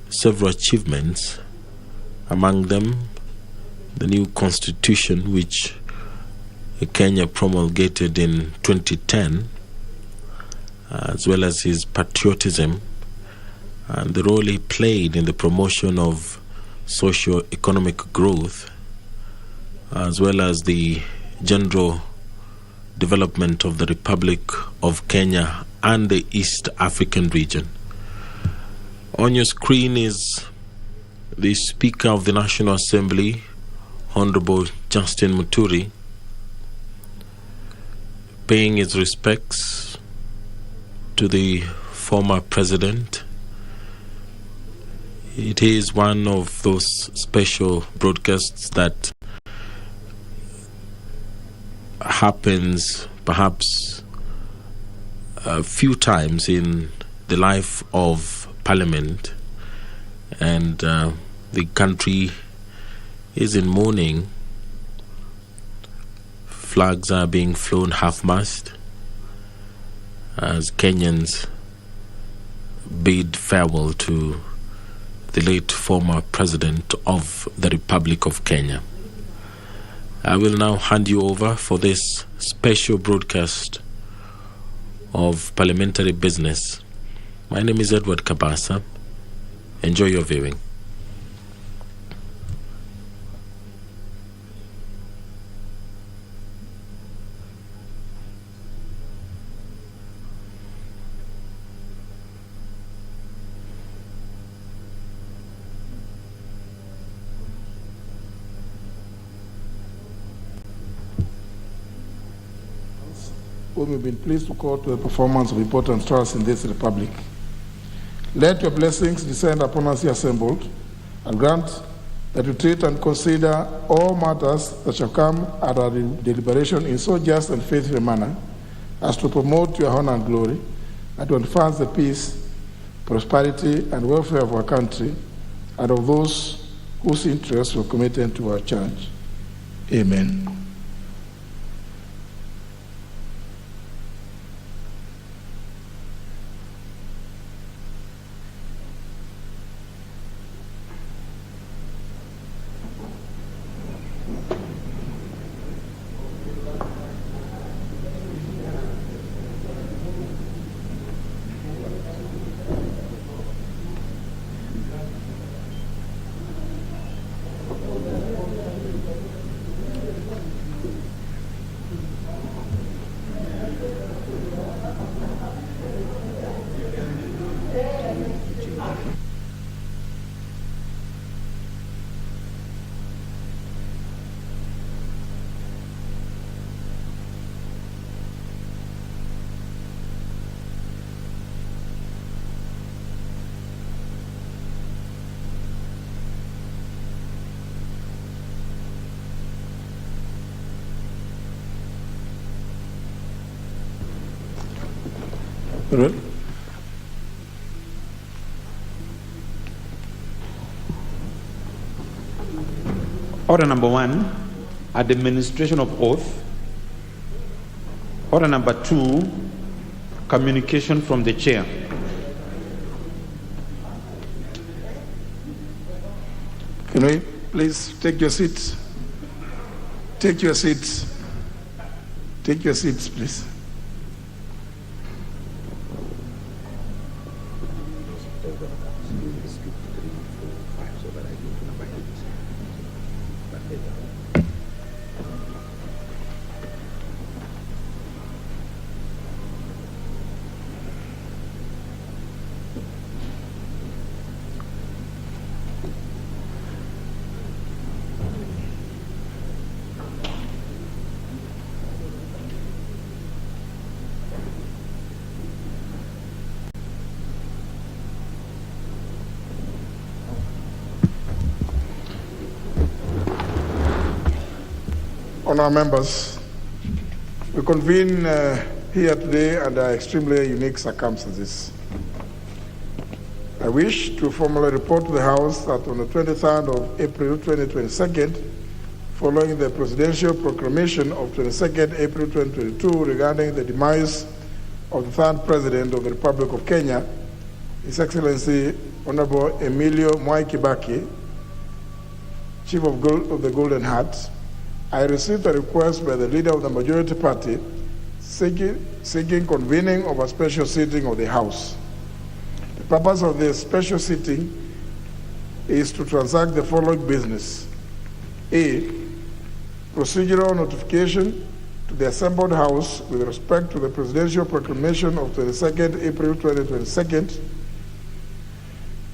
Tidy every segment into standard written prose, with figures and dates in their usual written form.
several achievements, among them the new constitution which Kenya promulgated in 2010, as well as his patriotism and the role he played in the promotion of socio-economic growth, as well as the general development of the Republic of Kenya and the East African region. On your screen is the Speaker of the National Assembly, Honorable Justin Muturi, paying his respects to the former president. It is one of those special broadcasts that happens perhaps a few times in the life of Parliament, and the country is in mourning. Flags are being flown half-mast as Kenyans bid farewell to the late former president of the Republic of Kenya. I will now hand you over for this special broadcast of parliamentary business. My name is Edward Kabasa. Enjoy your viewing. Whom we've been pleased to call to the performance of important trials in this republic. Let your blessings descend upon us here assembled, and grant that you treat and consider all matters that shall come at our deliberation in so just and faithful a manner as to promote your honor and glory, and to advance the peace, prosperity, and welfare of our country and of those whose interests were committed to our charge. Amen. Good. Order number 1, administration of oath. Order number 2, communication from the chair. Can we please take your seats? Take your seats. Take your seats, please. Honourable members, we convene here today under extremely unique circumstances. I wish to formally report to the House that on the 23rd of April 2022, following the presidential proclamation of 22nd April 2022 regarding the demise of the third President of the Republic of Kenya, His Excellency Honorable Emilio Mwai Kibaki, Chief of the Golden Heart, I received a request by the leader of the majority party seeking convening of a special sitting of the House. The purpose of this special sitting is to transact the following business. A, procedural notification to the assembled House with respect to the presidential proclamation of 22nd April 2022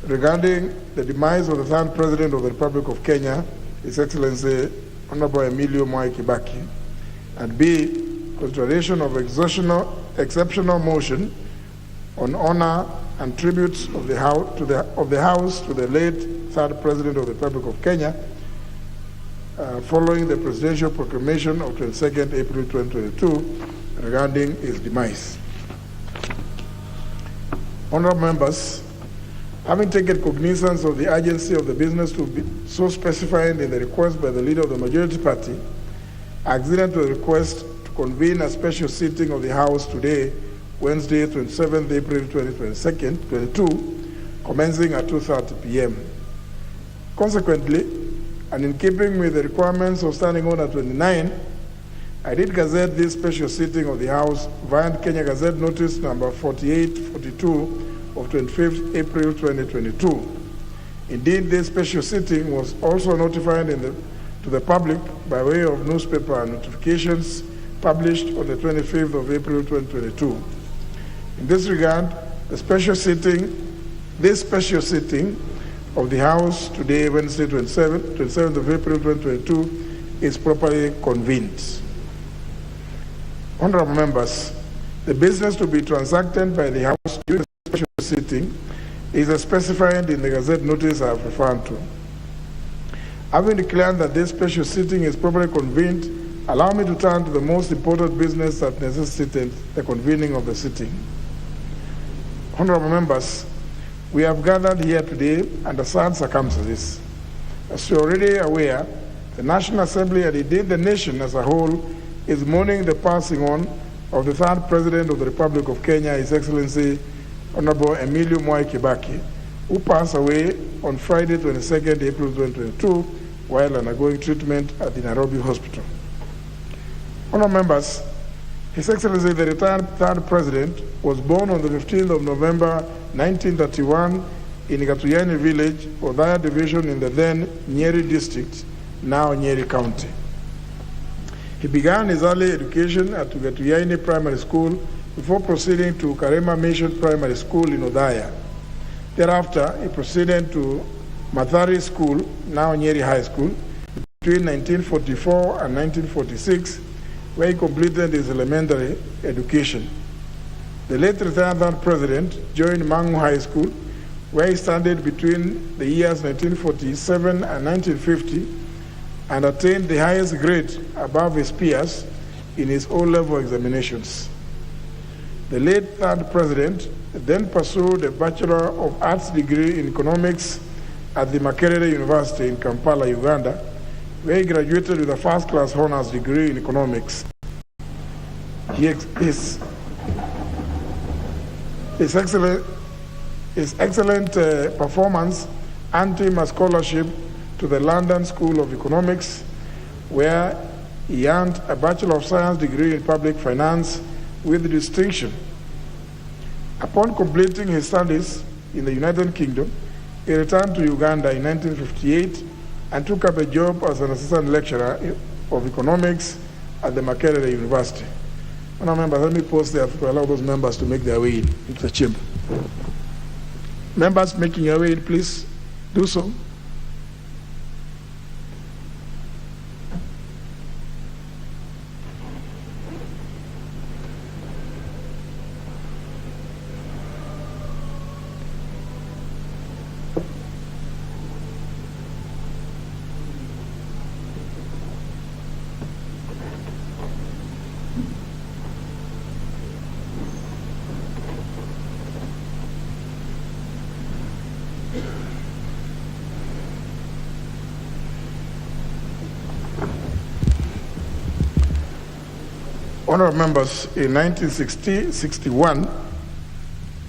regarding the demise of the third President of the Republic of Kenya, His Excellency Honorable Emilio Mwai Kibaki, and B, consideration of exceptional motion on honor and tributes of the House to the late third President of the Republic of Kenya, following the presidential proclamation of 22nd April 2022 regarding his demise. Honorable members, having taken cognizance of the urgency of the business to be so specified in the request by the leader of the majority party, I acceded to the request to convene a special sitting of the House today, Wednesday, 27th April 2022, commencing at 2:30 p.m. Consequently, and in keeping with the requirements of Standing Order 29, I did gazette this special sitting of the House via Kenya Gazette Notice number 4842 of 25th April 2022. Indeed, this special sitting was also notified to the public by way of newspaper notifications published on the 25th of April 2022. In this regard, this special sitting of the House today, Wednesday, 27th of April 2022, is properly convened. Honorable members, the business to be transacted by the House during the special sitting is specified in the Gazette notice I have referred to. Having declared that this special sitting is properly convened, allow me to turn to the most important business that necessitated the convening of the sitting. Honorable members, we have gathered here today under sad circumstances. As you are already aware, the National Assembly and indeed the nation as a whole is mourning the passing on of the third President of the Republic of Kenya, His Excellency Honorable Emilio Mwai Kibaki, who passed away on Friday, 22nd April 2022, while undergoing treatment at the Nairobi Hospital. Honorable members, His Excellency the retired third President was born on the 15th of November 1931 in Gatuyani village, Othaya division in the then Nyeri district, now Nyeri County. He began his early education at Gatuyani Primary School before proceeding to Karema Mission Primary School in Othaya. Thereafter, he proceeded to Mathari School, now Nyeri High School, between 1944 and 1946, where he completed his elementary education. The late retired third President joined Mangu High School, where he studied between the years 1947 and 1950 and attained the highest grade above his peers in his O-level examinations. The late third President then pursued a Bachelor of Arts degree in economics at the Makerere University in Kampala, Uganda, where he graduated with a first-class honors degree in economics. His excellent performance earned him a scholarship to the London School of Economics, where he earned a Bachelor of Science degree in public finance with distinction. Upon completing his studies in the United Kingdom, he returned to Uganda in 1958 and took up a job as an assistant lecturer of economics at the Makerere University. Honourable members, let me pause there to allow those members to make their way into the chamber. Members making your way in, please do so. Honourable members, in 1961,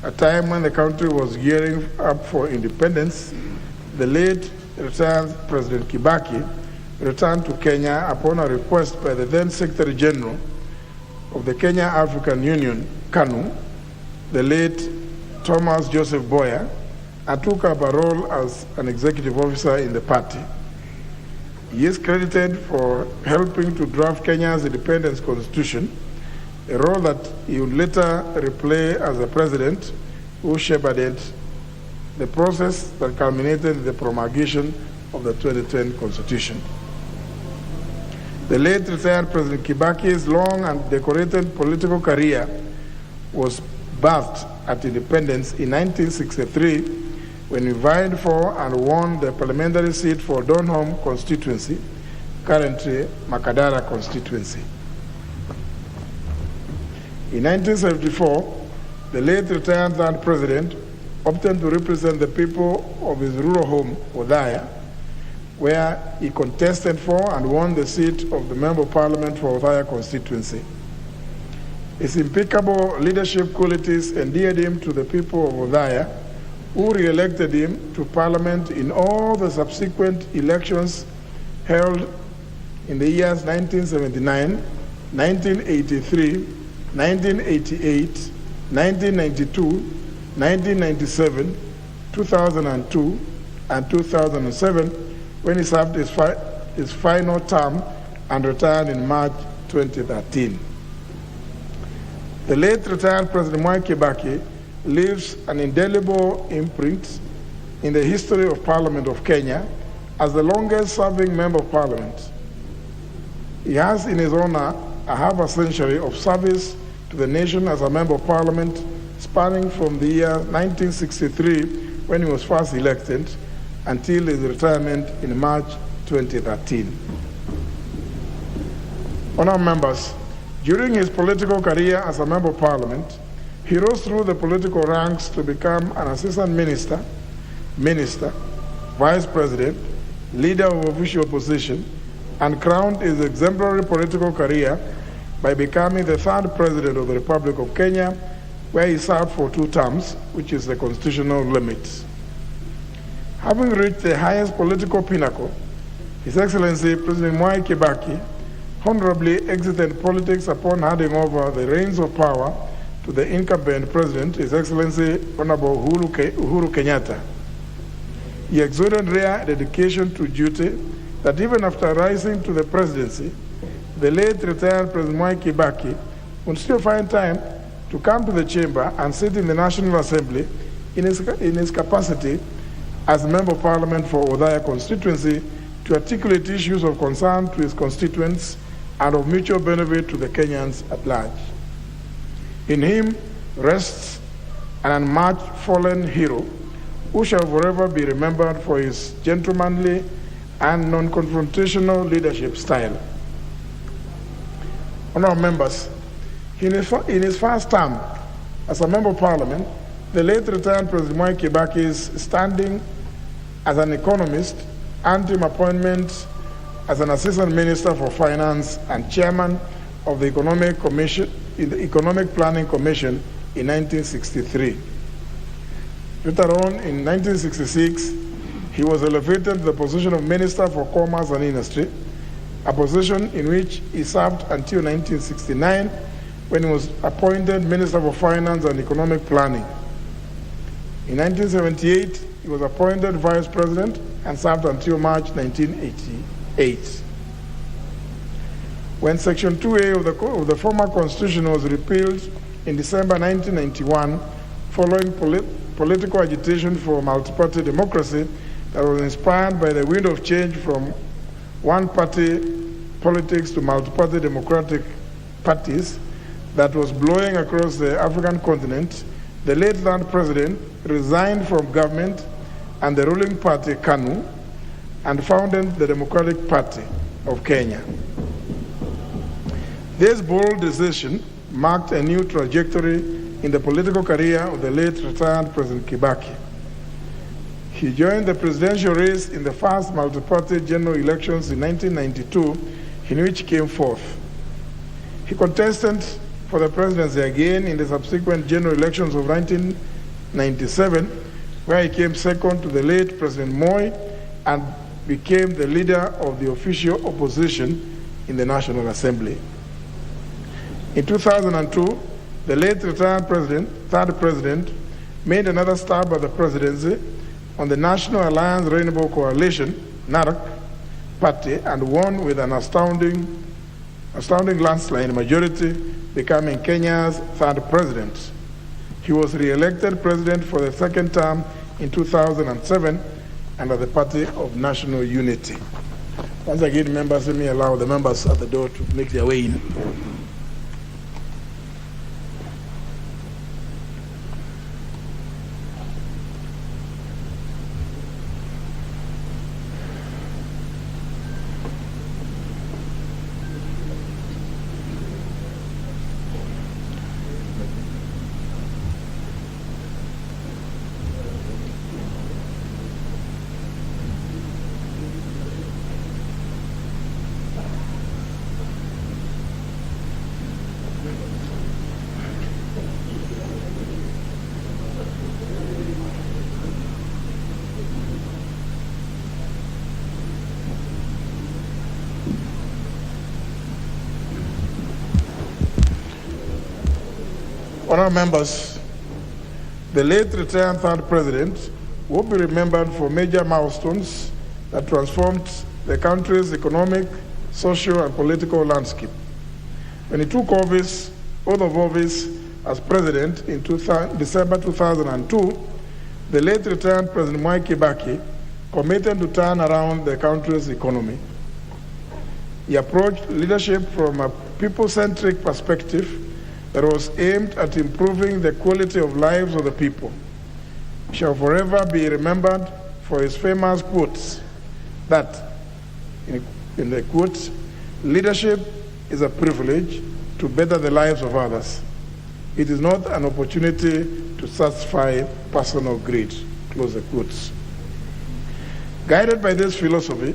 a time when the country was gearing up for independence, the late retired President Kibaki returned to Kenya upon a request by the then Secretary General of the Kenya African Union, KANU, the late Thomas Joseph Boya, and took up a role as an executive officer in the party. He is credited for helping to draft Kenya's independence constitution, a role that he would later replay as the president who shepherded the process that culminated in the promulgation of the 2010 constitution. The late retired President Kibaki's long and decorated political career was birthed at independence in 1963 when he vied for and won the parliamentary seat for Donholm constituency, currently Makadara constituency. In 1974, the late retired third president opted to represent the people of his rural home, Othaya, where he contested for and won the seat of the Member of Parliament for Othaya constituency. His impeccable leadership qualities endeared him to the people of Othaya, who re-elected him to Parliament in all the subsequent elections held in the years 1979, 1983, 1988, 1992, 1997, 2002, and 2007, when he served his final term and retired in March 2013. The late retired President Mwai Kibaki leaves an indelible imprint in the history of Parliament of Kenya as the longest-serving Member of Parliament. He has in his honor a half a century of service to the nation as a Member of Parliament, spanning from the year 1963, when he was first elected, until his retirement in March 2013. Honourable members, during his political career as a Member of Parliament, he rose through the political ranks to become an assistant minister, vice president, leader of official opposition, and crowned his exemplary political career by becoming the third president of the Republic of Kenya, where he served for 2 terms, which is the constitutional limit. Having reached the highest political pinnacle, His Excellency President Mwai Kibaki honorably exited politics upon handing over the reins of power to the incumbent president, His Excellency Honorable Uhuru Kenyatta. He exuded rare dedication to duty that even after rising to the presidency, the late retired President Mwai Kibaki would still find time to come to the chamber and sit in the National Assembly in his capacity as a Member of Parliament for Othaya constituency to articulate issues of concern to his constituents and of mutual benefit to the Kenyans at large. In him rests an unmatched fallen hero who shall forever be remembered for his gentlemanly and non-confrontational leadership style. Honourable members, in his first term as a Member of Parliament, the late retired President Mwai Kibaki's standing as an economist earned him appointment as an Assistant Minister for Finance and Chairman of the Economic Planning Commission in 1963. Later on, in 1966, he was elevated to the position of Minister for Commerce and Industry, a position in which he served until 1969, when he was appointed Minister for Finance and Economic Planning. In 1978, he was appointed Vice President and served until March 1988. When Section 2A of the former Constitution was repealed in December 1991, following political agitation for multi-party democracy that was inspired by the wind of change from one-party politics to multi-party democratic parties that was blowing across the African continent, the late third president resigned from government and the ruling party, KANU, and founded the Democratic Party of Kenya. This bold decision marked a new trajectory in the political career of the late retired President Kibaki. He joined the presidential race in the first multi-party general elections in 1992, in which he came fourth. He contested for the presidency again in the subsequent general elections of 19 1997, where he came second to the late President Moi and became the leader of the official opposition in the National Assembly. In 2002, the late retired third president, made another stab at the presidency on the National Alliance Rainbow Coalition, NARC, party and won with an astounding landslide majority, becoming Kenya's third president. He was re-elected president for the second term in 2007 under the Party of National Unity. Once again, members, let me allow the members at the door to make their way in. Honourable members, the late retired third president will be remembered for major milestones that transformed the country's economic, social, and political landscape. When he took oath of office as president in December 2002, the late retired President Mwai Kibaki committed to turn around the country's economy. He approached leadership from a people-centric perspective that was aimed at improving the quality of lives of the people. He shall forever be remembered for his famous quotes that, in the quotes, leadership is a privilege to better the lives of others. It is not an opportunity to satisfy personal greed, close the quotes. Guided by this philosophy,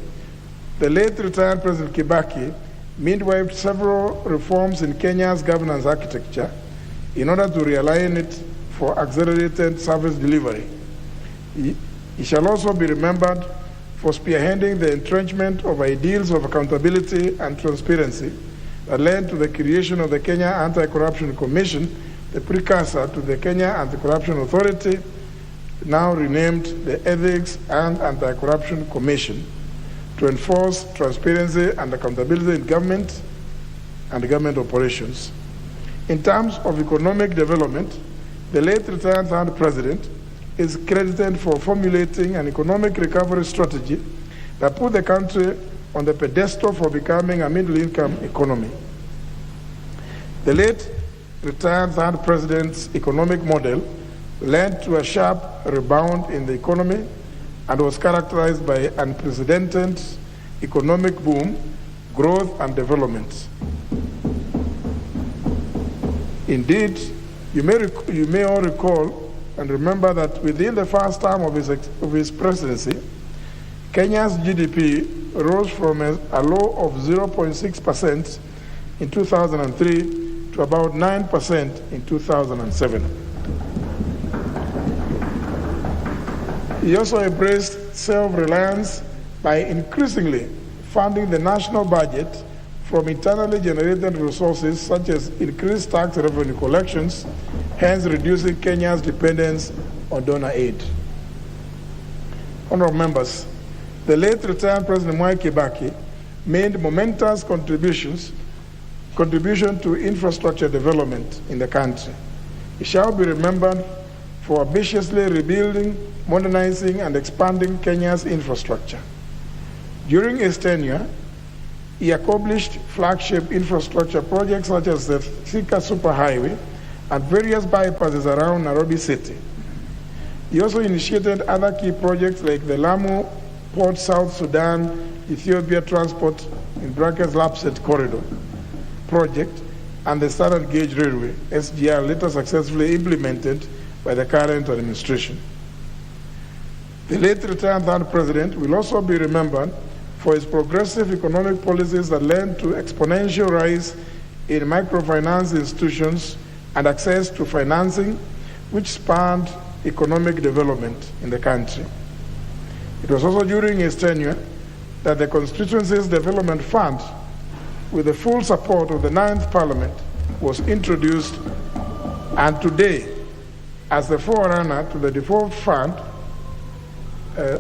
the late retired President Kibaki midwifed several reforms in Kenya's governance architecture in order to realign it for accelerated service delivery. He shall also be remembered for spearheading the entrenchment of ideals of accountability and transparency that led to the creation of the Kenya Anti-Corruption Commission, the precursor to the Kenya Anti-Corruption Authority, now renamed the Ethics and Anti-Corruption Commission, to enforce transparency and accountability in government and government operations. In terms of economic development, the late retired third president is credited for formulating an economic recovery strategy that put the country on the pedestal for becoming a middle-income economy. The late retired third president's economic model led to a sharp rebound in the economy and was characterized by unprecedented economic boom, growth, and development. Indeed, you may all recall and remember that within the first term of his presidency, Kenya's GDP rose from a low of 0.6% in 2003 to about 9% in 2007. He also embraced self-reliance by increasingly funding the national budget from internally generated resources such as increased tax revenue collections, hence reducing Kenya's dependence on donor aid. Honourable members, the late retired President Mwai Kibaki made momentous contribution to infrastructure development in the country. He shall be remembered for ambitiously rebuilding, modernizing, and expanding Kenya's infrastructure. During his tenure, he accomplished flagship infrastructure projects such as the Thika Superhighway and various bypasses around Nairobi City. He also initiated other key projects like the Lamu Port South Sudan Ethiopia Transport (LAPSET) Corridor project and the Standard Gauge Railway (SGR), later successfully implemented by the current administration. The late retired third president will also be remembered for his progressive economic policies that led to exponential rise in microfinance institutions and access to financing, which spurred economic development in the country. It was also during his tenure that the constituency's development fund, with the full support of the 9th Parliament, was introduced, and today, as the forerunner to the devolved fund, the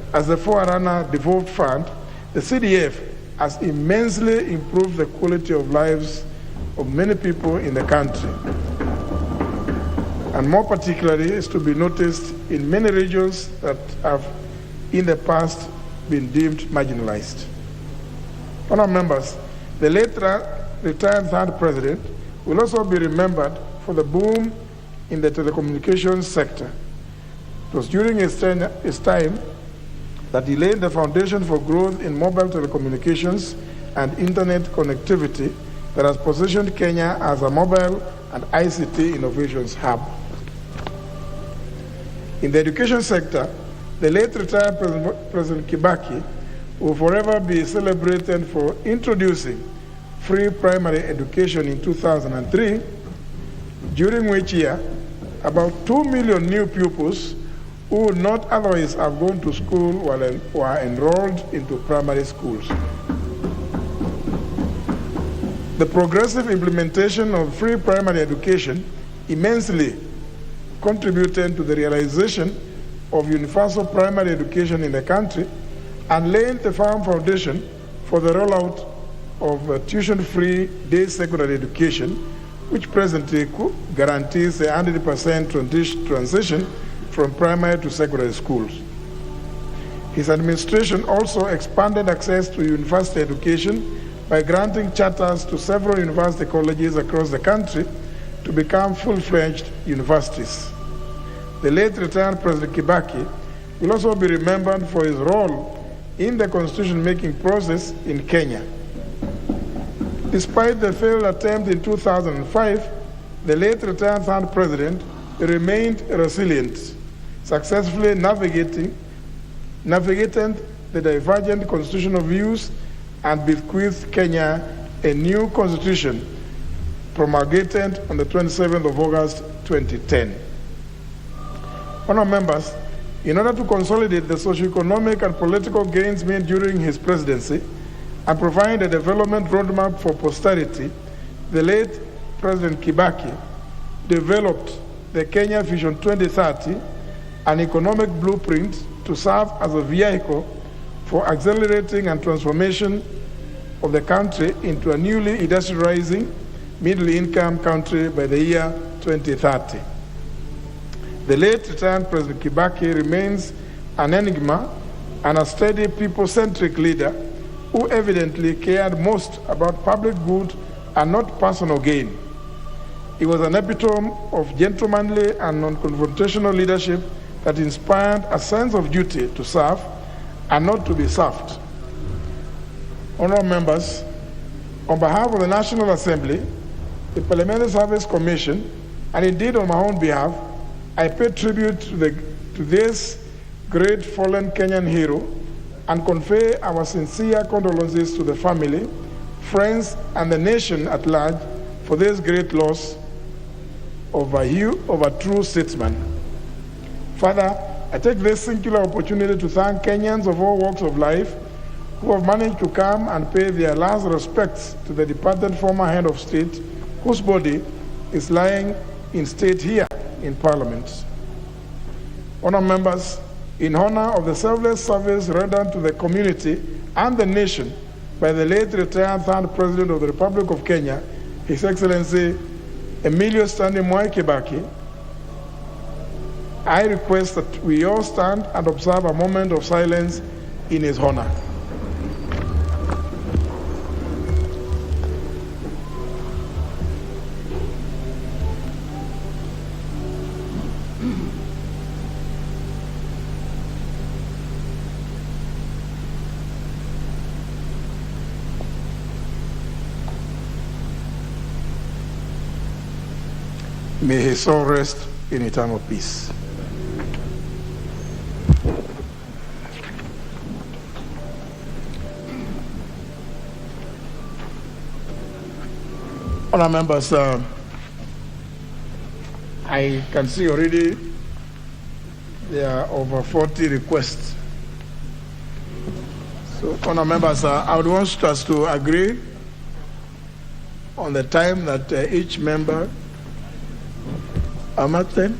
CDF has immensely improved the quality of lives of many people in the country, and more particularly is to be noticed in many regions that have in the past been deemed marginalized. Honourable members, the late retired 3rd President will also be remembered for the boom in the telecommunications sector. It was during his time that he laid the foundation for growth in mobile telecommunications and internet connectivity that has positioned Kenya as a mobile and ICT innovations hub. In the education sector, the late retired President Kibaki will forever be celebrated for introducing free primary education in 2003, during which year about 2 million new pupils who would not otherwise have gone to school were enrolled into primary schools. The progressive implementation of free primary education immensely contributed to the realization of universal primary education in the country and laid the firm foundation for the rollout of tuition-free day secondary education, which presently guarantees a 100% transition from primary to secondary schools. His administration also expanded access to university education by granting charters to several university colleges across the country to become full-fledged universities. The late retired President Kibaki will also be remembered for his role in the constitution-making process in Kenya. Despite the failed attempt in 2005, the late retired 3rd President remained resilient, successfully navigating the divergent constitutional views and bequeathed Kenya a new constitution promulgated on the 27th of August 2010. Honourable members, in order to consolidate the socio-economic and political gains made during his presidency and provide a development roadmap for posterity, the late President Kibaki developed the Kenya Vision 2030, an economic blueprint to serve as a vehicle for accelerating and transformation of the country into a newly industrializing middle-income country by the year 2030. The late retired President Kibaki remains an enigma and a steady people-centric leader who evidently cared most about public good and not personal gain. He was an epitome of gentlemanly and non-confrontational leadership that inspired a sense of duty to serve and not to be served. Honourable members, on behalf of the National Assembly, the Parliamentary Service Commission, and indeed on my own behalf, I pay tribute to this great fallen Kenyan hero and convey our sincere condolences to the family, friends, and the nation at large for this great loss of a true statesman. Further, I take this singular opportunity to thank Kenyans of all walks of life who have managed to come and pay their last respects to the departed former head of state, whose body is lying in state here in Parliament. Honourable members, in honor of the selfless service rendered to the community and the nation by the late retired 3rd President of the Republic of Kenya, His Excellency Emilio Stanley Mwai Kibaki, I request that we all stand and observe a moment of silence in his honor. May his soul rest in eternal peace. Honourable members, I can see already There are over 40 requests. So, honourable members, I would want us to agree on the time that each member. How much time?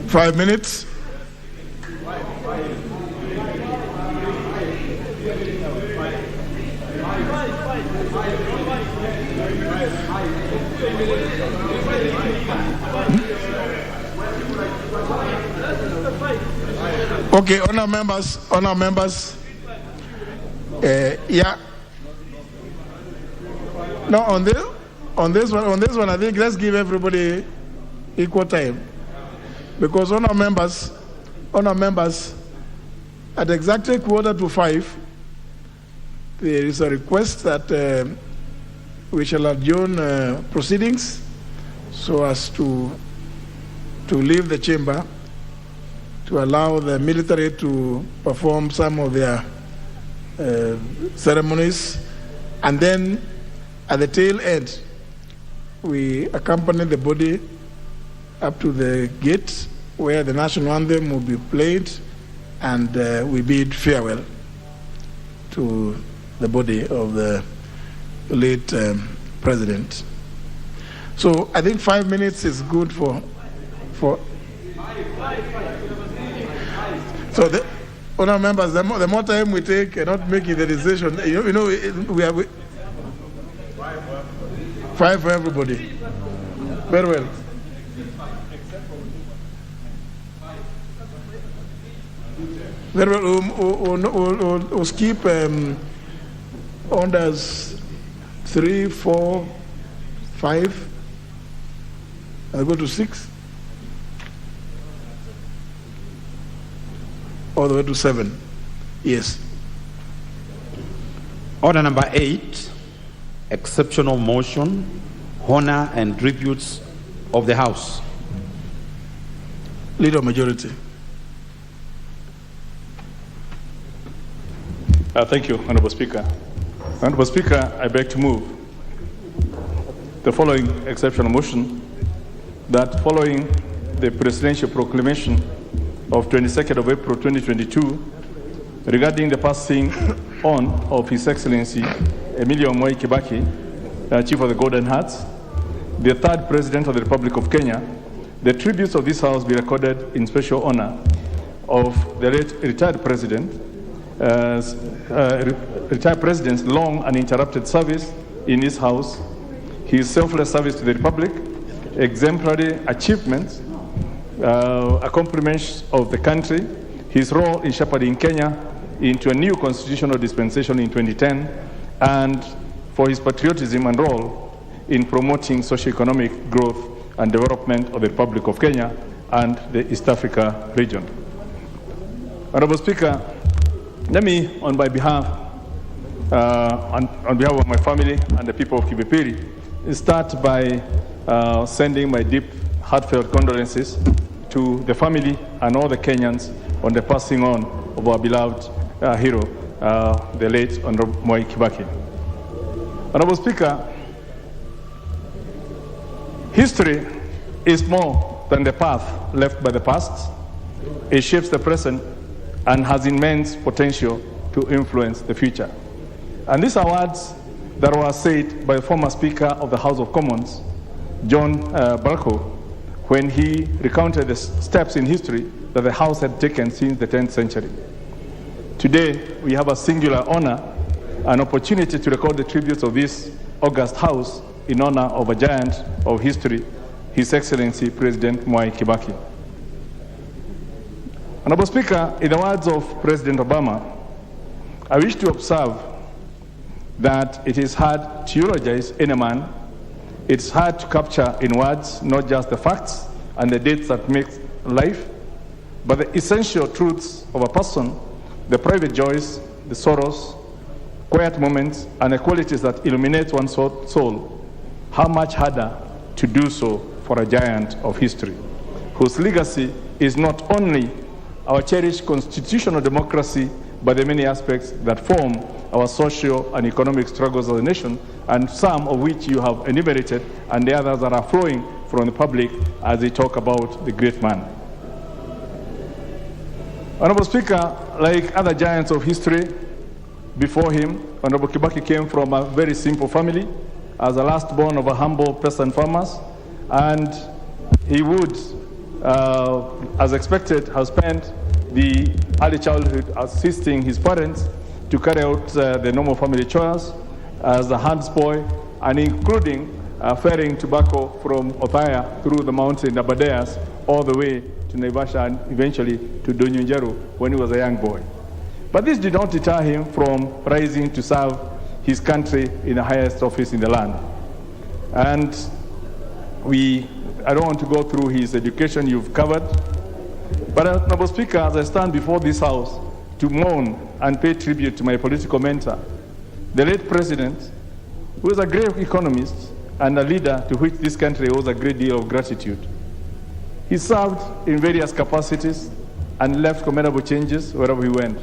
5 minutes. Okay, honour members. Yeah. No, on this one, I think let's give everybody equal time, because honour members, at exactly 4:45, there is a request that we shall adjourn proceedings so as to leave the chamber to allow the military to perform some of their ceremonies, and then at the tail end, we accompany the body up to the gate where the national anthem will be played, and we bid farewell to the body of the late president. So I think 5 minutes is good for. So the honour members, the more time we take, not making the decision. We have 5 for everybody. Very well. Very well. We'll skip orders 3, 4, 5. I'll go to 6. All the way to 7. Yes. Order number 8, exceptional motion, honor and tributes of the House. Leader of majority. Thank you, Honourable Speaker. Honourable Speaker, I beg to move the following exceptional motion, that following the presidential proclamation of 22nd of April 2022 regarding the passing on of His Excellency Emilio Mwai Kibaki, Chief of the Golden Hearts, the 3rd President of the Republic of Kenya, the tributes of this House be recorded in special honor of the late retired President, retired President's long uninterrupted service in this House, his selfless service to the Republic, exemplary achievements, accomplishments of the country, his role in shepherding Kenya into a new constitutional dispensation in 2010, and for his patriotism and role in promoting socio-economic growth and development of the Republic of Kenya and the East Africa region. Honourable Speaker, let me, on behalf of my family and the people of Kibipiri, start by sending my deep, heartfelt condolences to the family and all the Kenyans on the passing on of our beloved hero, the late Honorable Mwai Kibaki. Honorable Speaker, history is more than the path left by the past. It shapes the present and has immense potential to influence the future. And these are words that were said by the former Speaker of the House of Commons, John Barco, when he recounted the steps in history that the House had taken since the 10th century. Today, we have a singular honor, an opportunity to record the tributes of this august House in honor of a giant of history, His Excellency President Mwai Kibaki. Honorable Speaker, in the words of President Obama, I wish to observe that it is hard to eulogize any man. It's hard to capture in words not just the facts and the dates that make life, but the essential truths of a person, the private joys, the sorrows, quiet moments, and the qualities that illuminate one's soul. How much harder to do so for a giant of history, whose legacy is not only our cherished constitutional democracy, but the many aspects that form our social and economic struggles as a nation, and some of which you have enumerated, and the others that are flowing from the public as they talk about the great man. Honorable Speaker, like other giants of history before him, Honorable Kibaki came from a very simple family as the last born of a humble peasant farmers, and he would, as expected, have spent the early childhood assisting his parents to carry out the normal family chores as a hands boy, and including ferrying tobacco from Othaya through the mountain Aberdares all the way to Naivasha and eventually to Donyunjeru when he was a young boy. But this did not deter him from rising to serve his country in the highest office in the land. And I don't want to go through his education, you've covered. But Honorable Speaker, as I stand before this House to mourn and pay tribute to my political mentor, the late President, who is a great economist and a leader to which this country owes a great deal of gratitude. He served in various capacities and left commendable changes wherever he went.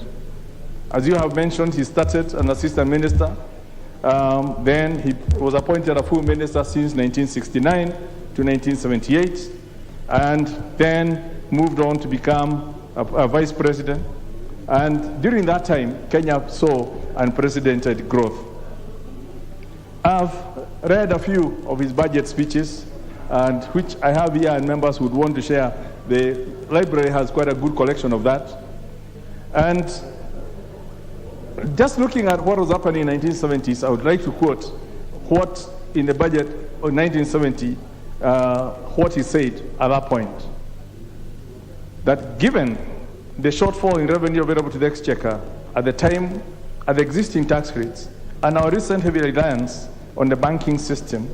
As you have mentioned, he started an assistant minister. Then he was appointed a full minister since 1969 to 1978, and then moved on to become a vice president. And during that time, Kenya saw unprecedented growth. I've read a few of his budget speeches, and which I have here, and members would want to share. The library has quite a good collection of that. And just looking at what was happening in the 1970s, I would like to quote what in the budget of 1970, what he said at that point. That given the shortfall in revenue available to the exchequer at the time, at the existing tax rates, and our recent heavy reliance on the banking system,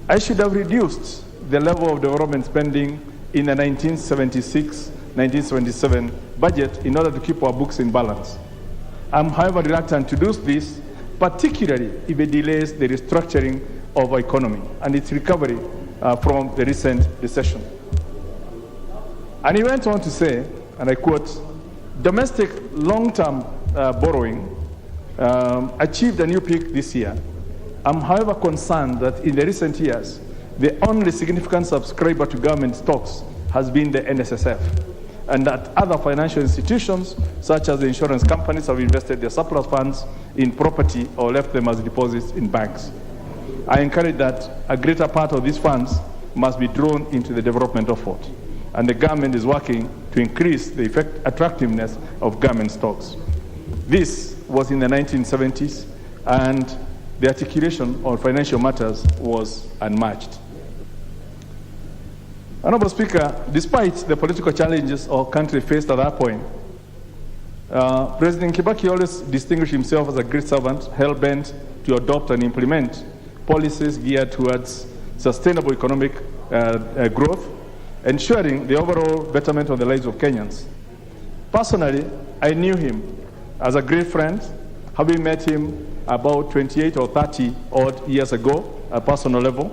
I should have reduced the level of development spending in the 1976-1977 budget in order to keep our books in balance. I'm, however, reluctant to do this, particularly if it delays the restructuring of our economy and its recovery from the recent recession. And he went on to say, and I quote, domestic long-term borrowing achieved a new peak this year. I'm, however, concerned that in the recent years, the only significant subscriber to government stocks has been the NSSF, and that other financial institutions, such as the insurance companies, have invested their surplus funds in property or left them as deposits in banks. I encourage that a greater part of these funds must be drawn into the development effort, and the government is working to increase the attractiveness of government stocks. This was in the 1970s, and the articulation on financial matters was unmatched. Honorable Speaker, despite the political challenges our country faced at that point, President Kibaki always distinguished himself as a great servant, hell-bent to adopt and implement policies geared towards sustainable economic growth, ensuring the overall betterment of the lives of Kenyans. Personally, I knew him as a great friend, having met him about 28 or 30 odd years ago at a personal level.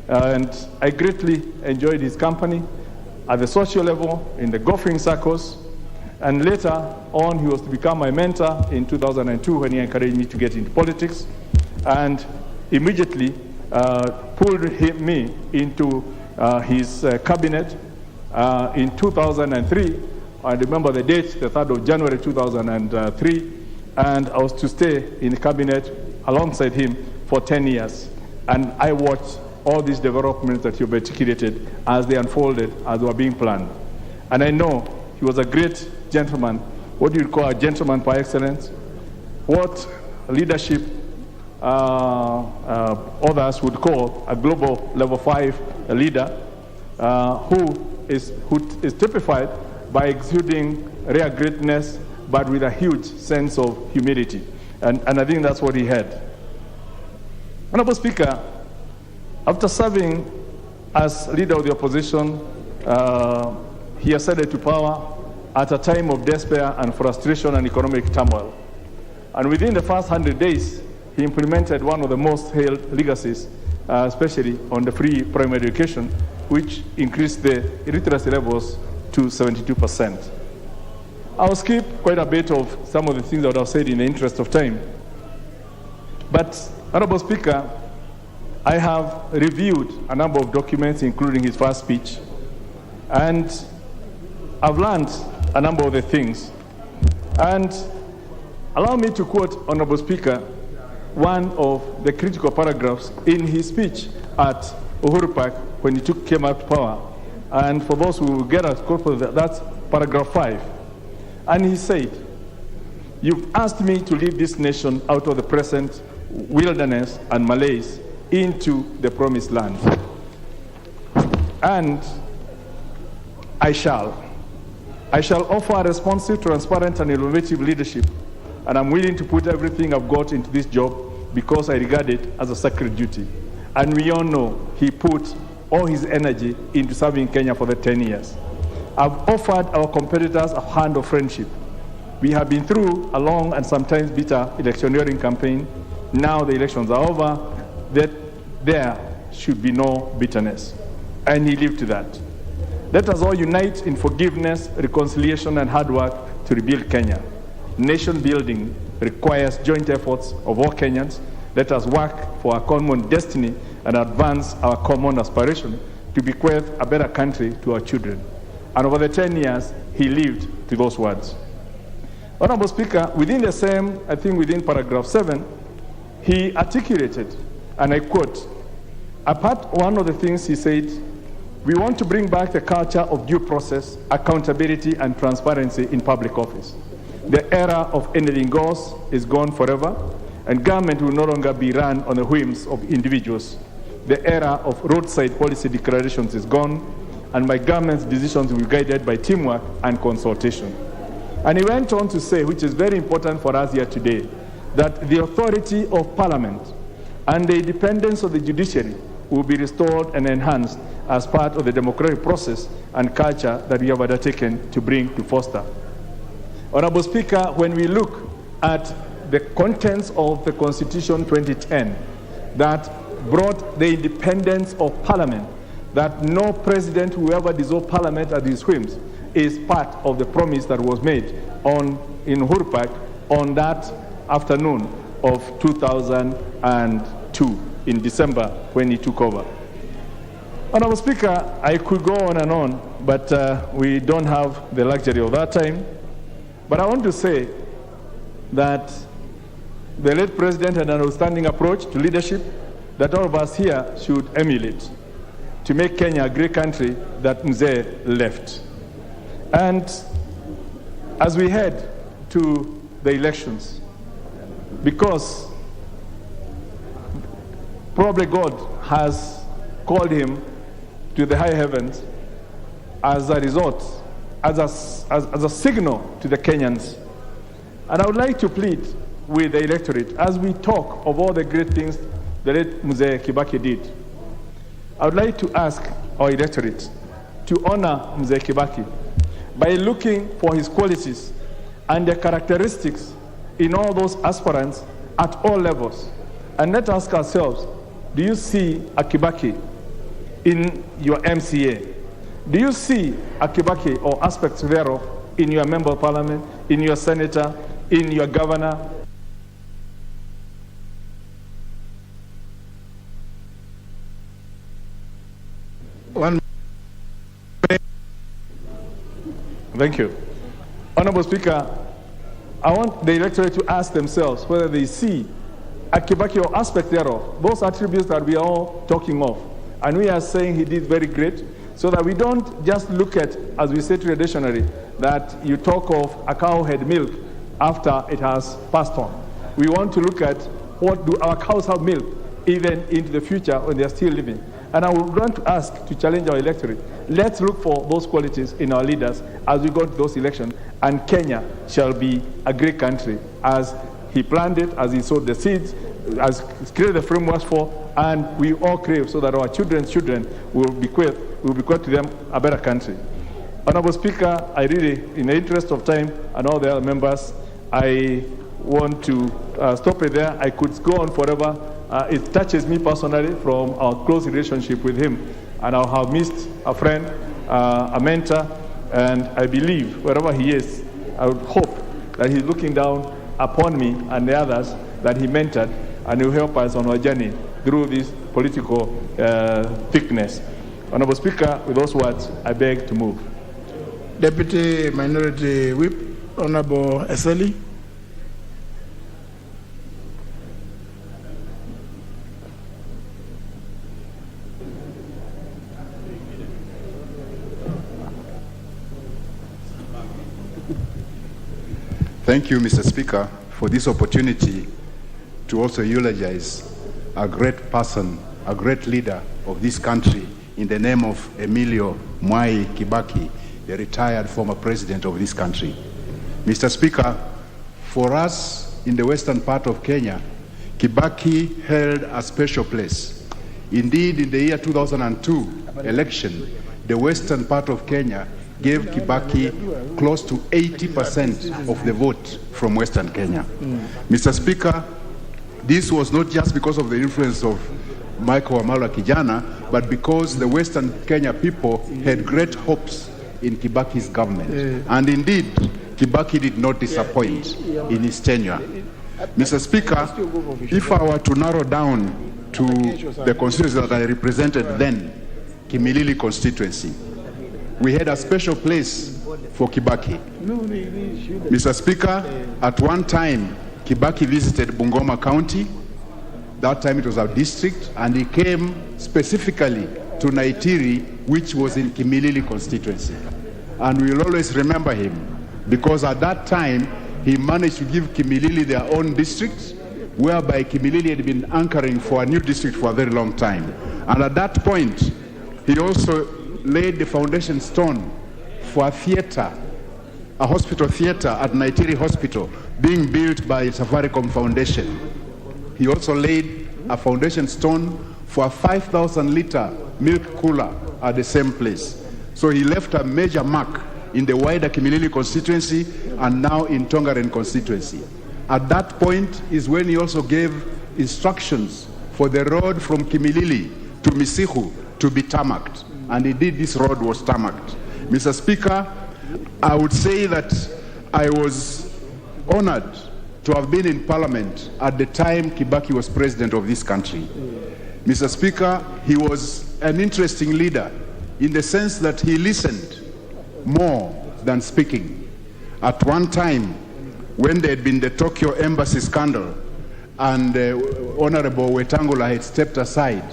And I greatly enjoyed his company at the social level, in the golfing circles, and later on he was to become my mentor in 2002 when he encouraged me to get into politics, and immediately pulled me into his cabinet in 2003. I remember the date, the 3rd of January 2003, and I was to stay in the cabinet alongside him for 10 years. And I watched all these developments that you've articulated as they unfolded, as they were being planned. And I know he was a great gentleman, what you call a gentleman par excellence, what leadership others would call a global level 5 leader, who is typified by exuding rare greatness, but with a huge sense of humility. And I think that's what he had. Honorable Speaker, after serving as leader of the opposition, he ascended to power at a time of despair and frustration and economic turmoil. And within the first 100 days, he implemented one of the most hailed legacies, especially on the free primary education, which increased the literacy levels to 72%. I'll skip quite a bit of some of the things that I've said in the interest of time. But, Honorable Speaker, I have reviewed a number of documents, including his first speech, and I've learned a number of the things. And allow me to quote, Honorable Speaker, one of the critical paragraphs in his speech at Uhuru Park when he came up to power. And for those who will get a copy of that, that's paragraph 5. And he said, "You've asked me to lead this nation out of the present wilderness and malaise into the promised land. And I shall offer a responsive, transparent, and innovative leadership. And I'm willing to put everything I've got into this job because I regard it as a sacred duty." And we all know he put all his energy into serving Kenya for the 10 years. I've offered our competitors a hand of friendship. We have been through a long and sometimes bitter electioneering campaign. Now the elections are over, that there should be no bitterness. And he lived to that. Let us all unite in forgiveness, reconciliation, and hard work to rebuild Kenya. Nation building requires joint efforts of all Kenyans. Let us work for our common destiny and advance our common aspiration to bequeath a better country to our children. And over the 10 years, he lived to those words. Honorable Speaker, within the same, I think within paragraph 7, he articulated, and I quote, one of the things he said, "We want to bring back the culture of due process, accountability, and transparency in public office. The era of anything goes is gone forever, and government will no longer be run on the whims of individuals. The era of roadside policy declarations is gone, and my government's decisions will be guided by teamwork and consultation." And he went on to say, which is very important for us here today, that the authority of Parliament and the independence of the judiciary will be restored and enhanced as part of the democratic process and culture that we have undertaken to bring to foster. Honorable Speaker, when we look at the contents of the Constitution 2010 that brought the independence of Parliament, that no president who ever dissolved Parliament at his whims, is part of the promise that was made in Uhuru Park on that afternoon of 2002 in December when he took over. Honorable Speaker, I could go on and on, but we don't have the luxury of that time. But I want to say that the late president had an outstanding approach to leadership that all of us here should emulate to make Kenya a great country that Mzee left. And as we head to the elections, because probably God has called him to the high heavens as a result, as a signal to the Kenyans. And I would like to plead with the electorate as we talk of all the great things the late Mzee Kibaki did. I would like to ask our electorate to honor Mzee Kibaki by looking for his qualities and the characteristics in all those aspirants at all levels. And let's ask ourselves, do you see a Kibaki in your MCA? Do you see a Kibaki or aspects thereof in your member of parliament, in your senator, in your governor? Thank you. Honorable Speaker, I want the electorate to ask themselves whether they see a Kibaki or aspect thereof, those attributes that we are all talking of. And we are saying he did very great, so that we don't just look at, as we say traditionally, that you talk of a cow had milk after it has passed on. We want to look at what do our cows have milk even into the future when they are still living. And I would want to ask to challenge our electorate. Let's look for those qualities in our leaders as we go to those elections, and Kenya shall be a great country as he planned it, as he sowed the seeds, as created the frameworks for, and we all crave so that our children's children will bequeath to them a better country. Honorable Speaker, I really, in the interest of time and all the other members, I want to stop it there. I could go on forever. It touches me personally from our close relationship with him, and I have missed a friend, a mentor, and I believe wherever he is, I would hope that he's looking down upon me and the others that he mentored, and he will help us on our journey through this political thickness. Honorable Speaker, with those words, I beg to move. Deputy Minority Whip, Honorable Eseli. Thank you, Mr. Speaker, for this opportunity to also eulogize a great person, a great leader of this country in the name of Emilio Mwai Kibaki, the retired former president of this country. Mr. Speaker, for us in the western part of Kenya, Kibaki held a special place. Indeed, in the year 2002 election, the western part of Kenya gave Kibaki close to 80% of the vote from Western Kenya. Mr. Speaker, this was not just because of the influence of Michael Wamalwa Kijana, but because the Western Kenya people had great hopes in Kibaki's government. And indeed, Kibaki did not disappoint in his tenure. Mr. Speaker, if I were to narrow down to the constituency that I represented then, Kimilili constituency, we had a special place for Kibaki. Mr. Speaker, at one time, Kibaki visited Bungoma County. That time it was our district, and he came specifically to Naitiri, which was in Kimilili constituency. And we will always remember him, because at that time, he managed to give Kimilili their own district, whereby Kimilili had been anchoring for a new district for a very long time. And at that point, he also laid the foundation stone for a theater, a hospital theater at Naitiri Hospital, being built by Safaricom Foundation. He also laid a foundation stone for a 5,000-liter milk cooler at the same place. So he left a major mark in the wider Kimilili constituency and now in Tongaren constituency. At that point is when he also gave instructions for the road from Kimilili to Misihu to be tarmacked. And indeed, this road was tarmacked. Mr. Speaker, I would say that I was honored to have been in Parliament at the time Kibaki was president of this country. Mr. Speaker, he was an interesting leader in the sense that he listened more than speaking. At one time, when there had been the Tokyo embassy scandal and Honorable Wetangula had stepped aside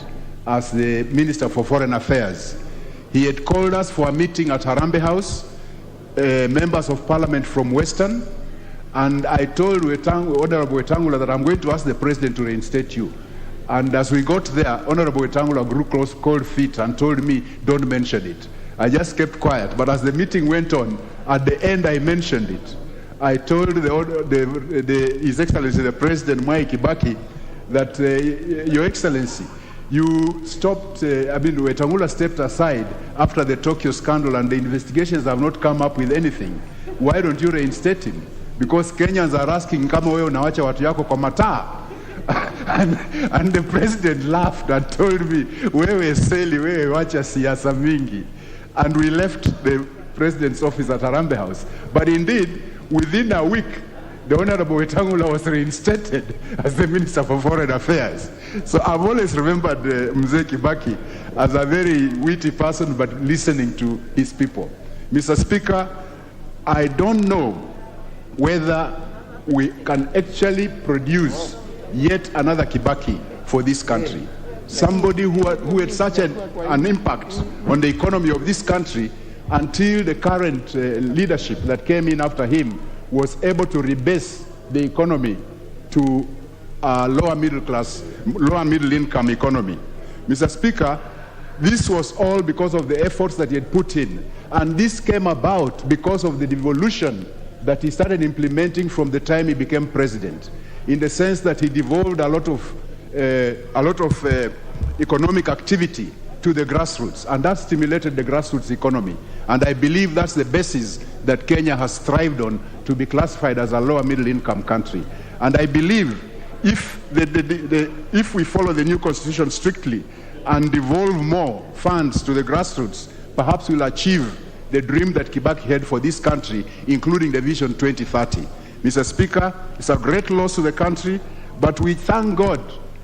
as the Minister for Foreign Affairs, he had called us for a meeting at Harambee House, members of Parliament from Western, and I told Honorable Wetangula that I'm going to ask the President to reinstate you. And as we got there, Honorable Wetangula grew close, cold feet and told me, don't mention it. I just kept quiet, but as the meeting went on, at the end I mentioned it. I told His Excellency the President Mwai Kibaki that, Your Excellency, you stopped, Wetangula stepped aside after the Tokyo scandal and the investigations have not come up with anything. Why don't you reinstate him? Because Kenyans are asking, kama wewe unawacha watu yako kwa mataa. And the president laughed and told me, wewe seli, wewe wacha siasa mingi. And we left the president's office at Harambee House. But indeed, within a week, the Honorable Wetangula was reinstated as the Minister for Foreign Affairs. So I've always remembered Mzee Kibaki as a very witty person, but listening to his people. Mr. Speaker, I don't know whether we can actually produce yet another Kibaki for this country. Somebody who had such an impact on the economy of this country until the current leadership that came in after him was able to rebase the economy to a lower middle income economy. Mr. Speaker, this was all because of the efforts that he had put in. And this came about because of the devolution that he started implementing from the time he became president, in the sense that he devolved a lot of economic activity to the grassroots, and that stimulated the grassroots economy. And I believe that's the basis that Kenya has thrived on to be classified as a lower middle income country. And I believe if we follow the new constitution strictly and devolve more funds to the grassroots, perhaps we'll achieve the dream that Kibaki had for this country, including the Vision 2030. Mr. Speaker, it's a great loss to the country, but we thank God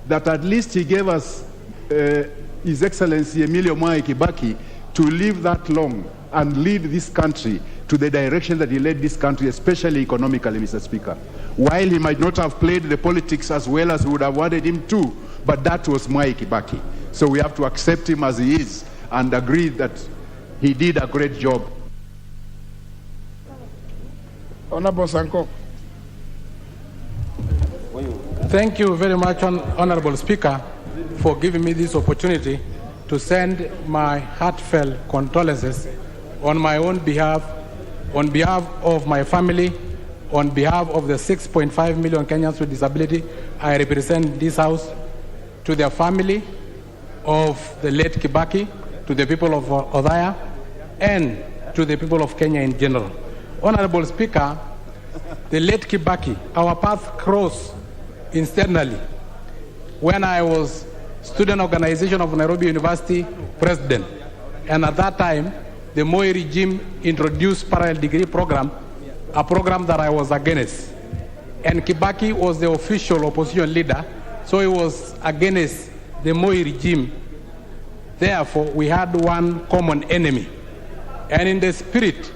that at least he gave us His Excellency Emilio Mwai Kibaki to live that long and lead this country to the direction that he led this country, especially economically, Mr. Speaker. While he might not have played the politics as well as we would have wanted him to, but that was Mwai Kibaki. So we have to accept him as he is and agree that he did a great job. Honorable Sanko. Thank you very much, Honorable Speaker, for giving me this opportunity to send my heartfelt condolences on my own behalf, on behalf of my family, on behalf of the 6.5 million Kenyans with disability I represent in this House, to their family of the late Kibaki, to the people of Othaya, and to the people of Kenya in general. Honorable Speaker, the late Kibaki, our path crossed instantly when I was student organization of Nairobi University president. And at that time, the Moi regime introduced parallel degree program, a program that I was against. And Kibaki was the official opposition leader, so he was against the Moi regime. Therefore, we had one common enemy. And in the spirit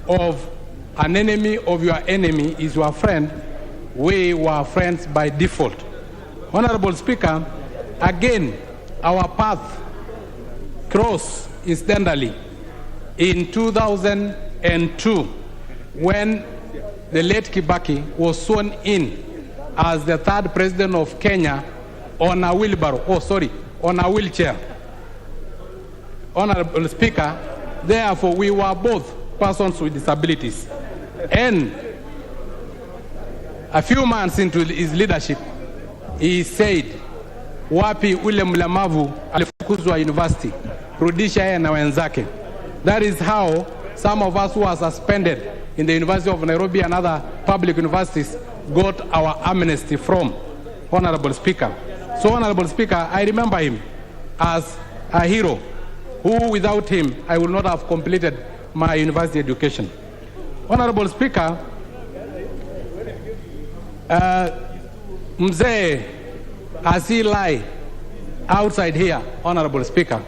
of an enemy of your enemy is your friend, we were friends by default. Honorable Speaker, again, our path crossed incidentally in 2002 when the late Kibaki was sworn in as the third president of Kenya on a wheelchair. Honorable Speaker, therefore we were both persons with disabilities. And a few months into his leadership, he said, wapi ule mlemavu alifukuzwa university, rudisha yeye na wenzake. That is how some of us who are suspended in the University of Nairobi and other public universities got our amnesty from, Honorable Speaker. So, Honorable Speaker, I remember him as a hero who, without him, I would not have completed my university education. Honorable Speaker, Mzee, as he lie outside here, Honorable Speaker,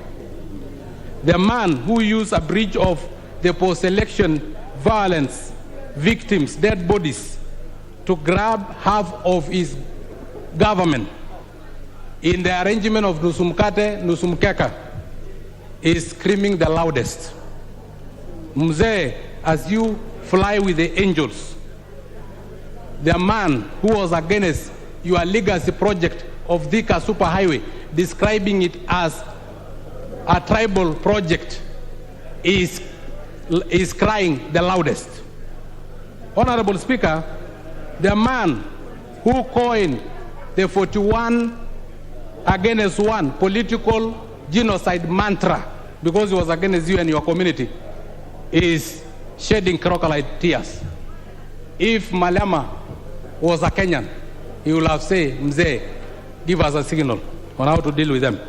the man who used a breach of the post-election violence victims' dead bodies to grab half of his government in the arrangement of Nusumkate, Nusumkeka, is screaming the loudest. Mzee, as you fly with the angels, the man who was against your legacy project of Thika Superhighway, describing it as a tribal project, is crying the loudest. Honorable Speaker, the man who coined the 41 against one political genocide mantra because he was against you and your community is shedding crocodile tears. If Malema was a Kenyan, he would have said, Mzee, give us a signal on how to deal with them.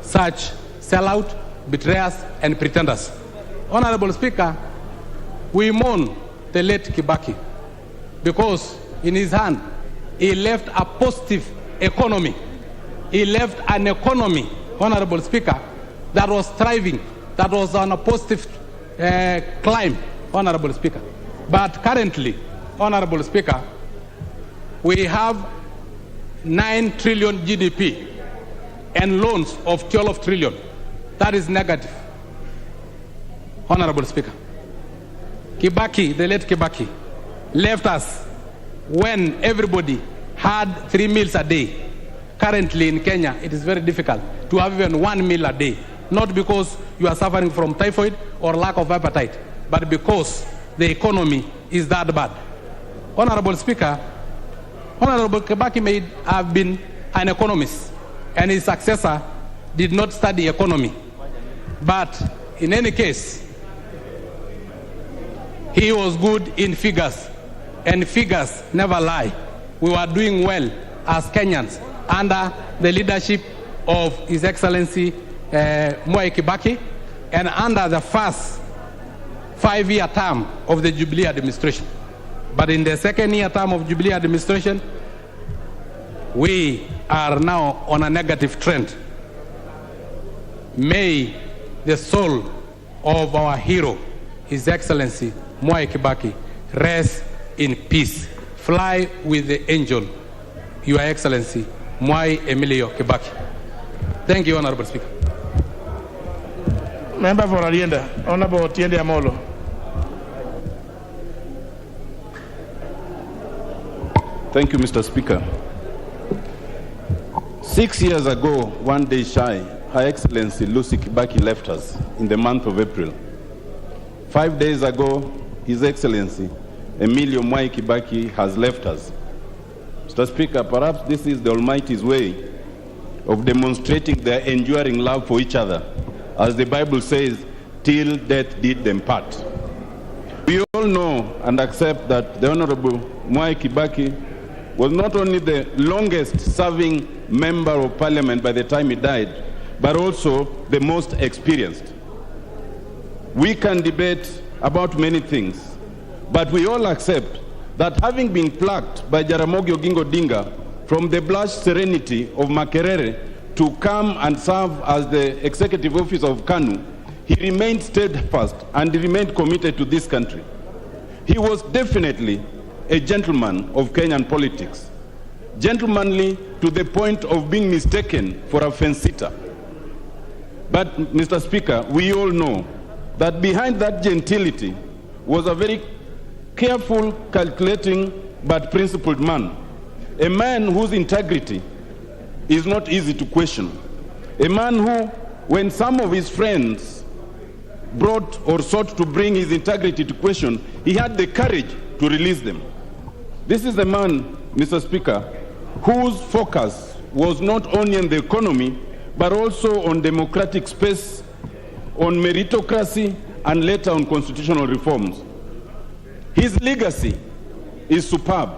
Such sellout, betrayers, and pretenders. Honorable Speaker, we mourn the late Kibaki because in his hand, he left a positive economy. He left an economy, Honorable Speaker, that was thriving, that was on a positive climb, Honorable Speaker. But currently, Honorable Speaker, we have 9 trillion GDP and loans of 12 trillion. That is negative, Honorable Speaker. Kibaki, the late Kibaki, left us when everybody had 3 meals a day. Currently in Kenya, it is very difficult to have even 1 meal a day. Not because you are suffering from typhoid or lack of appetite, but because the economy is that bad. Honorable Speaker, Honorable Kibaki may have been an economist, and his successor did not study economy. But in any case, he was good in figures, and figures never lie. We were doing well as Kenyans under the leadership of His Excellency Mwai Kibaki and under the first 5-year term of the Jubilee administration. But in the second-year term of Jubilee administration, we are now on a negative trend. May the soul of our hero, His Excellency Mwai Kibaki, rest in peace. Fly with the angel, Your Excellency Mwai Emilio Kibaki. Thank you, Honorable Speaker. Member for Alienda, Honorable Tiende Amolo. Thank you, Mr. Speaker. 6 years ago, one day shy, Her Excellency Lucy Kibaki left us in the month of April. 5 days ago, His Excellency Emilio Mwai Kibaki has left us. Mr. Speaker, perhaps this is the Almighty's way of demonstrating their enduring love for each other, as the Bible says, till death did them part. We all know and accept that the Honorable Mwai Kibaki was not only the longest serving member of Parliament by the time he died, but also the most experienced. We can debate about many things, but we all accept that having been plucked by Jaramogi Oginga Odinga from the blush serenity of Makerere to come and serve as the executive officer of KANU, he remained steadfast and he remained committed to this country. He was definitely a gentleman of Kenyan politics, gentlemanly to the point of being mistaken for a fence-sitter. But, Mr. Speaker, we all know that behind that gentility was a very careful, calculating, but principled man, a man whose integrity is not easy to question, a man who, when some of his friends brought or sought to bring his integrity to question, he had the courage to release them. This is a man, Mr. Speaker, whose focus was not only on the economy, but also on democratic space, on meritocracy, and later on constitutional reforms. His legacy is superb,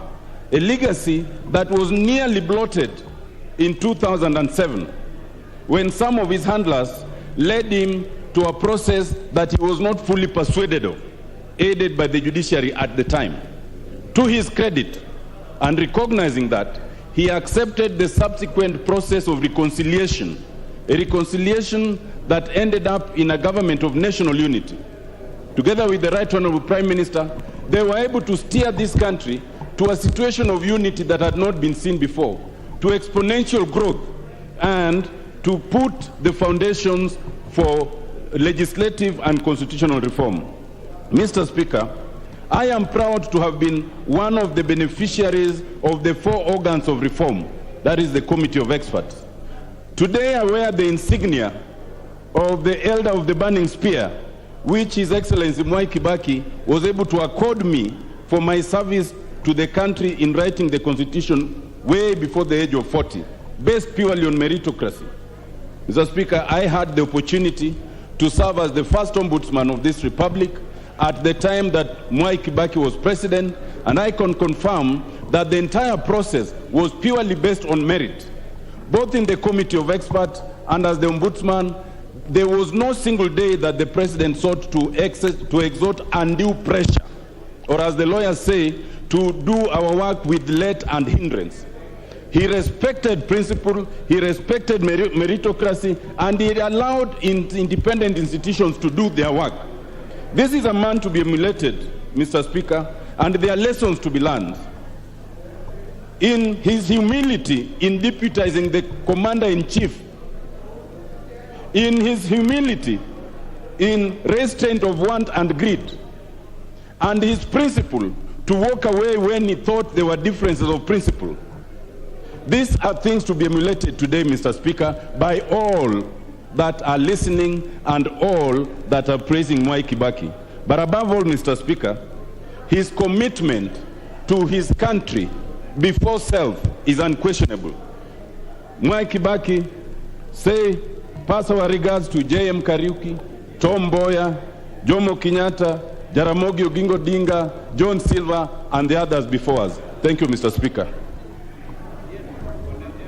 a legacy that was nearly blotted in 2007, when some of his handlers led him to a process that he was not fully persuaded of, aided by the judiciary at the time. To his credit, and recognizing that, he accepted the subsequent process of reconciliation, a reconciliation that ended up in a government of national unity. Together with the Right Honorable Prime Minister, they were able to steer this country to a situation of unity that had not been seen before, to exponential growth, and to put the foundations for legislative and constitutional reform. Mr. Speaker, I am proud to have been one of the beneficiaries of the 4 organs of reform, that is the Committee of Experts. Today I wear the insignia of the Elder of the Burning Spear, which His Excellency Mwai Kibaki was able to accord me for my service to the country in writing the Constitution way before the age of 40, based purely on meritocracy. Mr. Speaker, I had the opportunity to serve as the first ombudsman of this republic at the time that Mwai Kibaki was president, and I can confirm that the entire process was purely based on merit. Both in the Committee of Experts and as the ombudsman, there was no single day that the president sought to exert undue pressure, or as the lawyers say, to do our work with let and hindrance. He respected principle, he respected meritocracy, and he allowed independent institutions to do their work. This is a man to be emulated, Mr. Speaker, and there are lessons to be learned. In his humility in deputizing the commander-in-chief, in his humility in restraint of want and greed, and his principle to walk away when he thought there were differences of principle. These are things to be emulated today, Mr. Speaker, by all that are listening and all that are praising Mwai Kibaki. But above all, Mr. Speaker, his commitment to his country before self is unquestionable. Mwai Kibaki, pass our regards to J.M. Kariuki, Tom Mboya, Jomo Kenyatta, Jaramogi Oginga Odinga, John Silver, and the others before us. Thank you, Mr. Speaker.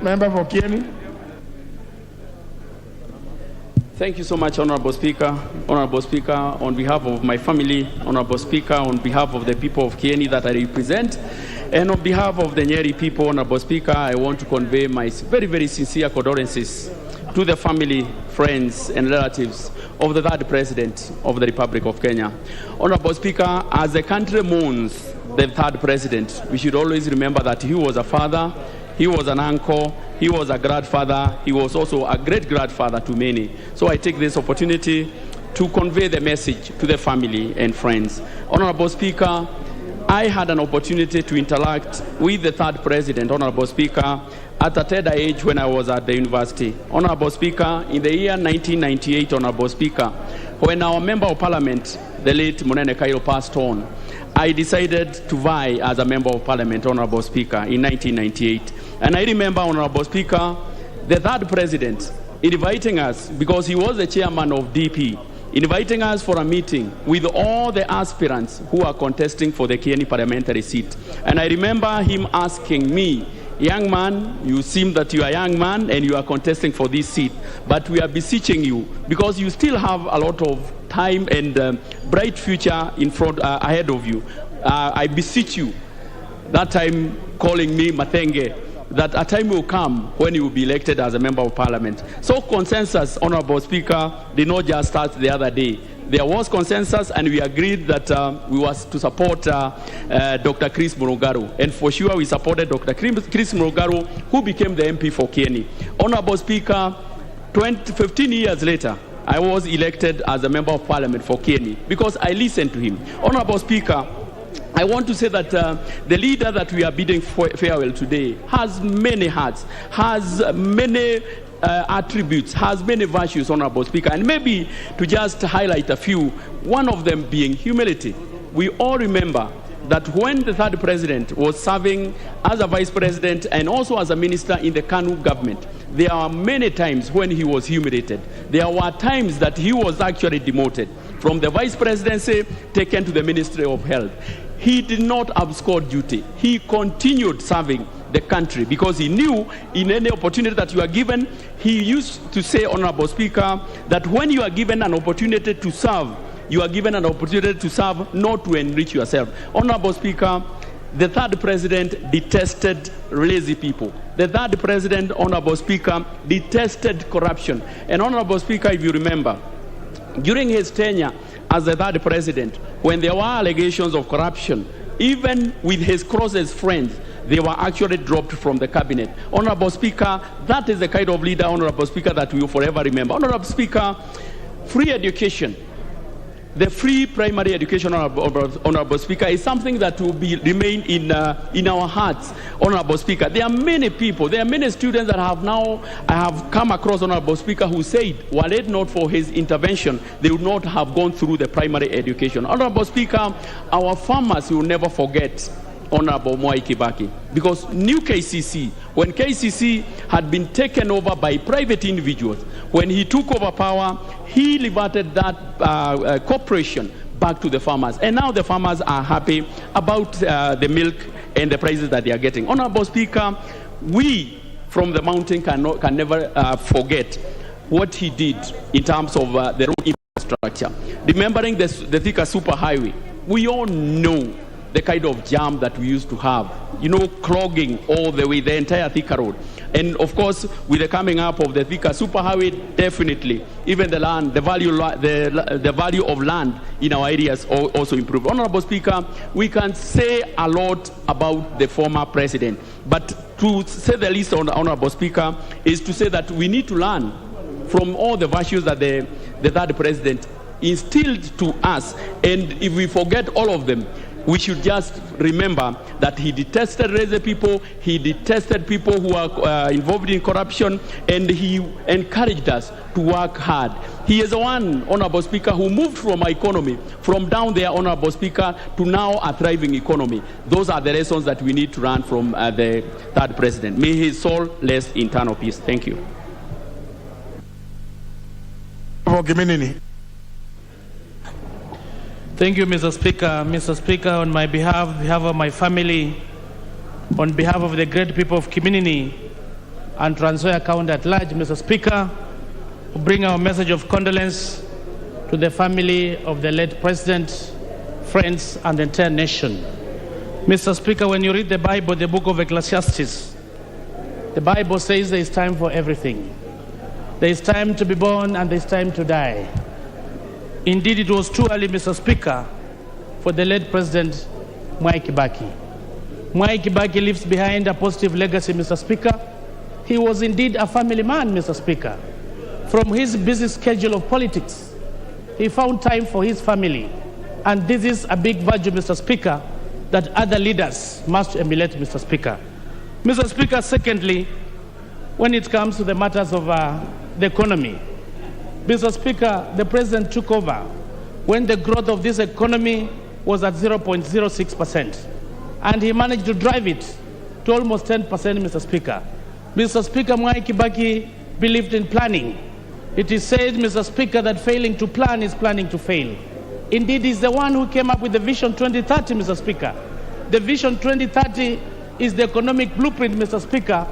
Member for Kieni. Thank you so much, Honorable Speaker. Honorable Speaker, on behalf of my family, Honorable Speaker, on behalf of the people of Kieni that I represent, And on behalf of the Nyeri people, Honorable Speaker, I want to convey my very, very sincere condolences to the family, friends, and relatives of the third president of the Republic of Kenya. Honorable Speaker, as the country mourns the third president, we should always remember that he was a father, he was an uncle, he was a grandfather, he was also a great-grandfather to many. So I take this opportunity to convey the message to the family and friends. Honorable Speaker, I had an opportunity to interact with the third president, Honorable Speaker, at a tender age when I was at the university. Honorable Speaker, in the year 1998, Honorable Speaker, when our Member of Parliament, the late Munene Kairo, passed on, I decided to vie as a Member of Parliament, Honorable Speaker, in 1998. And I remember, Honorable Speaker, the third president inviting us, because he was the chairman of DP, inviting us for a meeting with all the aspirants who are contesting for the Kieni parliamentary seat. And I remember him asking me, young man, you seem that you are a young man and you are contesting for this seat, but we are beseeching you, because you still have a lot of time and bright future in front ahead of you. I beseech you, that time calling me Mathenge, that a time will come when you will be elected as a Member of Parliament. So consensus, Honorable Speaker, did not just start the other day. There was consensus, and we agreed that we was to support Dr. Chris Murugaru. And for sure, we supported Dr. Chris Murugaru, who became the MP for Kieni. Honorable Speaker, 15 years later, I was elected as a Member of Parliament for Kieni because I listened to him. Honorable Speaker, I want to say that the leader that we are bidding farewell today has many hearts, has many attributes, has many virtues, Honorable Speaker. And maybe to just highlight a few, one of them being humility. We all remember that when the third president was serving as a vice president and also as a minister in the KANU government, there are many times when he was humiliated. There were times that he was actually demoted from the vice presidency taken to the Ministry of Health. He did not abscond duty. He continued serving the country because he knew in any opportunity that you are given, he used to say, Honorable Speaker, that when you are given an opportunity to serve, you are given an opportunity to serve, not to enrich yourself. Honorable Speaker, the third president detested lazy people. The third president, Honorable Speaker, detested corruption. And Honorable Speaker, if you remember, during his tenure as the third president, when there were allegations of corruption, even with his closest friends, they were actually dropped from the cabinet. Honorable Speaker, that is the kind of leader, Honorable Speaker, that we will forever remember. Honorable Speaker, free education, the free primary education, Honorable Speaker, is something that will remain in our hearts, Honorable Speaker. There are many people, there are many students that I have come across, Honorable Speaker, who said, were it not for his intervention, they would not have gone through the primary education. Honorable Speaker, our farmers will never forget Honorable Mwai Kibaki, because new KCC, when KCC had been taken over by private individuals, when he took over power, he liberted that corporation back to the farmers. And now the farmers are happy about the milk and the prices that they are getting. Honorable Speaker, we from the mountain can never forget what he did in terms of the road infrastructure. Remembering the Thika superhighway, we all know the kind of jam that we used to have, clogging all the way, the entire Thika road. And of course, with the coming up of the Thika superhighway, definitely, even the land, the value of land in our areas also improved. Honorable Speaker, we can say a lot about the former president, but to say the least, Honorable Speaker, is to say that we need to learn from all the virtues that the third president instilled to us. And if we forget all of them, we should just remember that he detested lazy people, he detested people who are involved in corruption, and he encouraged us to work hard. He is the one, Honorable Speaker, who moved from our economy, from down there, Honorable Speaker, to now a thriving economy. Those are the lessons that we need to learn from the third president. May his soul rest in eternal peace. Thank you. Thank you, Mr. Speaker. Mr. Speaker, on my behalf of my family, on behalf of the great people of Kiminini and Trans Nzoia County at large, Mr. Speaker, we bring our message of condolence to the family of the late President, friends, and the entire nation. Mr. Speaker, when you read the Bible, the book of Ecclesiastes, the Bible says there is time for everything. There is time to be born and there is time to die. Indeed, it was too early, Mr. Speaker, for the late President Mwai Kibaki. Mwai Kibaki leaves behind a positive legacy, Mr. Speaker. He was indeed a family man, Mr. Speaker. From his busy schedule of politics, he found time for his family. And this is a big virtue, Mr. Speaker, that other leaders must emulate, Mr. Speaker. Mr. Speaker, secondly, when it comes to the matters of the economy, Mr. Speaker, the President took over when the growth of this economy was at 0.06%. And he managed to drive it to almost 10%, Mr. Speaker. Mr. Speaker, Mwai Kibaki believed in planning. It is said, Mr. Speaker, that failing to plan is planning to fail. Indeed, he's the one who came up with the Vision 2030, Mr. Speaker. The Vision 2030 is the economic blueprint, Mr. Speaker,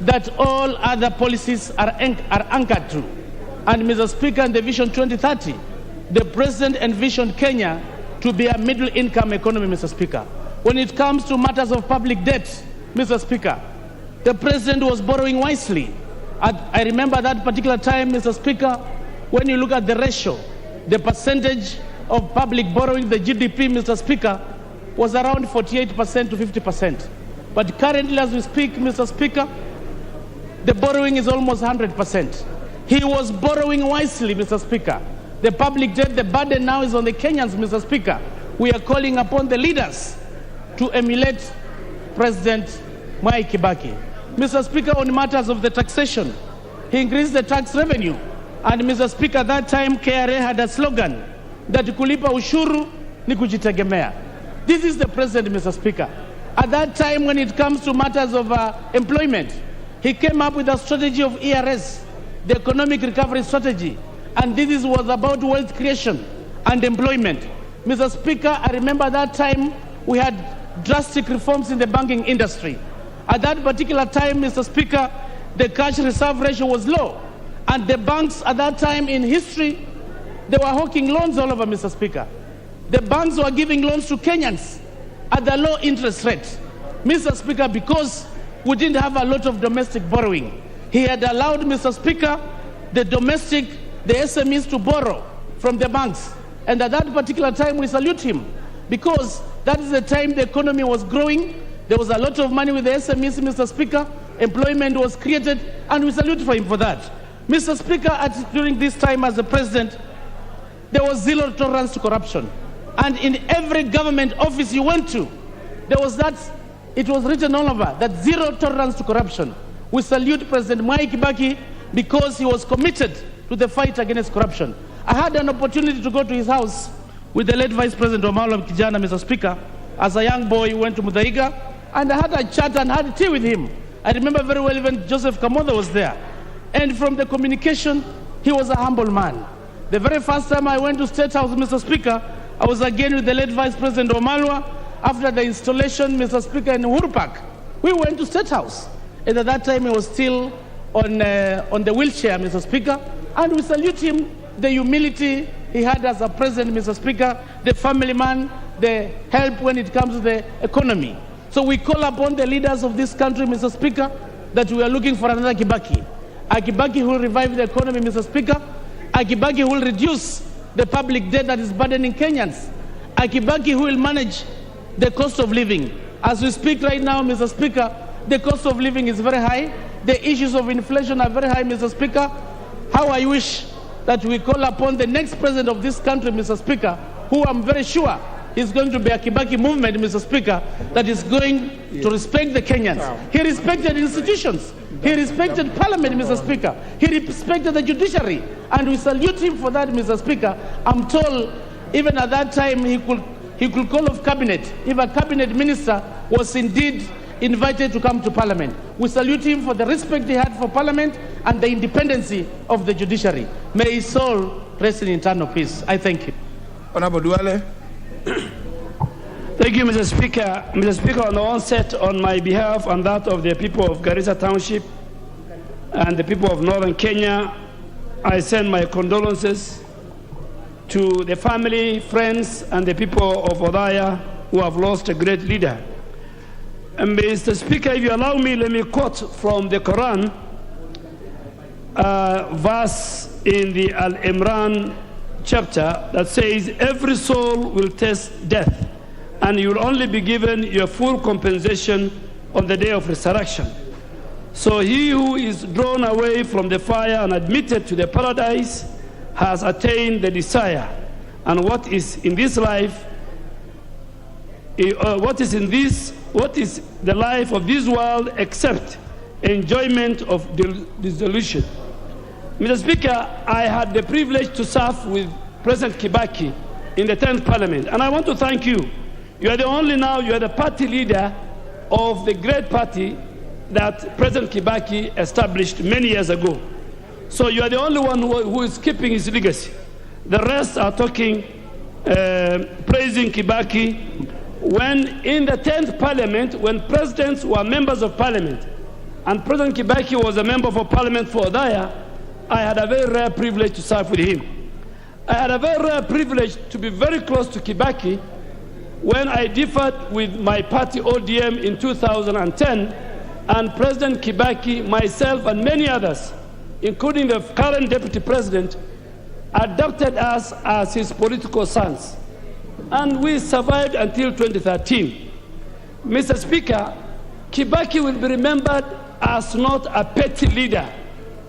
that all other policies are anchored to. And, Mr. Speaker, in the Vision 2030, the President envisioned Kenya to be a middle-income economy, Mr. Speaker. When it comes to matters of public debt, Mr. Speaker, the President was borrowing wisely. I remember that particular time, Mr. Speaker, when you look at the ratio, the percentage of public borrowing, the GDP, Mr. Speaker, was around 48% to 50%. But currently, as we speak, Mr. Speaker, the borrowing is almost 100%. He was borrowing wisely, Mr. Speaker. The public debt, the burden now is on the Kenyans, Mr. Speaker. We are calling upon the leaders to emulate President Mwai Kibaki. Mr. Speaker, on matters of the taxation, he increased the tax revenue. And Mr. Speaker, that time KRA had a slogan that kulipa ushuru ni kujitegemea. This is the President, Mr. Speaker. At that time, when it comes to matters of employment, he came up with a strategy of ERS, the Economic Recovery Strategy. And this was about wealth creation and employment. Mr. Speaker, I remember that time we had drastic reforms in the banking industry. At that particular time, Mr. Speaker, the cash reserve ratio was low. And the banks at that time in history, they were hawking loans all over, Mr. Speaker. The banks were giving loans to Kenyans at a low interest rate. Mr. Speaker, because we didn't have a lot of domestic borrowing, he had allowed, Mr. Speaker, the SMEs to borrow from the banks. And at that particular time, we salute him because that is the time the economy was growing. There was a lot of money with the SMEs, Mr. Speaker. Employment was created, and we salute for him for that. Mr. Speaker, during this time as the President, there was zero tolerance to corruption. And in every government office you went to, there was that, it was written all over, that zero tolerance to corruption. We salute President Mwai Kibaki because he was committed to the fight against corruption. I had an opportunity to go to his house with the late Vice President Omalo Kijana, Mr. Speaker. As a young boy, he went to Muthaiga, and I had a chat and had tea with him. I remember very well even Joseph Kamoda was there. And from the communication, he was a humble man. The very first time I went to State House, Mr. Speaker, I was again with the late Vice President Omalwa after the installation, Mr. Speaker, in Uhuru Park. We went to State House. And at that time, he was still on the wheelchair, Mr. Speaker. And we salute him, the humility he had as a president, Mr. Speaker, the family man, the help when it comes to the economy. So we call upon the leaders of this country, Mr. Speaker, that we are looking for another Kibaki. A Kibaki who will revive the economy, Mr. Speaker. A Kibaki who will reduce the public debt that is burdening Kenyans. A Kibaki who will manage the cost of living. As we speak right now, Mr. Speaker, the cost of living is very high. The issues of inflation are very high, Mr. Speaker. How I wish that we call upon the next president of this country, Mr. Speaker, who I'm very sure is going to be a Kibaki movement, Mr. Speaker, that is going to respect the Kenyans. He respected institutions. He respected Parliament, Mr. Speaker. He respected the judiciary. And we salute him for that, Mr. Speaker. I'm told even at that time he could call off cabinet if a cabinet minister was indeed invited to come to Parliament. We salute him for the respect he had for Parliament and the independency of the judiciary. May his soul rest in eternal peace. I thank you. Honorable Duale. Thank you, Mr. Speaker. Mr. Speaker, on the onset, on my behalf and that of the people of Garissa Township and the people of Northern Kenya, I send my condolences to the family, friends, and the people of Odaya who have lost a great leader. Mr. Speaker, if you allow me, let me quote from the Quran, verse in the Al-Imran chapter that says, every soul will taste death, and you will only be given your full compensation on the day of resurrection. So he who is drawn away from the fire and admitted to the paradise has attained the desire. And what is in this life, what is the life of this world except enjoyment of dissolution? Mr. Speaker, I had the privilege to serve with President Kibaki in the 10th Parliament, and I want to thank you. You are the party leader of the great party that President Kibaki established many years ago. So you are the only one who is keeping his legacy. The rest are talking, praising Kibaki. When in the 10th Parliament, when presidents were members of Parliament, and President Kibaki was a member of Parliament for Odaya, I had a very rare privilege to serve with him. I had a very rare privilege to be very close to Kibaki when I differed with my party ODM in 2010, and President Kibaki, myself, and many others, including the current Deputy President, adopted us as his political sons. And we survived until 2013. Mr. Speaker, Kibaki will be remembered as not a petty leader,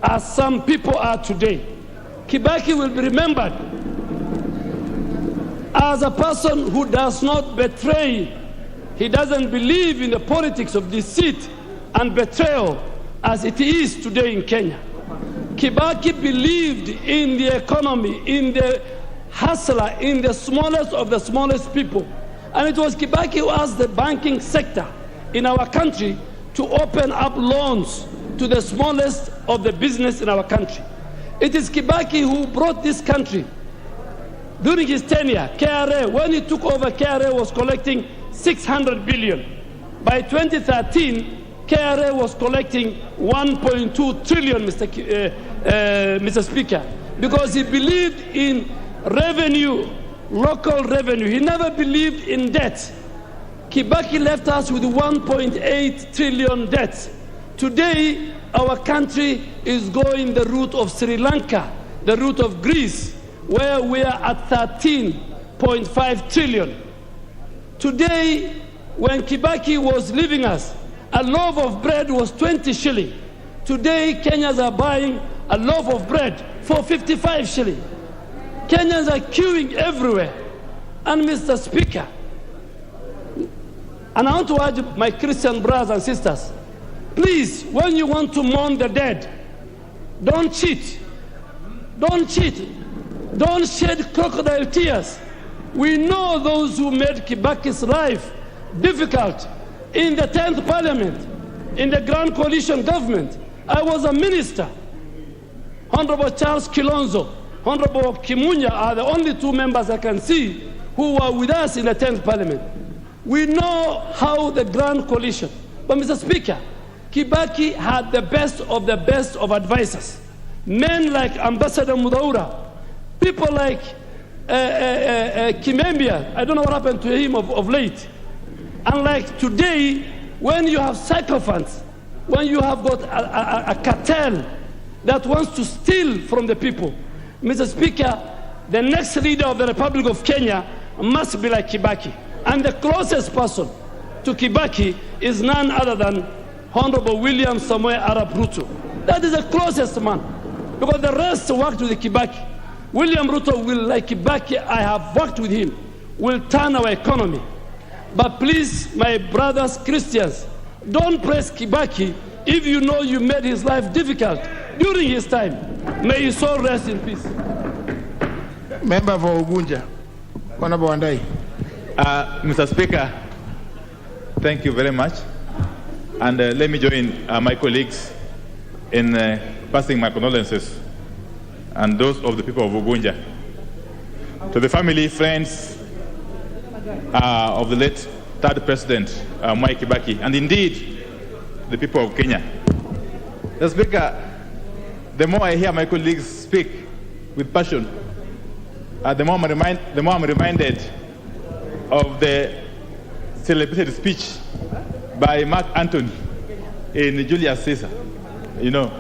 as some people are today. Kibaki will be remembered as a person who does not betray. He doesn't believe in the politics of deceit and betrayal as it is today in Kenya. Kibaki believed in the economy, in the hustler, in the smallest of the smallest people. And it was Kibaki who asked the banking sector in our country to open up loans to the smallest of the business in our country. It is Kibaki who brought this country during his tenure. KRA, when he took over, KRA was collecting 600 billion. By 2013, KRA was collecting 1.2 trillion, Mr. Speaker, because he believed in revenue, local revenue. He never believed in debt. Kibaki left us with 1.8 trillion debt. Today, our country is going the route of Sri Lanka, the route of Greece, where we are at 13.5 trillion. Today, when Kibaki was leaving us, a loaf of bread was 20 shilling. Today, Kenyans are buying a loaf of bread for 55 shilling. Kenyans are queuing everywhere. And Mr. Speaker, and I want to urge my Christian brothers and sisters, please, when you want to mourn the dead, don't cheat. Don't cheat. Don't shed crocodile tears. We know those who made Kibaki's life difficult in the 10th Parliament, in the Grand Coalition government. I was a minister. Honorable Charles Kilonzo, Honorable Kimunya are the only two members I can see who were with us in the 10th Parliament. We know how the Grand Coalition. But Mr. Speaker, Kibaki had the best of advisors. Men like Ambassador Mudaura, people like Kimembia, I don't know what happened to him of late. Unlike today, when you have sycophants, when you have got a cartel that wants to steal from the people, Mr. Speaker, the next leader of the Republic of Kenya must be like Kibaki. And the closest person to Kibaki is none other than Honorable William Samoei Arap Ruto. That is the closest man, because the rest worked with Kibaki. William Ruto will, like Kibaki, I have worked with him, will turn our economy. But please, my brothers Christians, don't praise Kibaki if you know you made his life difficult during his time. May his soul rest in peace. Member for Ugunja, Honorable Wandai. Mr. Speaker, thank you very much. And let me join my colleagues in passing my condolences and those of the people of Ugunja to the family, friends of the late third president, Mwai Kibaki, and indeed the people of Kenya. Mr. Speaker, the more I hear my colleagues speak with passion, the more I'm reminded of the celebrated speech by Mark Antony in Julius Caesar. You know,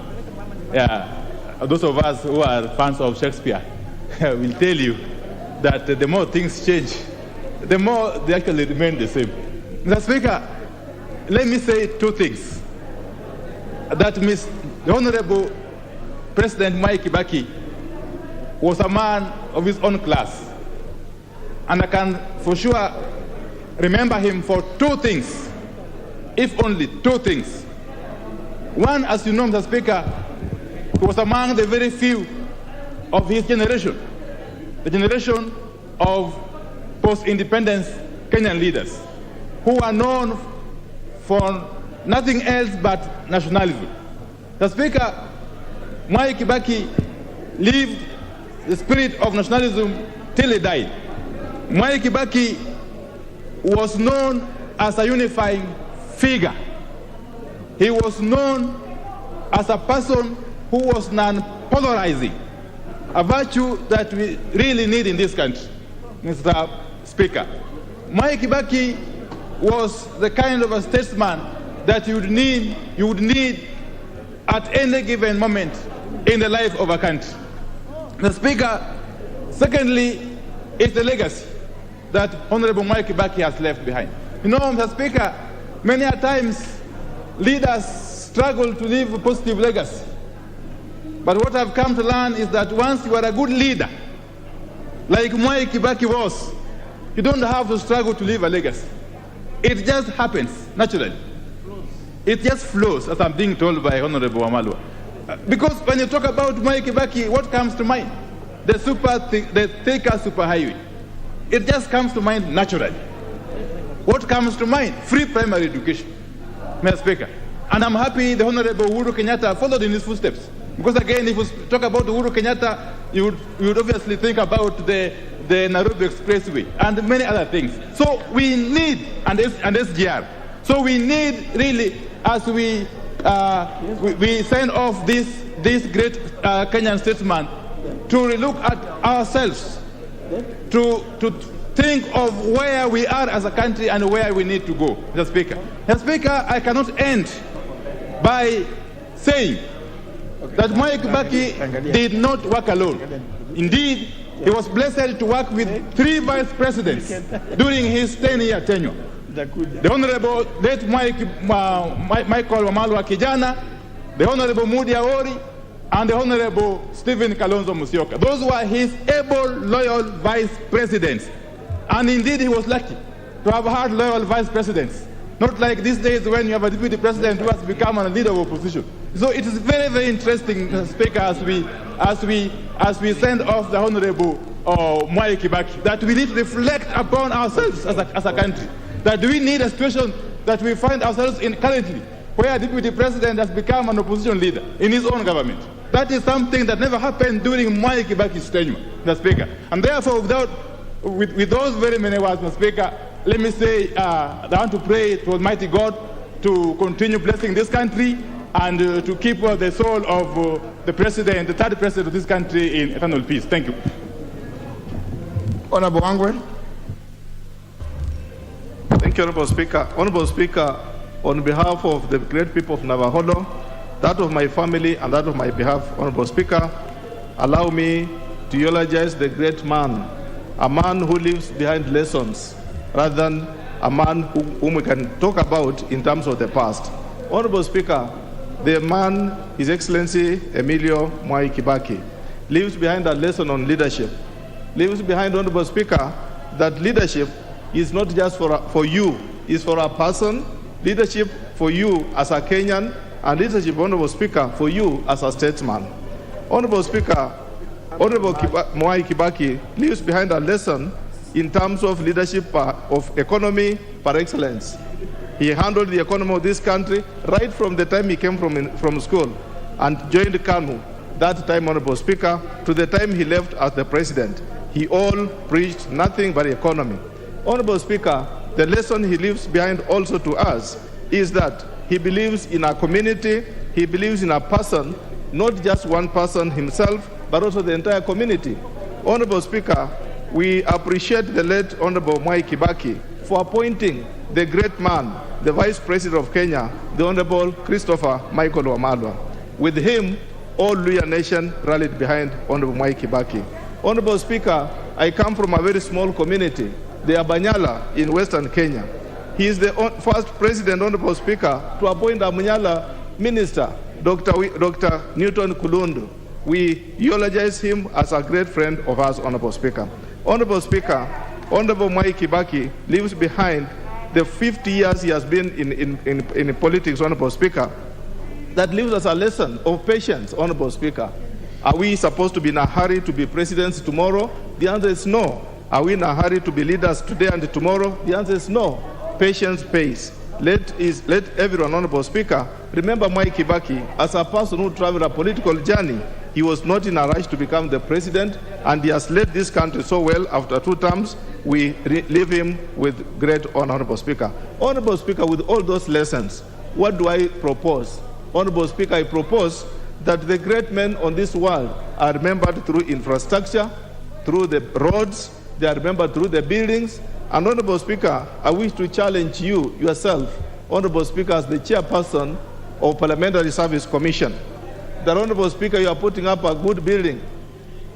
those of us who are fans of Shakespeare will tell you that the more things change, the more they actually remain the same. Mr. Speaker, let me say two things. That the Honorable President Mwai Kibaki was a man of his own class. And I can for sure remember him for two things, if only two things. One, as you know, Mr. Speaker, he was among the very few of his generation, the generation of post-independence Kenyan leaders, who are known for nothing else but nationalism. The Speaker, Mwai Kibaki lived the spirit of nationalism till he died. Mwai Kibaki was known as a unifying figure. He was known as a person who was non-polarizing, a virtue that we really need in this country, Mr. Speaker. Mwai Kibaki was the kind of a statesman that you would need at any given moment in the life of a country. Mr. Speaker, secondly, is the legacy that Honorable Mwai Kibaki has left behind. You know, Mr. Speaker, many a times leaders struggle to leave a positive legacy. But what I've come to learn is that once you are a good leader, like Mwai Kibaki was, you don't have to struggle to leave a legacy. It just happens naturally. It just flows, as I'm being told by Honorable Wamalwa. Because when you talk about Mwai Kibaki, what comes to mind? The Thika superhighway. It just comes to mind naturally. What comes to mind? Free primary education, Mr. Speaker. And I'm happy the Honorable Uhuru Kenyatta followed in his footsteps. Because again, if you talk about Uhuru Kenyatta, you would obviously think about the Nairobi Expressway and many other things. So we need, and SGR. So we need really, as we sign off this great Kenyan statesman, to relook at ourselves, to think of where we are as a country and where we need to go, Mr. Speaker. Mr. Speaker, I cannot end by saying that Mwai Kibaki did not work alone. Indeed, he was blessed to work with 3 vice presidents during his 10-year tenure. The Honorable late Michael Wamalwa Kijana, the Honorable Mudi Awori, and the Honorable Stephen Kalonzo Musyoka. Those were his able, loyal vice presidents. And indeed, he was lucky to have had loyal vice presidents. Not like these days when you have a deputy president who has become a leader of opposition. So it is very, very interesting, Mr. Speaker, as we send off the Honorable Mwai Kibaki, that we need to reflect upon ourselves as a country. That we need a situation that we find ourselves in currently, where a deputy president has become an opposition leader in his own government. That is something that never happened during Mwai Kibaki's tenure, Mr. Speaker. And therefore, with those very many words, Mr. Speaker, let me say, I want to pray to Almighty God to continue blessing this country and to keep the soul of the president, the third president of this country, in eternal peace. Thank you. Honorable Angwe. Thank you, Honorable Speaker. Honorable Speaker, on behalf of the great people of Navajo, that of my family and that of my behalf, Honorable Speaker, allow me to eulogize the great man, a man who leaves behind lessons rather than a man whom we can talk about in terms of the past. Honorable Speaker, the man, His Excellency Emilio Mwai Kibaki, leaves behind a lesson on leadership. Leaves behind, Honorable Speaker, that leadership is not just for you, it's for a person, leadership for you as a Kenyan, and leadership, Honorable Speaker, for you as a statesman. Honorable Speaker, Honorable Mwai Kibaki leaves behind a lesson in terms of leadership of economy par excellence. He handled the economy of this country right from the time he came from school and joined KANU. That time, Honorable Speaker, to the time he left as the president, he all preached nothing but economy. Honorable Speaker, the lesson he leaves behind also to us is that he believes in a community, he believes in a person, not just one person himself, but also the entire community. Honorable Speaker, we appreciate the late Honorable Mwai Kibaki for appointing the great man, the Vice President of Kenya, the Honorable Christopher Michael Wamalwa. With him, all Luhya Nation rallied behind Honorable Mwai Kibaki. Honorable Speaker, I come from a very small community, the Abanyala in Western Kenya. He is the first President, Honorable Speaker, to appoint a Munyala Minister, Dr. Newton Kulundu. We eulogize him as a great friend of ours, Honorable Speaker. Honorable Speaker, Honorable Mwai Kibaki leaves behind the 50 years he has been in politics, Honorable Speaker. That leaves us a lesson of patience, Honorable Speaker. Are we supposed to be in a hurry to be presidents tomorrow? The answer is no. Are we in a hurry to be leaders today and tomorrow? The answer is no. Patience pays. Let everyone, Honorable Speaker, remember Mwai Kibaki as a person who traveled a political journey. He was not in a rush to become the president, and he has led this country so well after 2 terms. We leave him with great honor, Honorable Speaker. Honorable Speaker, with all those lessons, what do I propose? Honorable Speaker, I propose that the great men on this world are remembered through infrastructure, through the roads, they are remembered through the buildings. And Honorable Speaker, I wish to challenge you yourself, Honorable Speaker, as the chairperson of Parliamentary Service Commission. That, Honorable Speaker, you are putting up a good building.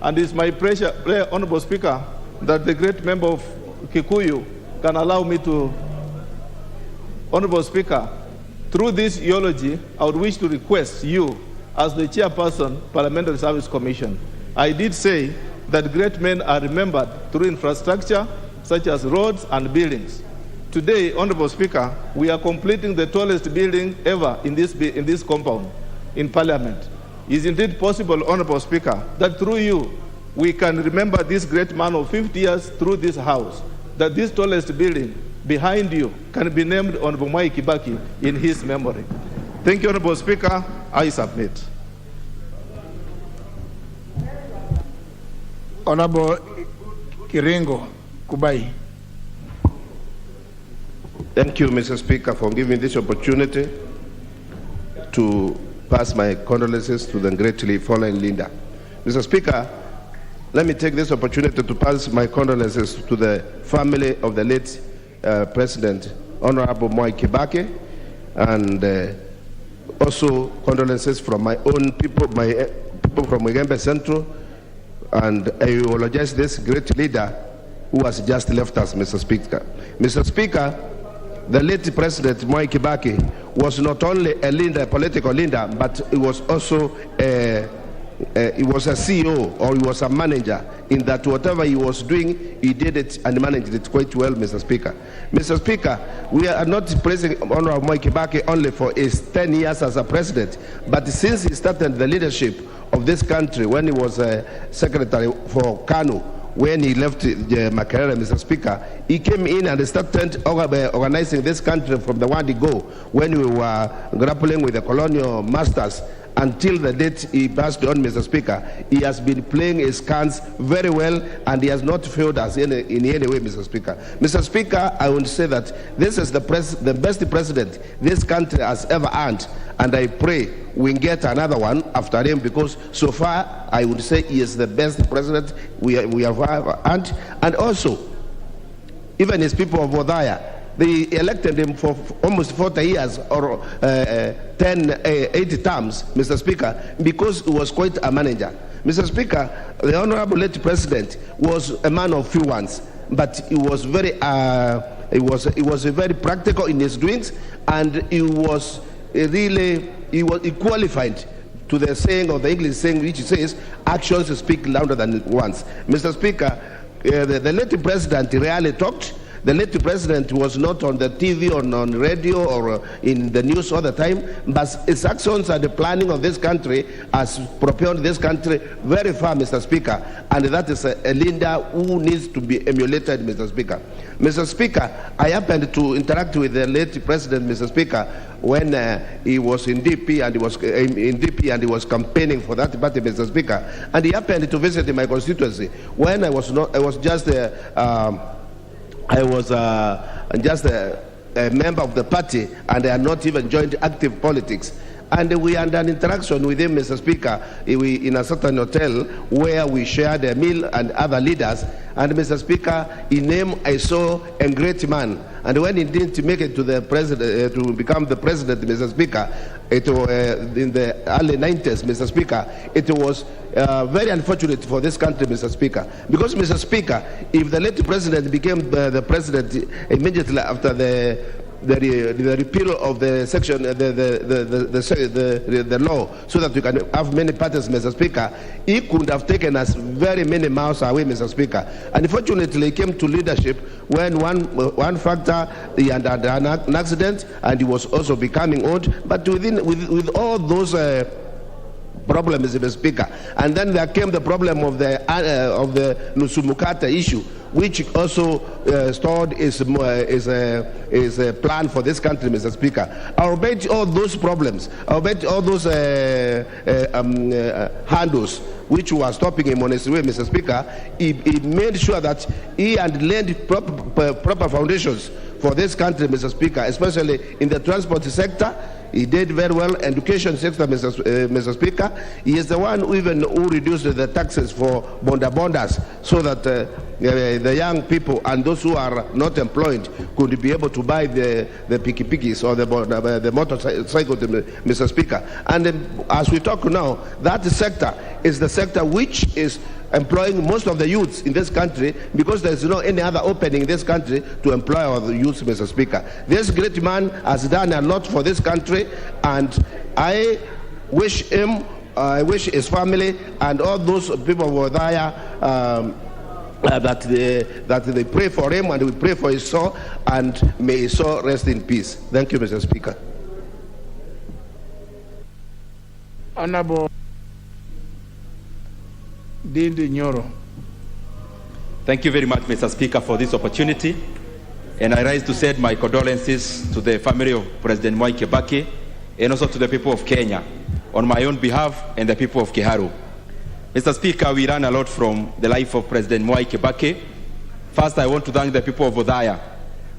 And it's my prayer, Honorable Speaker, that the great member of Kikuyu can allow me to, Honorable Speaker, through this eulogy, I would wish to request you, as the chairperson, Parliamentary Service Commission. I did say that great men are remembered through infrastructure, such as roads and buildings. Today, Honorable Speaker, we are completing the tallest building ever in this compound in Parliament. Isn't it possible, Honorable Speaker, that through you, we can remember this great man of 50 years through this house, that this tallest building behind you can be named Honorable Mwai Kibaki in his memory. Thank you, Honorable Speaker. I submit. Honorable Kiringo Kubai. Thank you, Mr. Speaker, for giving this opportunity to pass my condolences to the greatly fallen leader. Mr. Speaker, let me take this opportunity to pass my condolences to the family of the late President, Honorable Mwai Kibaki, and also condolences from my own people, people from Mugembe Central, and I eulogize this great leader who has just left us, Mr. Speaker. Mr. Speaker, the late President Mwai Kibaki was not only a leader, a political leader, but he was also he was a CEO, or he was a manager, in that whatever he was doing, he did it and managed it quite well, Mr. Speaker. Mr. Speaker, we are not praising Honorable Mwai Kibaki only for his 10 years as a president, but since he started the leadership of this country when he was a secretary for KANU, when he left Makerere, Mr. Speaker, he came in and started organizing this country from the word go, when we were grappling with the colonial masters. Until the date he passed on, Mr. Speaker, he has been playing his cards very well, and he has not failed us in any way, Mr. Speaker. Mr. Speaker, I would say that this is the best president this country has ever earned, and I pray we get another one after him, because so far I would say he is the best president we have ever earned. And also, even his people of Wadaya, they elected him for almost 40 years, or 80 terms, Mr. Speaker, because he was quite a manager. Mr. Speaker, the Honorable late President was a man of few words, but he was very practical in his doings, and he was he qualified to the saying of the English saying, which says, actions speak louder than words. Mr. Speaker, the late President rarely talked. The late president was not on the TV or on radio or in the news all the time, but his actions and the planning of this country has propelled this country very far, Mr. Speaker, and that is a leader who needs to be emulated, Mr. Speaker. Mr. Speaker, I happened to interact with the late president, Mr. Speaker, when he was in DP and he was campaigning for that party, Mr. Speaker, and he happened to visit my constituency when I was just just a member of the party, and I had not even joined active politics. And we had an interaction with him, Mr. Speaker, in a certain hotel where we shared a meal and other leaders. And Mr. Speaker, in him I saw a great man. And when he didn't make it to the president, to become the president, Mr. Speaker, it was in the early 90s, Mr. Speaker, it was very unfortunate for this country, Mr. Speaker. Because, Mr. Speaker, if the late president became the president immediately after the repeal of the section, the law, so that we can have many parties, Mr. Speaker, he could have taken us very many miles away, Mr. Speaker. Unfortunately, he came to leadership when one factor, he had an accident and he was also becoming old. But with all those problem, Mr. Speaker, and then there came the problem of the Nusumukata issue, which also stored is a plan for this country, Mr. Speaker. I'll bet all those problems, I'll bet all those handles which were stopping him on his way, Mr. Speaker, he made sure that he had laid proper foundations for this country, Mr. Speaker, especially in the transport sector. He did very well. Education sector, Mr. Speaker. He is the one who reduced the taxes for bondas, so that the young people and those who are not employed could be able to buy the pikis or the motorcycle, Mr. Speaker. And as we talk now, that sector is the sector which is employing most of the youths in this country, because there is no any other opening in this country to employ our youths, Mr. Speaker. This great man has done a lot for this country, and I wish him, I wish his family and all those people who were there that they pray for him, and we pray for his soul, and may his soul rest in peace. Thank you, Mr. Speaker. Honorable Dindi Nyoro. Thank you very much, Mr. Speaker, for this opportunity. And I rise to send my condolences to the family of President Mwai Kibaki and also to the people of Kenya on my own behalf and the people of Kiharu. Mr. Speaker, we learn a lot from the life of President Mwai Kibaki. First, I want to thank the people of Othaya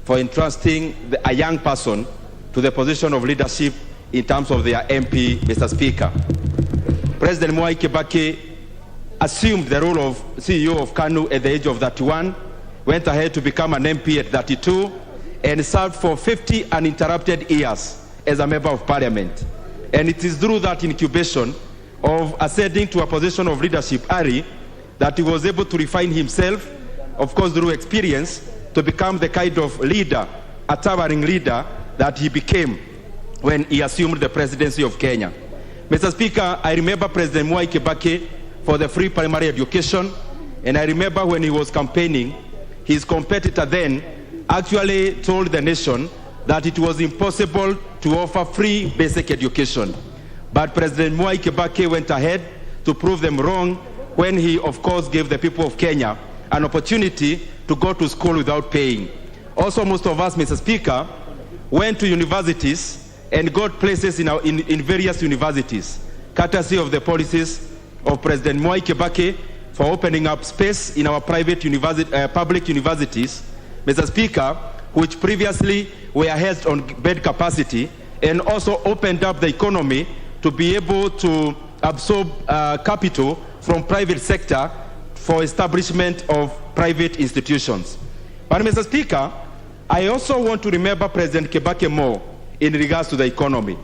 for entrusting a young person to the position of leadership in terms of their MP, Mr. Speaker. President Mwai Kibaki assumed the role of CEO of KANU at the age of 31, went ahead to become an MP at 32, and served for 50 uninterrupted years as a member of parliament. And it is through that incubation of ascending to a position of leadership early that he was able to refine himself, of course through experience, to become the kind of leader, a towering leader that he became when he assumed the presidency of Kenya. Mr. Speaker, I remember President Mwai Kibaki for the free primary education, and I remember when he was campaigning, his competitor then actually told the nation that it was impossible to offer free basic education. But President Mwai Kibaki went ahead to prove them wrong when he, of course, gave the people of Kenya an opportunity to go to school without paying. Also, most of us, Mr. Speaker, went to universities and got places in various universities, courtesy of the policies of President Mwai Kibaki for opening up space in our private public universities, Mr. Speaker, which previously were held on bed capacity, and also opened up the economy to be able to absorb capital from private sector for establishment of private institutions. But Mr. Speaker, I also want to remember President Kibaki more in regards to the economy.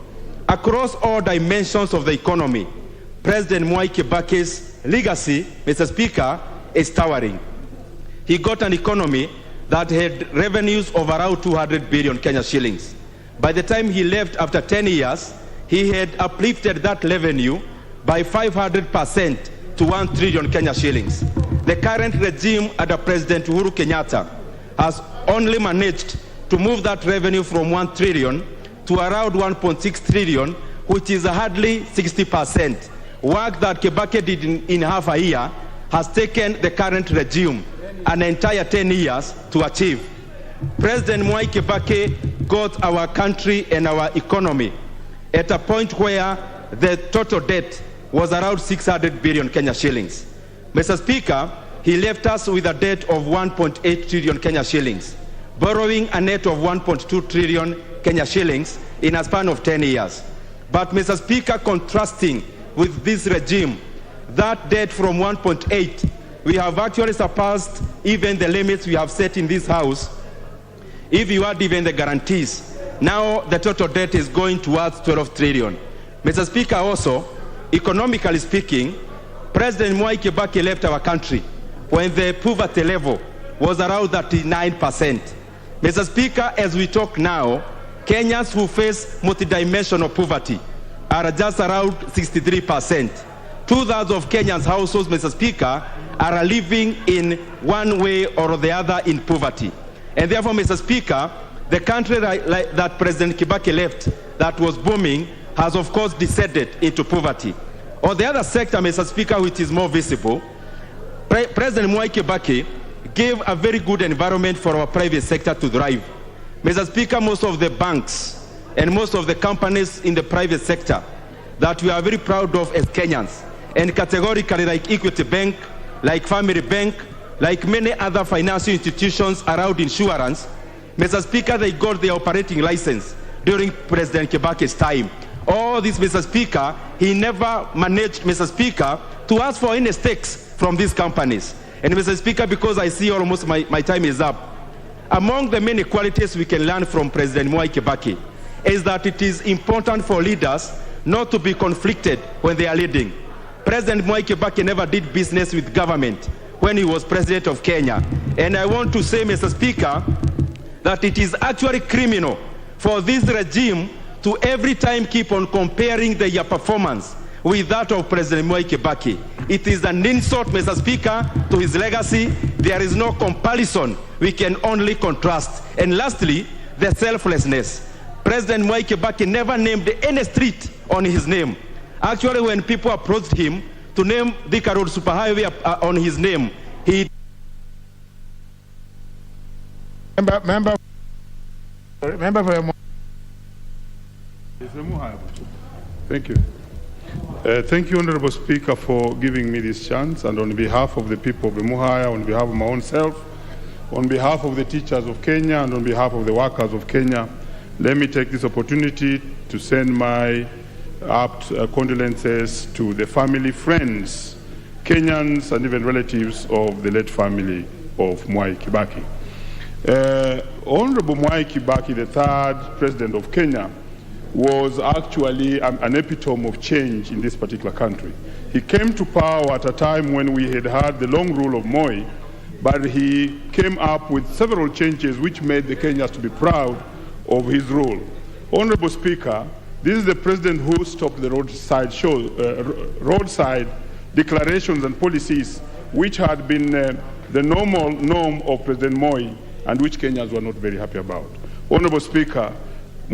Across all dimensions of the economy, President Mwai Kibaki's legacy, Mr. Speaker, is towering. He got an economy that had revenues of around 200 billion Kenya shillings. By the time he left after 10 years, he had uplifted that revenue by 500% to 1 trillion Kenya shillings. The current regime under President Uhuru Kenyatta has only managed to move that revenue from 1 trillion to around 1.6 trillion, which is hardly 60%. Work that Kibaki did in half a year has taken the current regime an entire 10 years to achieve. President Mwai Kibaki got our country and our economy at a point where the total debt was around 600 billion Kenya shillings. Mr. Speaker, he left us with a debt of 1.8 trillion Kenya shillings, borrowing a net of 1.2 trillion Kenya shillings in a span of 10 years. But, Mr. Speaker, contrasting with this regime, that debt from 1.8, we have actually surpassed even the limits we have set in this House. If you add even the guarantees, now the total debt is going towards 12 trillion. Mr. Speaker, also, economically speaking, President Mwai Kibaki left our country when the poverty level was around 39%. Mr. Speaker, as we talk now, Kenyans who face multidimensional poverty are just around 63%. Two-thirds of Kenyans' households, Mr. Speaker, are living in one way or the other in poverty. And therefore, Mr. Speaker, the country that President Kibaki left that was booming has, of course, descended into poverty. On the other sector, Mr. Speaker, which is more visible, President Mwai Kibaki gave a very good environment for our private sector to thrive. Mr. Speaker, most of the banks and most of the companies in the private sector that we are very proud of as Kenyans, and categorically like Equity Bank, like Family Bank, like many other financial institutions around insurance, Mr. Speaker, they got their operating license during President Kibaki's time. All this, Mr. Speaker, he never managed, Mr. Speaker, to ask for any stakes from these companies. And Mr. Speaker, because I see almost my time is up, among the many qualities we can learn from President Mwai Kibaki is that it is important for leaders not to be conflicted when they are leading. President Mwai Kibaki never did business with government when he was president of Kenya. And I want to say, Mr. Speaker, that it is actually criminal for this regime to every time keep on comparing their performance with that of President Mwai Kibaki. It is an insult, Mr. Speaker, to his legacy. There is no comparison. We can only contrast. And lastly, the selflessness. President Mwai Kibaki never named any street on his name. Actually, when people approached him to name Thika Road Superhighway on his name, he... Member for your... Thank you. Thank you, Honorable Speaker, for giving me this chance. And on behalf of the people of the Muhaya, on behalf of my own self, on behalf of the teachers of Kenya, and on behalf of the workers of Kenya, let me take this opportunity to send my condolences to the family, friends, Kenyans, and even relatives of the late family of Mwai Kibaki. Honorable Mwai Kibaki, the third president of Kenya, was actually an epitome of change in this particular country. He came to power at a time when we had had the long rule of Moi, but he came up with several changes which made the Kenyans to be proud of his rule. Honorable Speaker, this is the president who stopped the roadside declarations and policies which had been the norm of President Moi and which Kenyans were not very happy about. Honorable Speaker,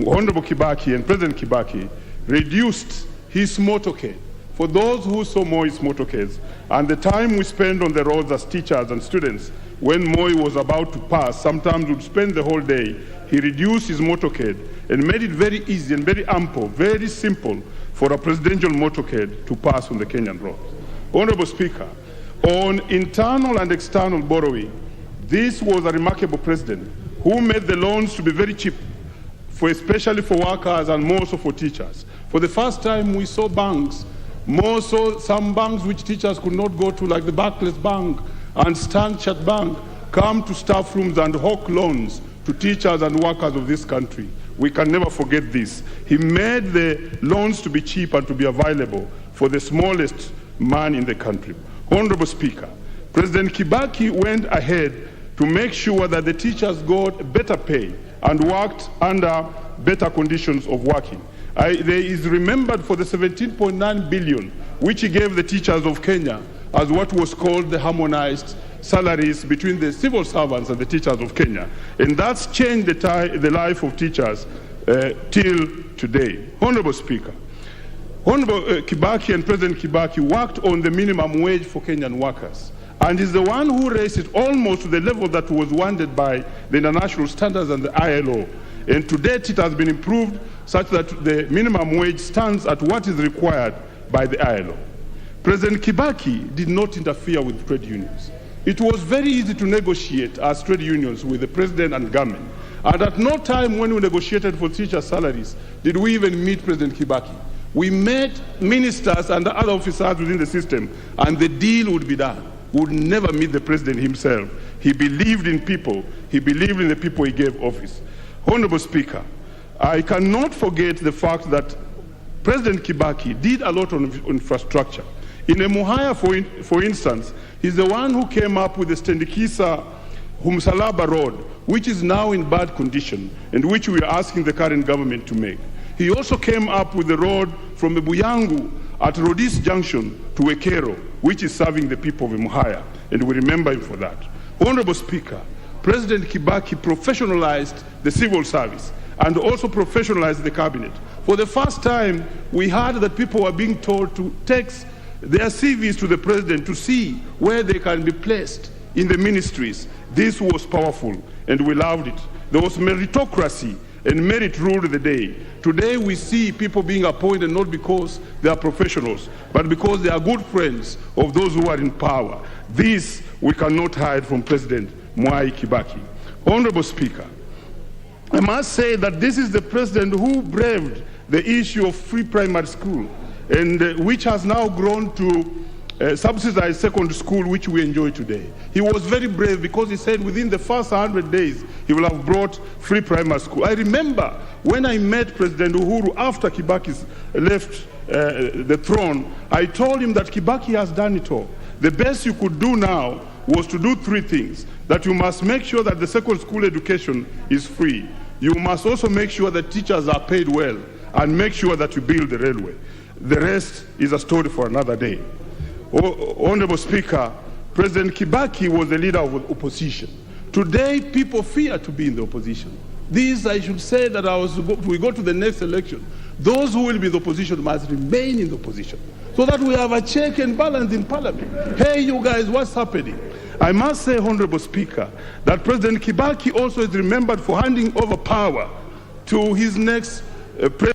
Honorable Kibaki and President Kibaki reduced his motorcade. For those who saw Moi's motorcades and the time we spend on the roads as teachers and students when Moi was about to pass, sometimes would spend the whole day, he reduced his motorcade and made it very easy and very ample, very simple for a presidential motorcade to pass on the Kenyan roads. Honorable Speaker, on internal and external borrowing, this was a remarkable president who made the loans to be very cheap, especially for workers and more so for teachers. For the first time, we saw banks, more so some banks which teachers could not go to, like the Barclays Bank and Standard Bank, come to staff rooms and hawk loans to teachers and workers of this country. We can never forget this. He made the loans to be cheap and to be available for the smallest man in the country. Honorable Speaker, President Kibaki went ahead to make sure that the teachers got better pay and worked under better conditions of working. There is remembered for the 17.9 billion which he gave the teachers of Kenya as what was called the harmonized salaries between the civil servants and the teachers of Kenya. And that's changed the life of teachers till today. Honorable Speaker, Honorable Kibaki and President Kibaki worked on the minimum wage for Kenyan workers, and is the one who raised it almost to the level that was wanted by the international standards and the ILO. And to date, it has been improved such that the minimum wage stands at what is required by the ILO. President Kibaki did not interfere with trade unions. It was very easy to negotiate as trade unions with the president and government. And at no time when we negotiated for teacher salaries did we even meet President Kibaki. We met ministers and other officers within the system, and the deal would be done. We would never meet the president himself. He believed in people. He believed in the people he gave office. Honorable Speaker, I cannot forget the fact that President Kibaki did a lot on infrastructure. In Emuhaya, for instance, he's the one who came up with the Stendikisa Humsalaba Road, which is now in bad condition and which we are asking the current government to make. He also came up with the road from the Buyangu at Rodis Junction to Ekero, which is serving the people of Emuhaya, and we remember him for that. Honorable Speaker, President Kibaki professionalized the civil service and also professionalized the cabinet. For the first time, we heard that people were being told to text their CVs to the president to see where they can be placed in the ministries. This was powerful, and we loved it. There was meritocracy, and merit ruled the day. Today we see people being appointed not because they are professionals, but because they are good friends of those who are in power. This we cannot hide from President Mwai Kibaki. Honorable Speaker, I must say that this is the president who braved the issue of free primary school, and which has now grown to subsidized secondary school, which we enjoy today. He was very brave because he said within the first 100 days, he will have brought free primary school. I remember when I met President Uhuru after Kibaki left the throne, I told him that Kibaki has done it all. The best you could do now was to do three things: that you must make sure that the secondary school education is free. You must also make sure that teachers are paid well, and make sure that you build the railway. The rest is a story for another day. Honorable Speaker, President Kibaki was the leader of the opposition. Today, people fear to be in the opposition. This, I should say, that we go to the next election. Those who will be in the opposition must remain in the opposition, so that we have a check and balance in Parliament. Hey, you guys, what's happening? I must say, Honorable Speaker, that President Kibaki also is remembered for handing over power to his next president.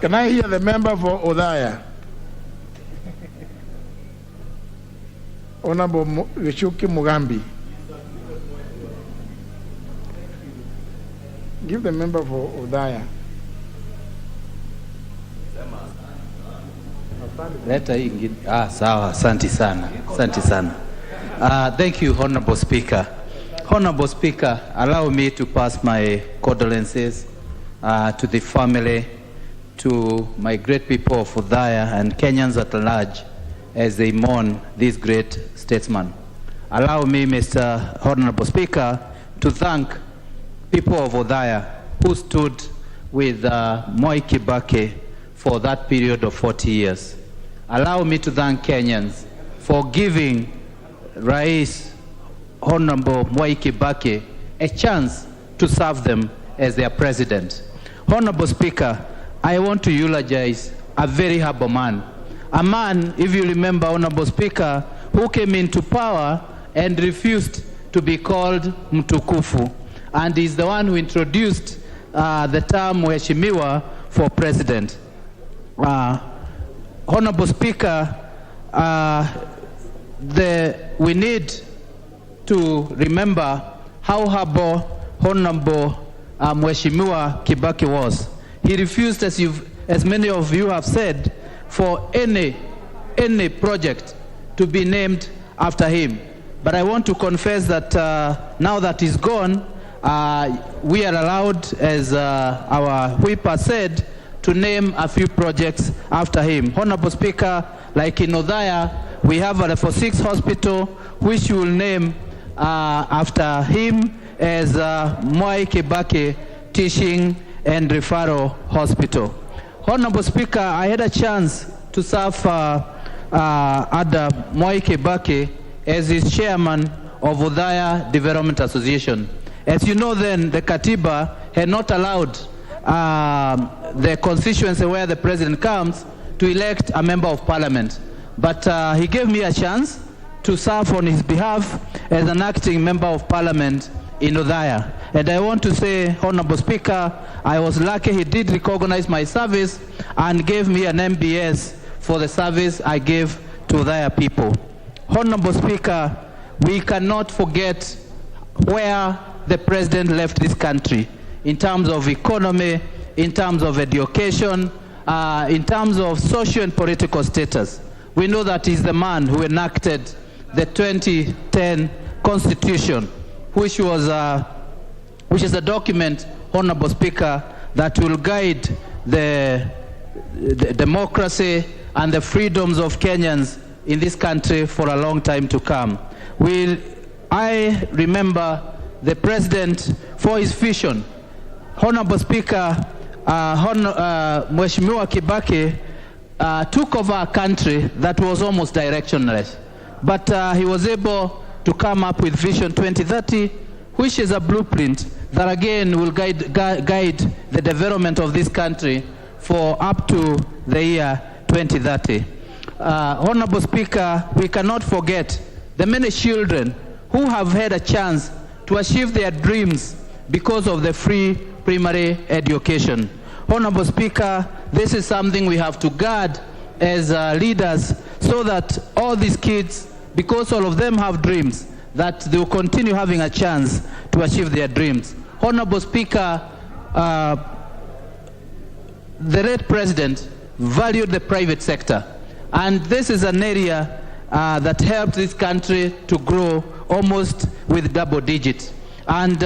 Can I hear the member for Odaya? Honorable Rishuki Mugambi. Give the member for Odaya. Sawa, asante sana. Asante sana. Thank you, Honorable Speaker. Honorable Speaker, allow me to pass my condolences to the family, to my great people of Odaya and Kenyans at large as they mourn this great statesman. Allow me, Mr. Honorable Speaker, to thank people of Odaya who stood with Mwai Kibaki for that period of 40 years. Allow me to thank Kenyans for giving Rais Honorable Mwai Kibaki a chance to serve them as their president. Honorable Speaker, I want to eulogize a very humble man. A man, if you remember, Honorable Speaker, who came into power and refused to be called Mtukufu, and is the one who introduced the term Mheshimiwa for president. Honorable Speaker, we need to remember how humble Honorable Mheshimiwa Kibaki was. He refused, as many of you have said, for any project to be named after him. But I want to confess that now that he's gone, we are allowed, as our whip has said, to name a few projects after him. Honorable Speaker, like in Odaya, we have a level 6 hospital, which we will name after him as Mwai Kibaki Teaching and Referral Hospital. Honorable Speaker, I had a chance to serve under Mwai Kibaki as his chairman of Odaya Development Association. As you know then, the Katiba had not allowed the constituency where the president comes to elect a member of parliament. But he gave me a chance to serve on his behalf as an acting member of parliament in Odaya. And I want to say, Honorable Speaker, I was lucky he did recognize my service and gave me an MBS for the service I gave to their people. Honorable Speaker, we cannot forget where the president left this country in terms of economy, in terms of education, in terms of social and political status. We know that he's the man who enacted the 2010 Constitution, which is a document, Honorable Speaker, that will guide the democracy and the freedoms of Kenyans in this country for a long time to come. I remember the president for his vision. Honorable Speaker, Mheshimiwa Kibaki took over a country that was almost directionless. But he was able to come up with Vision 2030, which is a blueprint that again will guide the development of this country for up to the year 2030. Honorable Speaker, we cannot forget the many children who have had a chance to achieve their dreams because of the free primary education. Honorable Speaker, this is something we have to guard as leaders so that all these kids, because all of them have dreams, that they will continue having a chance to achieve their dreams. Honorable Speaker, the late president valued the private sector, and this is an area that helped this country to grow almost with double digits. And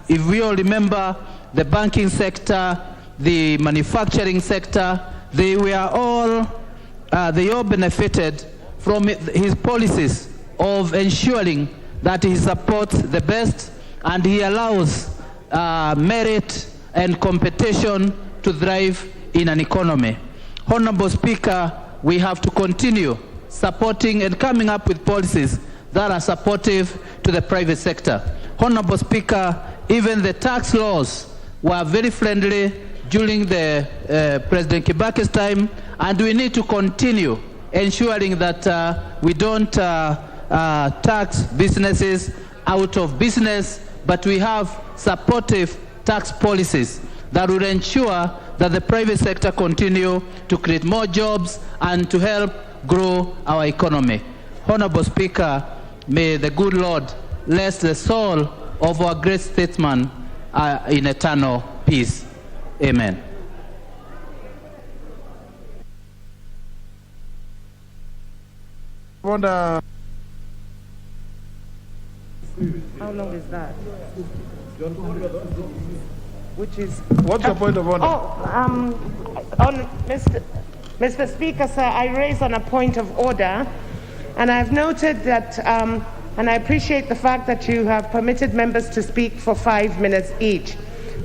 if we all remember, the banking sector, the manufacturing sector, they all benefited from his policies of ensuring that he supports the best and he allows merit and competition to thrive in an economy. Honorable Speaker, we have to continue supporting and coming up with policies that are supportive to the private sector. Honorable Speaker, even the tax laws were very friendly during the President Kibaki's time, and we need to continue ensuring that we don't tax businesses out of business, but we have supportive tax policies that will ensure that the private sector continue to create more jobs and to help grow our economy. Honorable Speaker, may the good Lord bless the soul of our great statesman in eternal peace. Amen. How long is that? Which is... What's your point of order? Mr. Speaker, sir, I raise on a point of order, and I've noted that, and I appreciate the fact that you have permitted members to speak for 5 minutes each.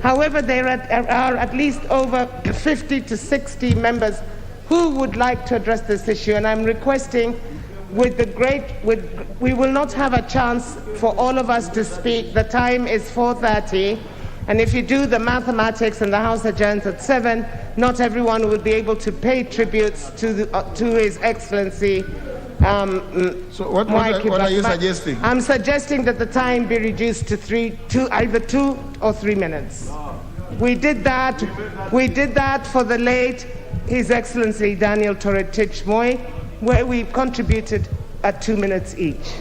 However, there are at least over 50 to 60 members who would like to address this issue, and I'm requesting we will not have a chance for all of us to speak. The time is 4:30, and if you do the mathematics and the House adjourns at 7, not everyone will be able to pay tributes to His Excellency. So what are you suggesting? I'm suggesting that the time be reduced to either 2 or 3 minutes. We did that for the late His Excellency Daniel Toroitich Moi, where we contributed at 2 minutes each.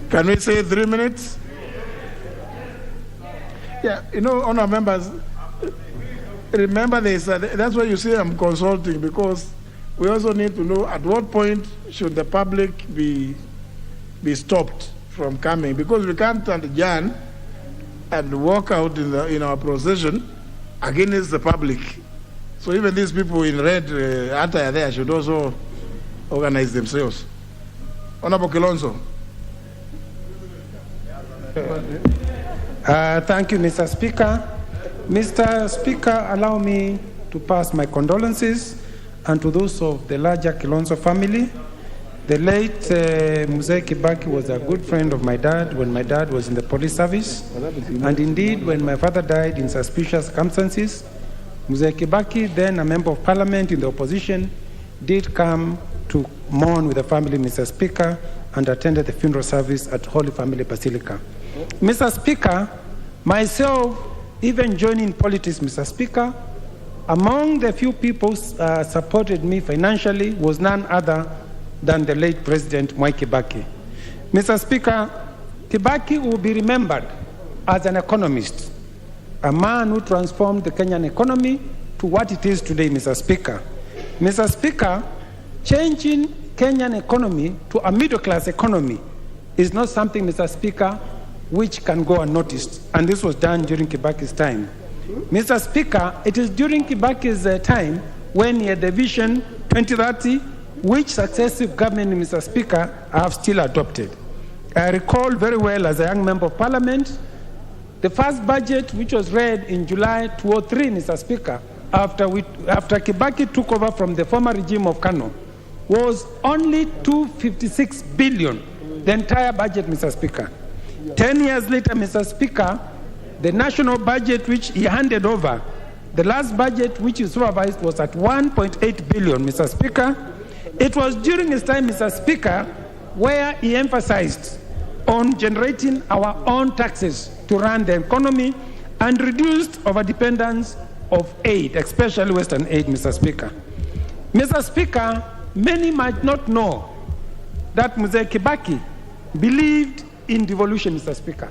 Can we say 3 minutes? Yeah, honour members, remember this, that's why you see I'm consulting, because we also need to know at what point should the public be stopped from coming, because we can't adjourn and walk out in our procession against the public. So even these people in red attire there should also organize themselves. Honorable Kilonzo. Thank you, Mr. Speaker. Mr. Speaker, allow me to pass my condolences and to those of the larger Kilonzo family. The late Mzee Kibaki was a good friend of my dad when my dad was in the police service. And indeed, when my father died in suspicious circumstances, Mzee Kibaki, then a member of parliament in the opposition, did come to mourn with the family, Mr. Speaker, and attended the funeral service at Holy Family Basilica. Mr. Speaker, myself, even joining politics, Mr. Speaker, Among the few people supported me financially was none other than the late President Mwai Kibaki. Mr. Speaker, Kibaki will be remembered as an economist, a man who transformed the Kenyan economy to what it is today, Mr. Speaker. Mr. Speaker, changing Kenyan economy to a middle-class economy is not something, Mr. Speaker, which can go unnoticed, and this was done during Kibaki's time. Mr. Speaker, it is during Kibaki's time when he had the Vision 2030, which successive government, Mr. Speaker, have still adopted. I recall very well as a young member of Parliament, the first budget which was read in July 2003, Mr. Speaker, after Kibaki took over from the former regime of Kano, was only 256 billion, the entire budget, Mr. Speaker. 10 years later, Mr. Speaker, the national budget which he handed over, the last budget which he supervised was at 1.8 billion, Mr. Speaker. It was during his time, Mr. Speaker, where he emphasized on generating our own taxes to run the economy and reduced our dependence of aid, especially Western aid, Mr. Speaker. Mr. Speaker, many might not know that Mzee Kibaki believed in devolution, Mr. Speaker.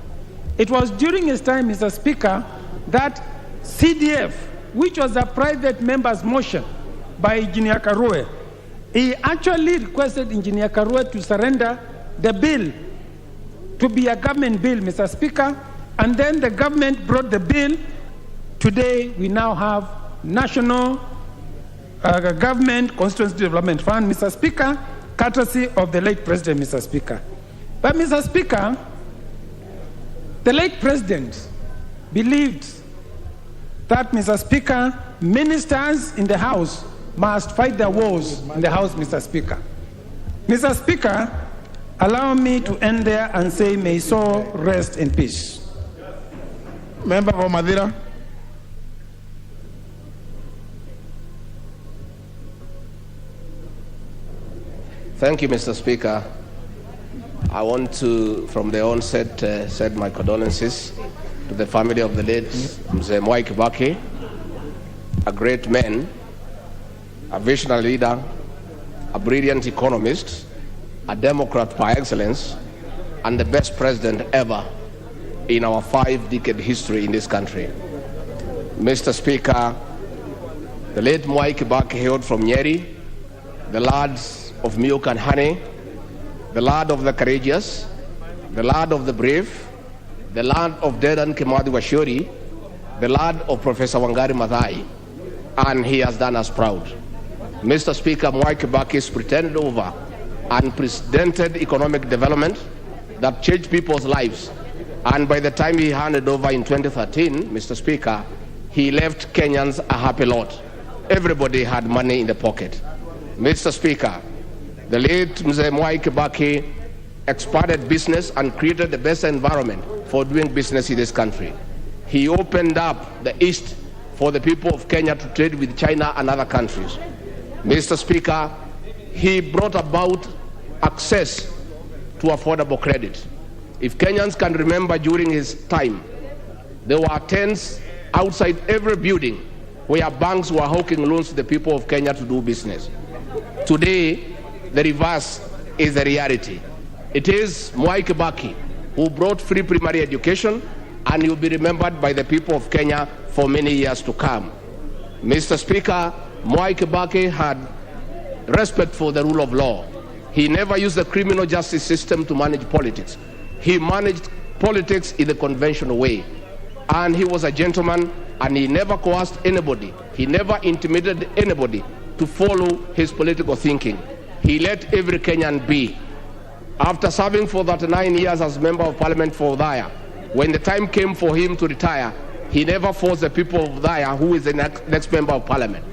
It was during his time, Mr. Speaker, that CDF, which was a private member's motion by Engineer Karue, he actually requested Engineer Karue to surrender the bill to be a government bill, Mr. Speaker, and then the government brought the bill. Today, we now have National Government Constituency Development Fund, Mr. Speaker, courtesy of the late President, Mr. Speaker. But, Mr. Speaker, the late President believed that, Mr. Speaker, ministers in the House must fight their wars in the House, Mr. Speaker. Mr. Speaker, allow me to end there and say, may his soul rest in peace. Member for Madira. Thank you, Mr. Speaker. I want to, from the onset, send my condolences to the family of the late Mzee Mwai Kibaki, a great man, a visionary leader, a brilliant economist, a Democrat par excellence, and the best president ever in our 5-decade history in this country. Mr. Speaker, the late Mwai Kibaki hailed from Nyeri, the lads of milk and honey, the land of the courageous, the land of the brave, the land of Dedan Kimathi Washuri, the land of Professor Wangari Maathai, and he has done us proud. Mr. Speaker, Mwai Kibaki's pretended over unprecedented economic development that changed people's lives, and by the time he handed over in 2013, Mr. Speaker, he left Kenyans a happy lot. Everybody had money in the pocket. Mr. Speaker, the late Mzee Mwai Kibaki expanded business and created the best environment for doing business in this country. He opened up the East for the people of Kenya to trade with China and other countries. Mr. Speaker, he brought about access to affordable credit. If Kenyans can remember during his time, there were tents outside every building where banks were hawking loans to the people of Kenya to do business. Today, the reverse is the reality. It is Mwai Kibaki who brought free primary education, and he will be remembered by the people of Kenya for many years to come. Mr. Speaker, Mwai Kibaki had respect for the rule of law. He never used the criminal justice system to manage politics. He managed politics in the conventional way. And he was a gentleman, and he never coerced anybody. He never intimidated anybody to follow his political thinking. He let every Kenyan be. After serving for 39 years as Member of Parliament for Udaya, when the time came for him to retire, he never forced the people of Udaya, who is the next Member of Parliament.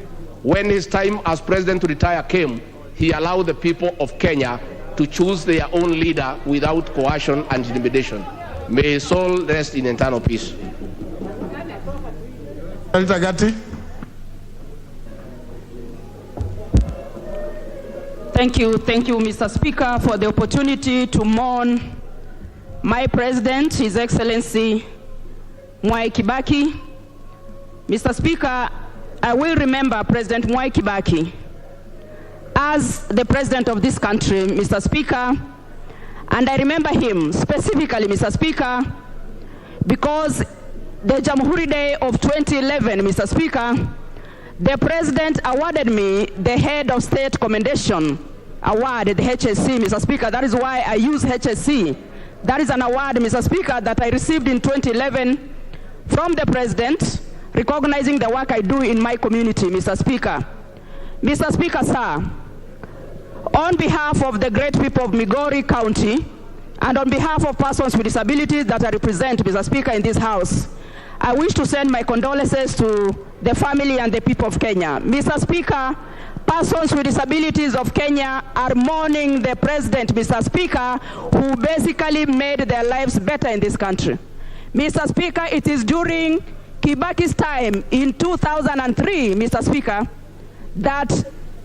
When his time as President to retire came, he allowed the people of Kenya to choose their own leader without coercion and intimidation. May his soul rest in eternal peace. Thank you, Mr. Speaker, for the opportunity to mourn my President, His Excellency Mwai Kibaki. Mr. Speaker, I will remember President Mwai Kibaki as the president of this country, Mr. Speaker, and I remember him specifically, Mr. Speaker, because the Jamhuri Day of 2011, Mr. Speaker, the president awarded me the Head of State Commendation Award, the HSC, Mr. Speaker. That is why I use HSC. That is an award, Mr. Speaker, that I received in 2011 from the president, recognizing the work I do in my community, Mr. Speaker. Mr. Speaker, sir, on behalf of the great people of Migori County, and on behalf of persons with disabilities that I represent, Mr. Speaker, in this House, I wish to send my condolences to the family and the people of Kenya. Mr. Speaker, persons with disabilities of Kenya are mourning the president, Mr. Speaker, who basically made their lives better in this country. Mr. Speaker, it is during Kibaki's time in 2003, Mr. Speaker, that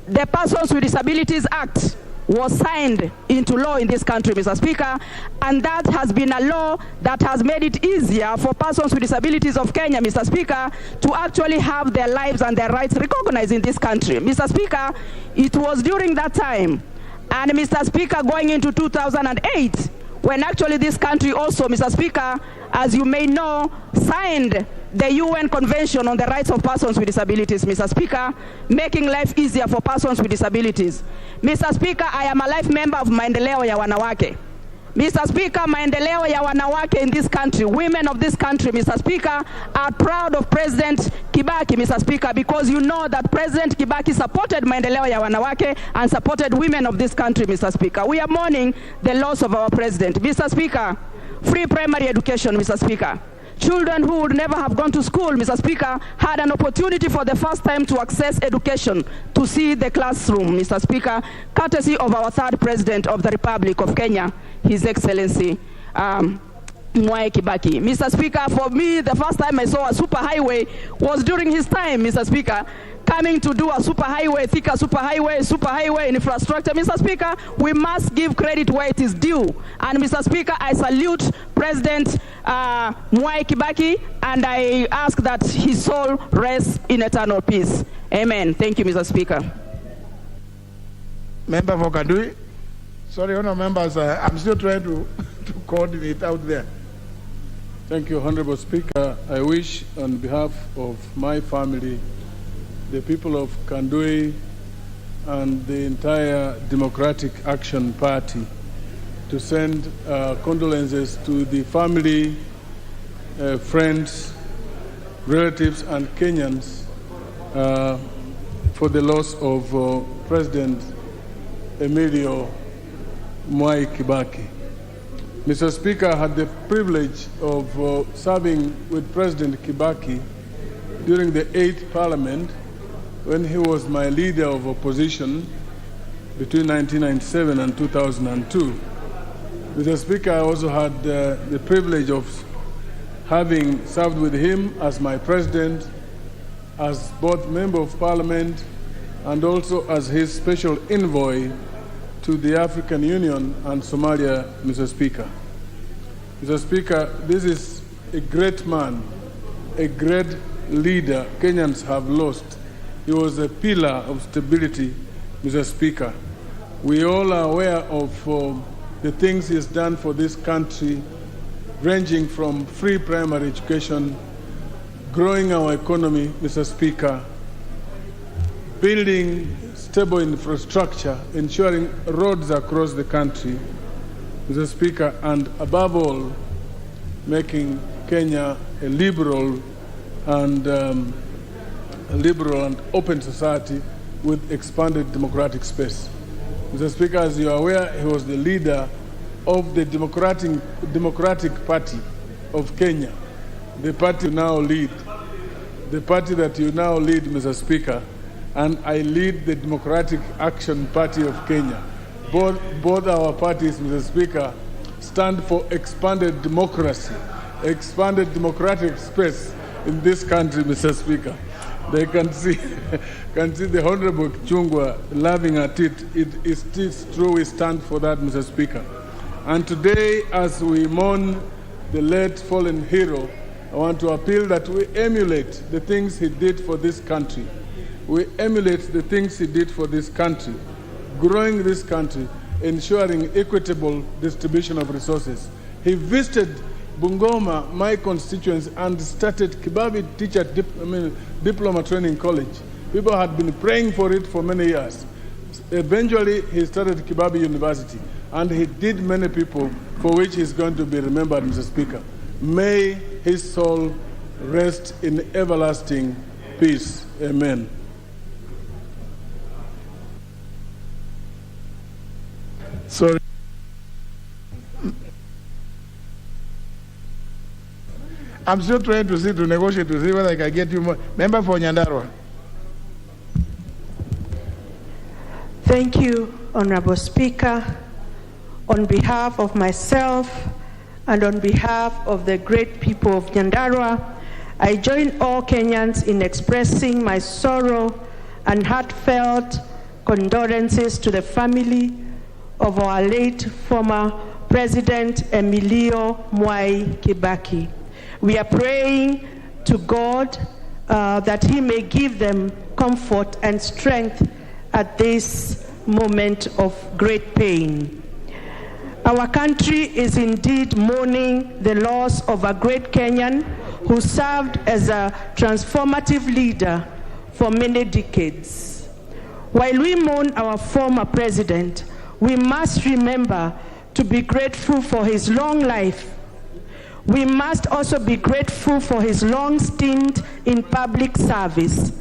the Persons with Disabilities Act was signed into law in this country, Mr. Speaker, and that has been a law that has made it easier for persons with disabilities of Kenya, Mr. Speaker, to actually have their lives and their rights recognized in this country. Mr. Speaker, it was during that time, and Mr. Speaker, going into 2008, when actually this country also, Mr. Speaker, as you may know, signed the UN Convention on the Rights of Persons with Disabilities, Mr. Speaker, making life easier for persons with disabilities. Mr. Speaker, I am a life member of Maendeleo ya Wanawake. Mr. Speaker, Maendeleo ya Wanawake in this country, women of this country, Mr. Speaker, are proud of President Kibaki, Mr. Speaker, because you know that President Kibaki supported Maendeleo ya Wanawake and supported women of this country, Mr. Speaker. We are mourning the loss of our president. Mr. Speaker, free primary education, Mr. Speaker. Children who would never have gone to school, Mr. Speaker, had an opportunity for the first time to access education, to see the classroom, Mr. Speaker, courtesy of our third president of the Republic of Kenya, His Excellency Mwai Kibaki. Mr. Speaker, for me, the first time I saw a superhighway was during his time, Mr. Speaker, coming to do a superhighway, Thika superhighway infrastructure. Mr. Speaker, we must give credit where it is due. And Mr. Speaker, I salute President Mwai Kibaki, and I ask that his soul rests in eternal peace. Amen. Thank you, Mr. Speaker. Member for Kadui. Sorry, honourable members, I'm still trying to coordinate out there. Thank you, Honourable Speaker. I wish, on behalf of my family, the people of Kandui, and the entire Democratic Action Party, to send condolences to the family, friends, relatives, and Kenyans for the loss of President Emilio Mwai Kibaki. Mr. Speaker, I had the privilege of serving with President Kibaki during the 8th Parliament when he was my leader of opposition between 1997 and 2002. Mr. Speaker, I also had the privilege of having served with him as my president, as both member of Parliament, and also as his special envoy to the African Union and Somalia, Mr. Speaker. Mr. Speaker, this is a great man, a great leader Kenyans have lost. He was a pillar of stability, Mr. Speaker. We all are aware of the things he has done for this country, ranging from free primary education, growing our economy, Mr. Speaker, building stable infrastructure, ensuring roads across the country, Mr. Speaker, and above all, making Kenya a liberal and open society with expanded democratic space. Mr. Speaker, as you are aware, he was the leader of the Democratic Party of Kenya, the party you now lead. The party that you now lead, Mr. Speaker, and I lead the Democratic Action Party of Kenya. Both our parties, Mr. Speaker, stand for expanded democracy, expanded democratic space in this country, Mr. Speaker. They can see the Honorable Chungwa laughing at it. It is true we stand for that, Mr. Speaker. And today, as we mourn the late fallen hero, I want to appeal that we emulate the things he did for this country. We emulate the things he did for this country, growing this country, ensuring equitable distribution of resources. He visited Bungoma, my constituency, and started Kibabi Teacher Diploma Training College. People had been praying for it for many years. Eventually, he started Kibabi University, and he did many people for which he's going to be remembered, Mr. Speaker. May his soul rest in everlasting peace. Amen. Sorry. I'm still trying to negotiate to see whether I can get you more. Member for Nyandarua. Thank you, Honorable Speaker. On behalf of myself and on behalf of the great people of Nyandarua, I join all Kenyans in expressing my sorrow and heartfelt condolences to the family of our late former President Emilio Mwai Kibaki. We are praying to God that he may give them comfort and strength at this moment of great pain. Our country is indeed mourning the loss of a great Kenyan who served as a transformative leader for many decades. While we mourn our former president, we must remember to be grateful for his long life. We must also be grateful for his long stint in public service.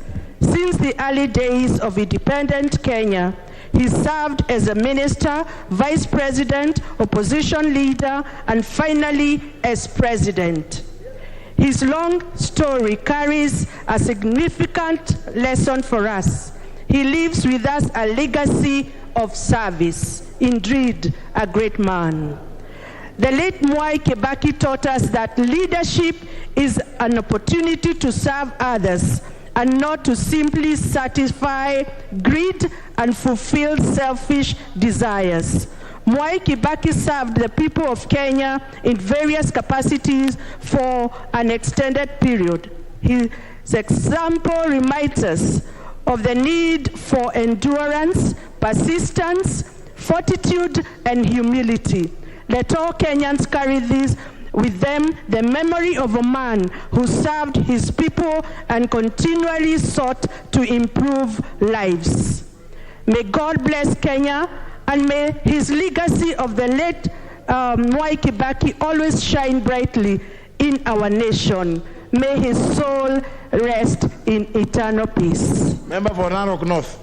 Since the early days of independent Kenya, he served as a minister, vice president, opposition leader, and finally as president. His long story carries a significant lesson for us. He leaves with us a legacy of service, indeed a great man. The late Mwai Kibaki taught us that leadership is an opportunity to serve others and not to simply satisfy greed and fulfill selfish desires. Mwai Kibaki served the people of Kenya in various capacities for an extended period. His example reminds us of the need for endurance, persistence, fortitude, and humility. Let all Kenyans carry this with them, the memory of a man who served his people and continually sought to improve lives. May God bless Kenya, and may his legacy of the late Mwai Kibaki always shine brightly in our nation. May his soul rest in eternal peace. Member for Narok North.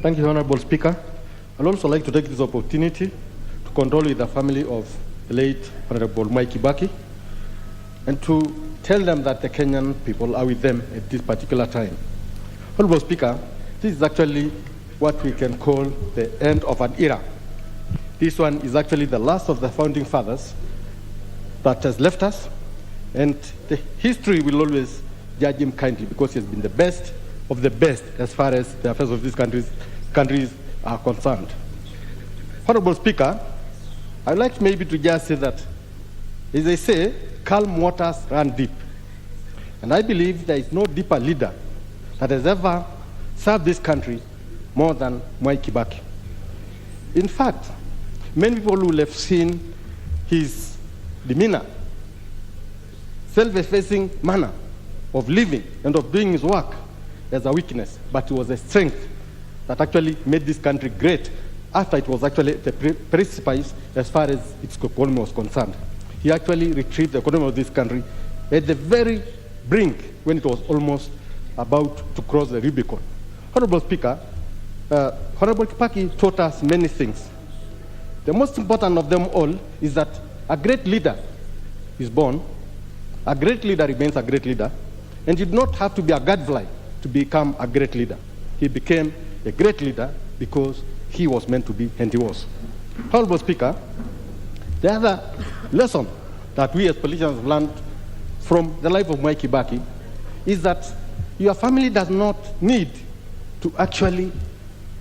Thank you, Honorable Speaker. I'd also like to take this opportunity to condole with the family of the late Honorable Mwai Kibaki and to tell them that the Kenyan people are with them at this particular time. Honorable Speaker, this is actually what we can call the end of an era. This one is actually the last of the founding fathers that has left us, and the history will always judge him kindly because he has been the best of the best as far as the affairs of these countries are concerned. Honorable Speaker, I'd like maybe to just say that, as they say, calm waters run deep. And I believe there is no deeper leader that has ever served this country more than Mwai Kibaki. In fact, many people will have seen his demeanor, self-effacing manner of living and of doing his work as a weakness, but it was a strength that actually made this country great after it was actually the precipice as far as its economy was concerned. He actually retrieved the economy of this country at the very brink when it was almost about to cross the Rubicon. Honorable Speaker, Honorable Kibaki taught us many things. The most important of them all is that a great leader is born, a great leader remains a great leader, and you do not have to be a gadfly to become a great leader. He became a great leader because he was meant to be, and he was. Honorable Speaker, the other lesson that we as politicians have learned from the life of Mwai Kibaki is that your family does not need to actually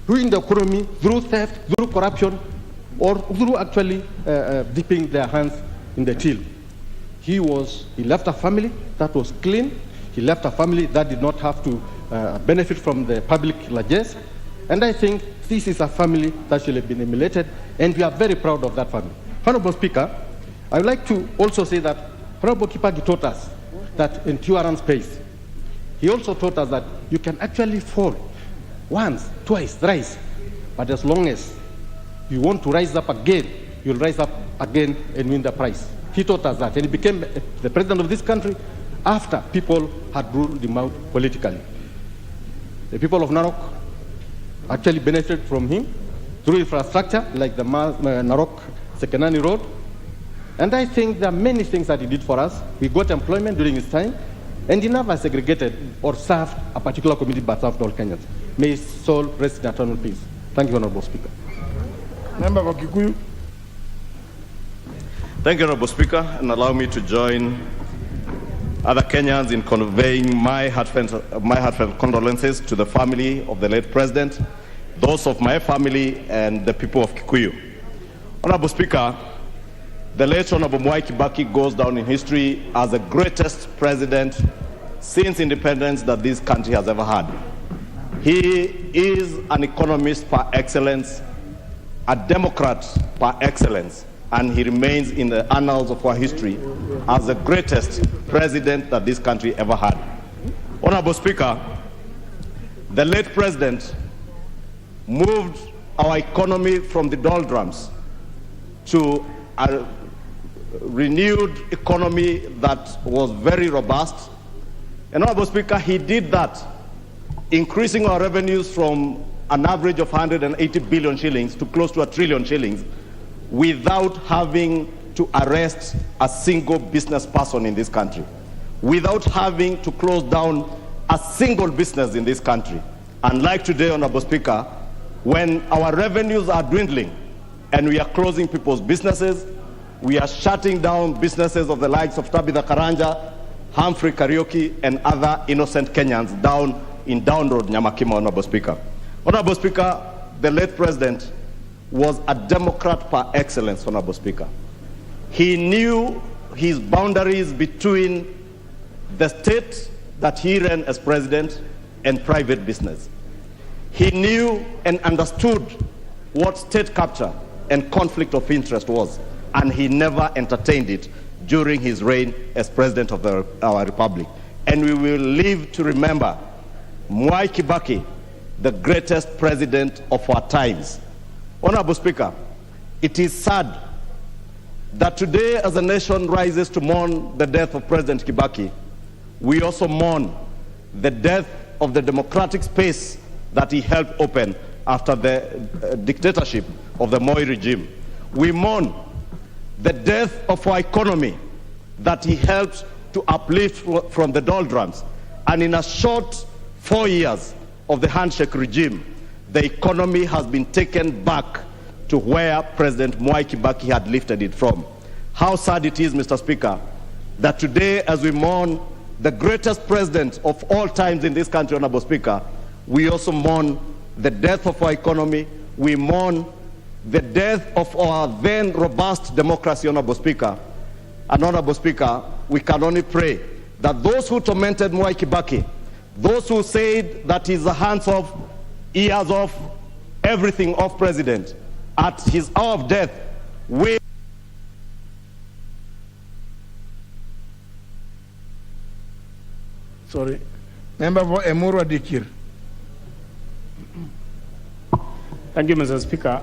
ruin the economy through theft, through corruption, or through actually dipping their hands in the till. He left a family that was clean. He left a family that did not have to benefit from the public largesse. And I think this is a family that should have been emulated, and we are very proud of that family. Honorable Speaker, I would like to also say that Honorable Kibaki taught us that endurance pays. He also taught us that you can actually fall once, twice, thrice, but as long as you want to rise up again, you'll rise up again and win the prize. He taught us that, and he became the president of this country after people had ruled him out politically. The people of Narok actually benefited from him through infrastructure like the Narok-Sekenani Road. And I think there are many things that he did for us. We got employment during his time, and he never segregated or served a particular community but served all Kenyans. May his soul rest in eternal peace. Thank you, Honorable Speaker. Member for Kikuyu. Thank you, Honorable Speaker, and allow me to join other Kenyans in conveying my heartfelt condolences to the family of the late President, those of my family, and the people of Kikuyu. Honorable Speaker, the late Honorable Mwai Kibaki goes down in history as the greatest president since independence that this country has ever had. He is an economist par excellence, a Democrat par excellence, and he remains in the annals of our history as the greatest president that this country ever had. Honorable Speaker, the late president moved our economy from the doldrums to a renewed economy that was very robust. And Honorable Speaker, he did that, increasing our revenues from an average of 180 billion shillings to close to 1 trillion shillings without having to arrest a single business person in this country, without having to close down a single business in this country. Unlike today, Honorable Speaker, when our revenues are dwindling and we are closing people's businesses, we are shutting down businesses of the likes of Tabitha Karanja, Humphrey Karaoke, and other innocent Kenyans down in Down Road, Nyamakima, Honorable Speaker. Honorable Speaker, the late president was a Democrat par excellence, Honorable Speaker. He knew his boundaries between the state that he ran as president and private business. He knew and understood what state capture and conflict of interest was, and he never entertained it during his reign as president of our republic. And we will live to remember Mwai Kibaki, the greatest president of our times. Honorable Speaker, it is sad that today, as a nation rises to mourn the death of President Kibaki, we also mourn the death of the democratic space that he helped open after the dictatorship of the Moi regime. We mourn the death of our economy that he helped to uplift from the doldrums. And in a short 4 years of the handshake regime, the economy has been taken back to where President Mwai Kibaki had lifted it from. How sad it is, Mr. Speaker, that today, as we mourn the greatest president of all times in this country, Honorable Speaker, we also mourn the death of our economy. We mourn the death of our then robust democracy, Honorable Speaker. And Honorable Speaker, we can only pray that those who tormented Mwai Kibaki, those who said that he's the hands off, ears off, everything off president, at his hour of death, we Sorry. Member for Emurwa Dikir. Thank you, Mr. Speaker.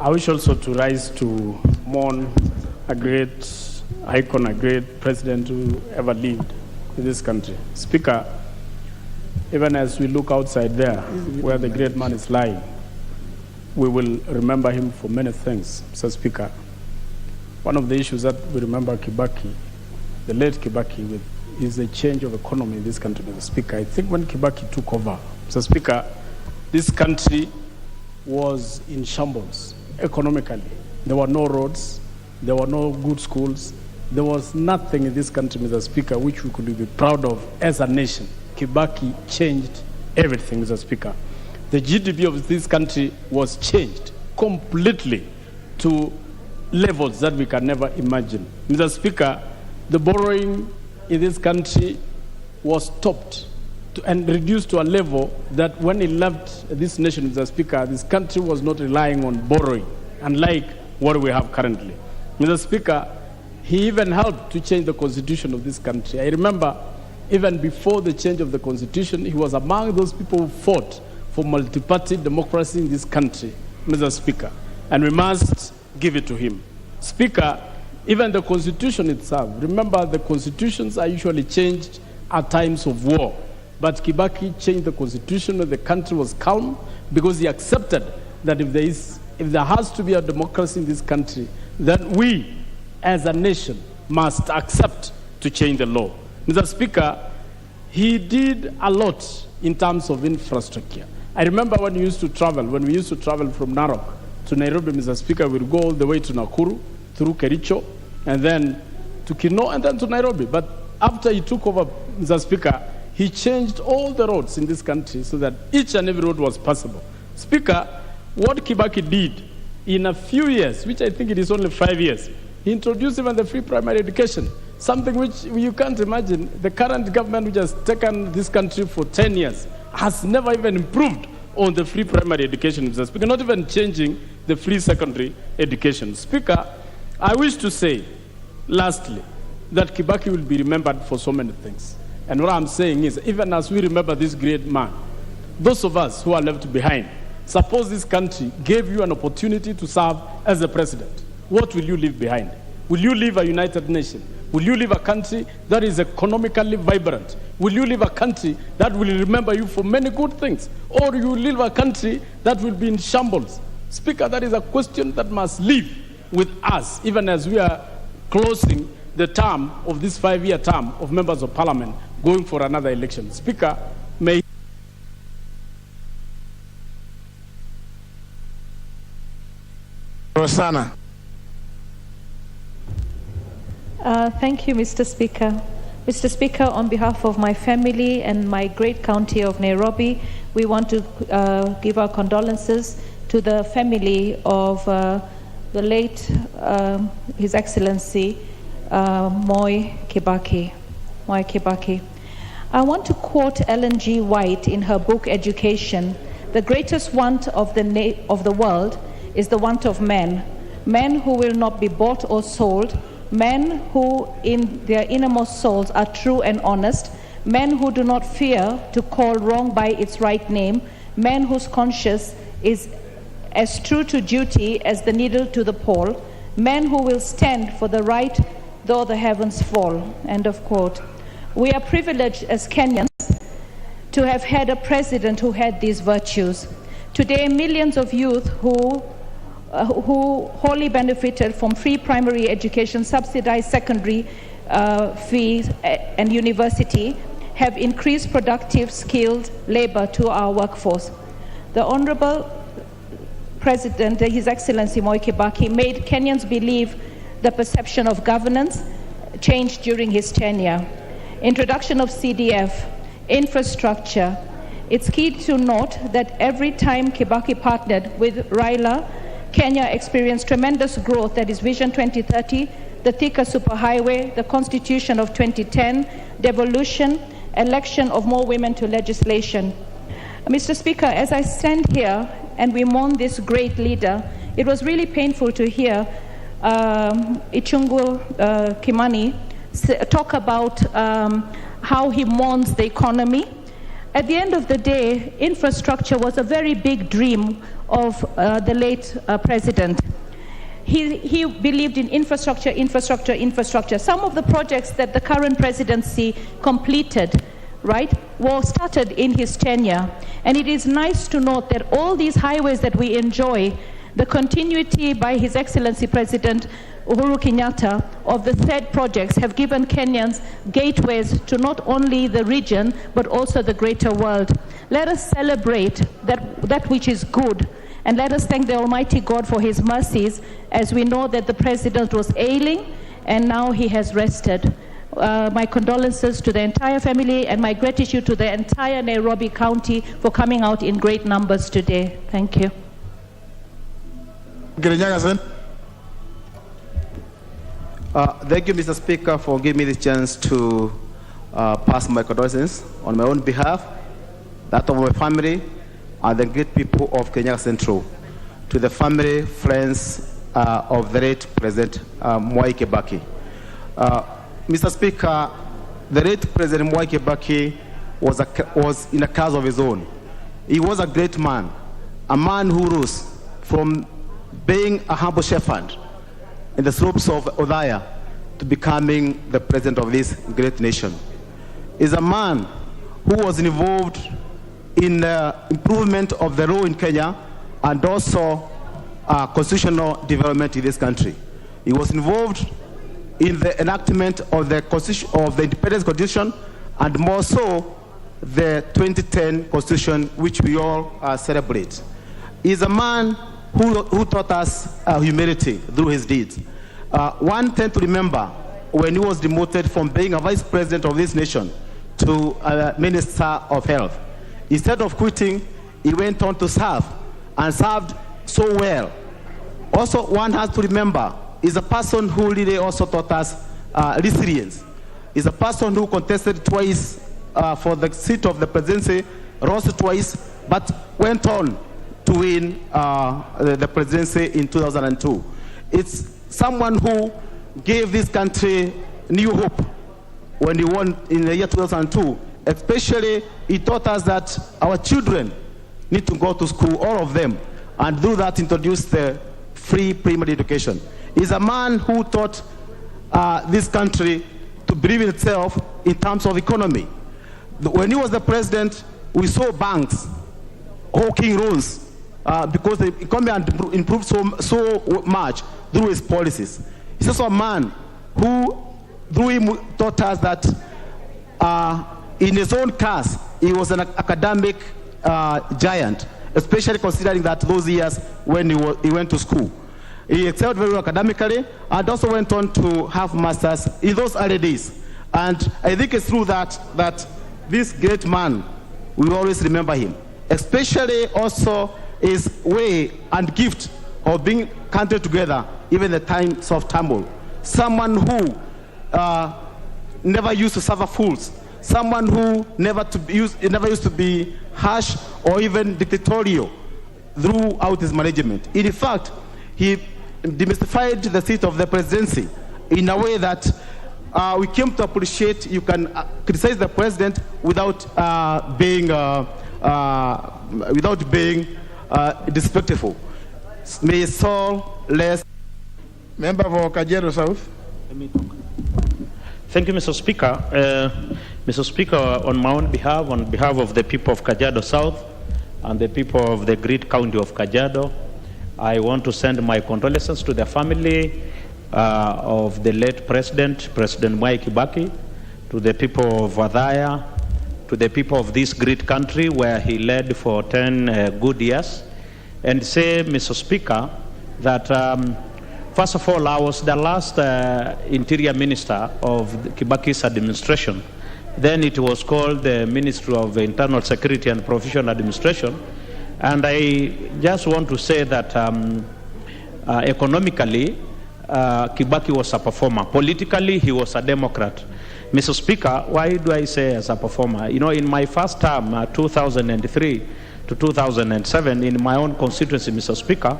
I wish also to rise to mourn a great icon, a great president who ever lived in this country. Speaker, even as we look outside there, where the great man is lying, we will remember him for many things, Mr. Speaker. One of the issues that we remember Kibaki, the late Kibaki, with is the change of economy in this country, Mr. Speaker. I think when Kibaki took over, Mr. Speaker, this country was in shambles economically. There were no roads, there were no good schools, there was nothing in this country, Mr. Speaker, which we could be proud of as a nation. Kibaki changed everything, Mr. Speaker. The GDP of this country was changed completely to levels that we can never imagine. Mr. Speaker, the borrowing in this country was stopped and reduced to a level that when he left this nation, Mr. Speaker, this country was not relying on borrowing, unlike what we have currently. Mr. Speaker, he even helped to change the constitution of this country. I remember even before the change of the constitution, he was among those people who fought for multi-party democracy in this country, Mr. Speaker, and we must give it to him. Speaker, even the constitution itself, remember the constitutions are usually changed at times of war, but Kibaki changed the constitution when the country was calm because he accepted that if there has to be a democracy in this country, that we as a nation must accept to change the law. Mr. Speaker, he did a lot in terms of infrastructure. I remember when we used to travel from Narok to Nairobi, Mr. Speaker, we'd go all the way to Nakuru, through Kericho, and then to Kino, and then to Nairobi. But after he took over, Mr. Speaker, he changed all the roads in this country so that each and every road was passable. Speaker, what Kibaki did in a few years, which I think it is only 5 years, he introduced even the free primary education, something which you can't imagine. The current government, which has taken this country for 10 years, has never even improved on the free primary education, Mr. Speaker, not even changing the free secondary education. Speaker, I wish to say, lastly, that Kibaki will be remembered for so many things. And what I'm saying is, even as we remember this great man, those of us who are left behind, suppose this country gave you an opportunity to serve as a president, what will you leave behind? Will you leave a united nation? Will you leave a country that is economically vibrant? Will you leave a country that will remember you for many good things? Or you will leave a country that will be in shambles? Speaker, that is a question that must live with us, even as we are closing the term of this 5-year term of members of parliament going for another election. Speaker, may Rosanna. Thank you, Mr. Speaker. Mr. Speaker, on behalf of my family and my great county of Nairobi, we want to give our condolences to the family of the late His Excellency Moi Kibaki. I want to quote Ellen G. White in her book Education. The greatest want of the world is the want of men who will not be bought or sold, men who in their innermost souls are true and honest, men who do not fear to call wrong by its right name, men whose conscience is as true to duty as the needle to the pole, men who will stand for the right though the heavens fall. End of quote. We are privileged as Kenyans to have had a president who had these virtues. Today, millions of youth who wholly benefited from free primary education, subsidized secondary fees, and university have increased productive, skilled labor to our workforce. The Honorable President, His Excellency Moi Kibaki, made Kenyans believe the perception of governance changed during his tenure. Introduction of CDF, infrastructure. It's key to note that every time Kibaki partnered with Raila, Kenya experienced tremendous growth, that is Vision 2030, the Thika Superhighway, the Constitution of 2010, devolution, election of more women to legislation. Mr. Speaker, as I stand here and we mourn this great leader, it was really painful to hear Ichungu Kimani talk about how he mourns the economy. At the end of the day, infrastructure was a very big dream of the late president. He believed in infrastructure. Some of the projects that the current presidency completed, right, were started in his tenure. And it is nice to note that all these highways that we enjoy, the continuity by His Excellency President Uhuru Kenyatta of the said projects have given Kenyans gateways to not only the region but also the greater world. Let us celebrate that which is good, and let us thank the Almighty God for His mercies, as we know that the President was ailing and now he has rested. My condolences to the entire family and my gratitude to the entire Nairobi County for coming out in great numbers today. Thank you. Thank you, Mr. Speaker, for giving me the chance to pass my condolences on my own behalf, that of my family, and the great people of Kenya Central, to the family, friends of the late President Mwai Kibaki. Mr. Speaker, the late President Mwai Kibaki was in a class of his own. He was a great man, a man who rose from being a humble shepherd in the slopes of Othaya to becoming the president of this great nation. He's a man who was involved in the improvement of the law in Kenya and also constitutional development in this country. He was involved in the enactment of the Independence Constitution, and more so the 2010 Constitution, which we all celebrate. He's a man who taught us humility through his deeds. One thing to remember, when he was demoted from being a vice president of this nation to a minister of health, instead of quitting, he went on to serve and served so well. Also, one has to remember, he's a person who really also taught us resilience. He's a person who contested twice for the seat of the presidency, lost twice, but went on to win the presidency in 2002. It's someone who gave this country new hope when he won in the year 2002. Especially, he taught us that our children need to go to school, all of them, and through that introduced the free primary education. He's a man who taught this country to believe in itself in terms of economy. When he was the president, we saw banks hawking loans because the economy had improved so much through his policies. He's also a man who, through him, taught us that in his own class, he was an academic giant, especially considering that those years when he went to school. He excelled very well academically and also went on to have masters in those early days. And I think it's true that this great man, we will always remember him, especially also his way and gift of being counted together even in the times of turmoil. Someone who never used to suffer fools, someone who never used to be harsh or even dictatorial throughout his management. In fact, he demystified the seat of the presidency in a way that we came to appreciate. You can criticize the president without being disrespectful. May his soul rest. Member for Kajiado South. Thank you, Mr. Speaker. Mr. Speaker, on my own behalf, on behalf of the people of Kajiado South and the people of the great county of Kajiado, I want to send my condolences to the family of the late President Mwai Kibaki, to the people of Othaya, to the people of this great country where he led for 10 good years, and say, Mr. Speaker, that first of all, I was the last Interior Minister of Kibaki's administration. Then it was called the Ministry of Internal Security and Professional Administration. And I just want to say that economically, Kibaki was a performer. Politically, he was a Democrat. Mr. Speaker, why do I say as a performer? You know, in my first term, 2003 to 2007, in my own constituency, Mr. Speaker,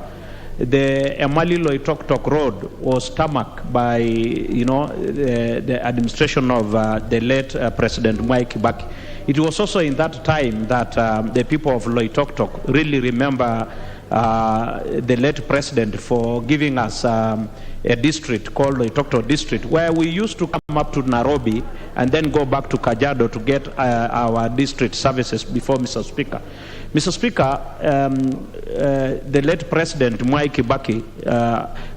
the Emali-Loitoktok Road was tarmacked by, the administration of the late President Mwai Kibaki. It was also in that time that the people of Loitoktok really remember the late president for giving us a district called Loitoktok District, where we used to come up to Nairobi and then go back to Kajiado to get our district services before, Mr. Speaker. Mr. Speaker, the late President Mwai Kibaki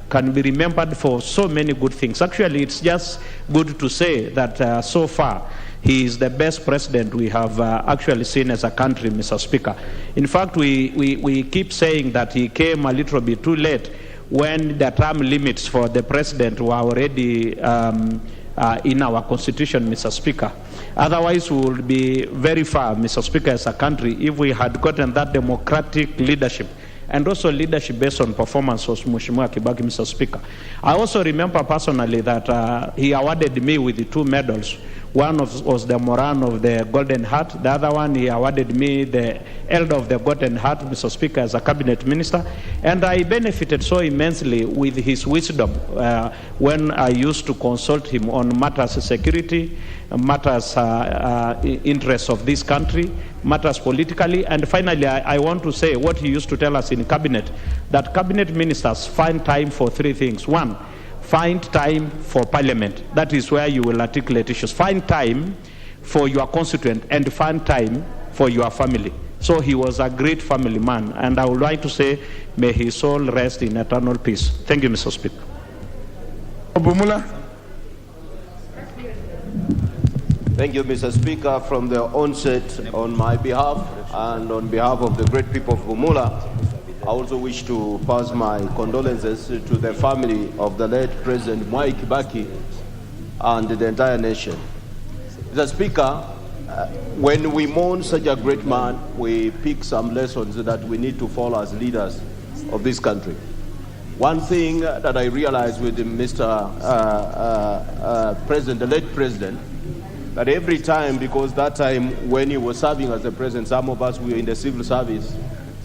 can be remembered for so many good things. Actually, it's just good to say that so far, he is the best president we have actually seen as a country, Mr. Speaker. In fact, we keep saying that he came a little bit too late when the term limits for the president were already in our constitution, Mr. Speaker. Otherwise, we would be very far, Mr. Speaker, as a country, if we had gotten that democratic leadership and also leadership based on performance was Mheshimiwa Kibaki, Mr. Speaker. I also remember personally that he awarded me with 2 medals. One was the Moran of the Golden Heart. The other one, he awarded me the Elder of the Golden Heart, Mr. Speaker, as a cabinet minister. And I benefited so immensely with his wisdom when I used to consult him on matters of security, matters interests of this country, matters politically. And finally, I want to say what he used to tell us in cabinet, that cabinet ministers find time for 3 things. 1, find time for parliament. That is where you will articulate issues. Find time for your constituent and find time for your family. So he was a great family man, and I would like to say, may his soul rest in eternal peace. Thank you, Mr. Speaker. Thank you, Mr. Speaker. From the onset, on my behalf and on behalf of the great people of Bumula, I also wish to pass my condolences to the family of the late President Mwai Kibaki and the entire nation. Mr. Speaker, when we mourn such a great man, we pick some lessons that we need to follow as leaders of this country. One thing that I realized with Mr. President, the late President, that every time, because that time when he was serving as the President, some of us were in the civil service,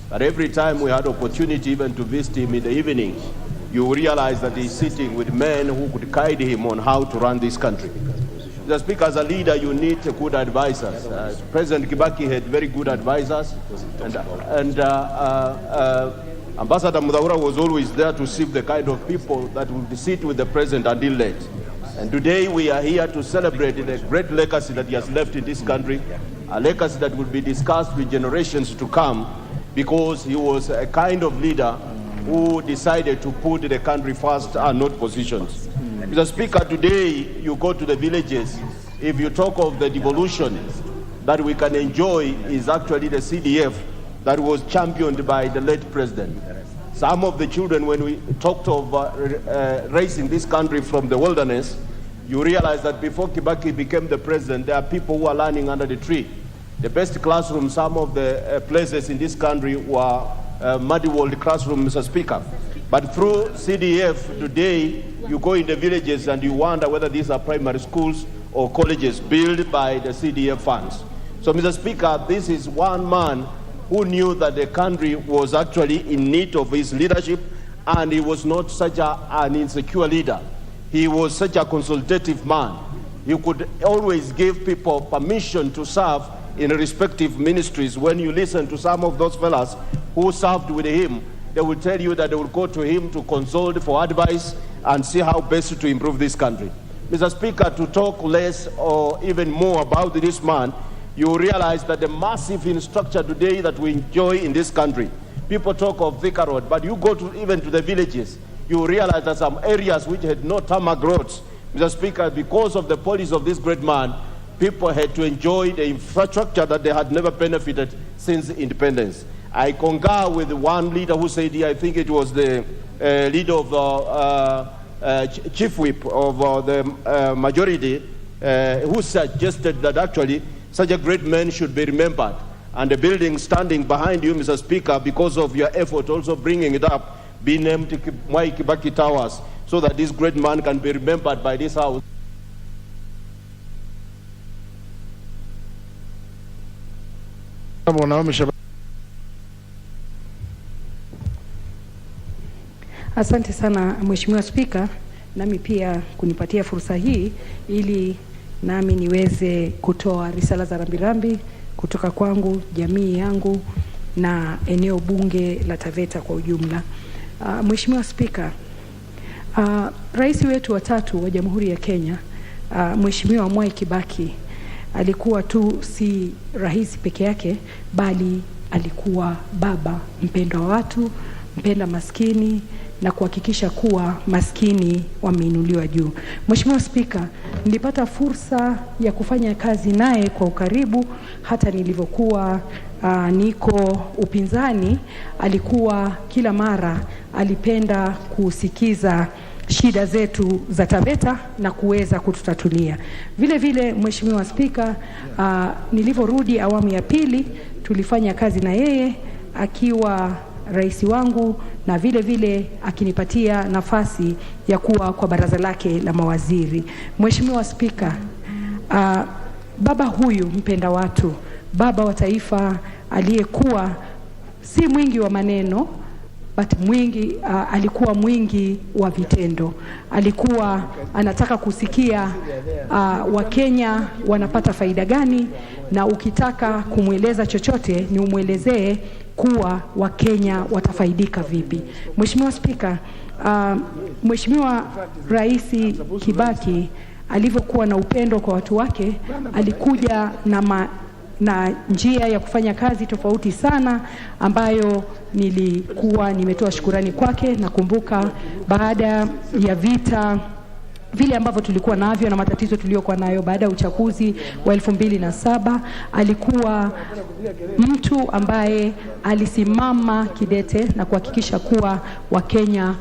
but every time we had opportunity even to visit him in the evening, you realize that he's sitting with men who could guide him on how to run this country. Mr. Speaker, as a leader, you need good advisors. President Kibaki had very good advisors, and Ambassador Mudavura was always there to see the kind of people that would sit with the President until late. And today we are here to celebrate the great legacy that he has left in this country, a legacy that will be discussed with generations to come, because he was a kind of leader who decided to put the country first and not positions. Mr. Speaker, today you go to the villages, if you talk of the devolution that we can enjoy is actually the CDF that was championed by the late President. Some of the children, when we talked of raising this country from the wilderness, you realize that before Kibaki became the president, there are people who are learning under the tree. The best classrooms, some of the places in this country were muddy walled classrooms, Mr. Speaker. But through CDF, today, you go in the villages and you wonder whether these are primary schools or colleges built by the CDF funds. So, Mr. Speaker, this is one man who knew that the country was actually in need of his leadership, and he was not such an insecure leader. He was such a consultative man. He could always give people permission to serve in respective ministries. When you listen to some of those fellas who served with him, they will tell you that they will go to him to consult for advice and see how best to improve this country. Mr. Speaker, to talk less or even more about this man, you realize that the massive infrastructure today that we enjoy in this country, people talk of Thika Road, but you go to even to the villages, you realize that some areas which had no tarmac roads, Mr. Speaker, because of the policy of this great man, people had to enjoy the infrastructure that they had never benefited since independence. I concur with one leader who said here, I think it was the leader of the chief whip of the majority, who suggested that actually such a great man should be remembered. And the building standing behind you, Mr. Speaker, because of your effort also bringing it up, be named Mwai Kibaki Towers, so that this great man can be remembered by this house. Asante sana Mheshimiwa Spika, nami pia kunipatia fursa hii ili nami niweze kutoa risala za rambirambi kutoka kwangu, jamii yangu na eneo bunge la Taveta kwa ujumla. Mheshimiwa Spika, rais wetu wa 3 wa Jamhuri ya Kenya, Mheshimiwa Mwai Kibaki, alikuwa tu si rais peke yake, bali alikuwa baba mpendwa wa watu, mpenda maskini na kuhakikisha kuwa maskini wameinuliwa juu. Mheshimiwa Spika, nilipata fursa ya kufanya kazi naye kwa ukaribu, hata nilivyokuwa niko upinzani. Alikuwa kila mara alipenda kusikiza shida zetu za Taveta na kuweza kututatulia. Vile vile Mheshimiwa Spika, nilivyorudi awamu ya pili, tulifanya kazi na yeye akiwa rais wangu na vile vile akinipatia nafasi ya kuwa kwa baraza lake la mawaziri. Mheshimiwa Spika, baba huyu mpenda watu, baba wa taifa aliyekuwa si mwingi wa maneno alikuwa mwingi wa vitendo. Alikuwa anataka kusikia Wakenya wanapata faida gani, na ukitaka kumweleza chochote ni umwelezee kuwa Wakenya watafaidika vipi. Mheshimiwa Spika, Mheshimiwa Rais Kibaki alivyokuwa na upendo kwa watu wake, alikuja na njia ya kufanya kazi tofauti sana ambayo nilikuwa nimetoa shukurani kwake. Nakumbuka baada ya vita vile ambavyo tulikuwa navyo na matatizo tuliyokuwa nayo baada ya uchaguzi wa 2007, alikuwa mtu ambaye alisimama kidete na kuhakikisha kuwa Wakenya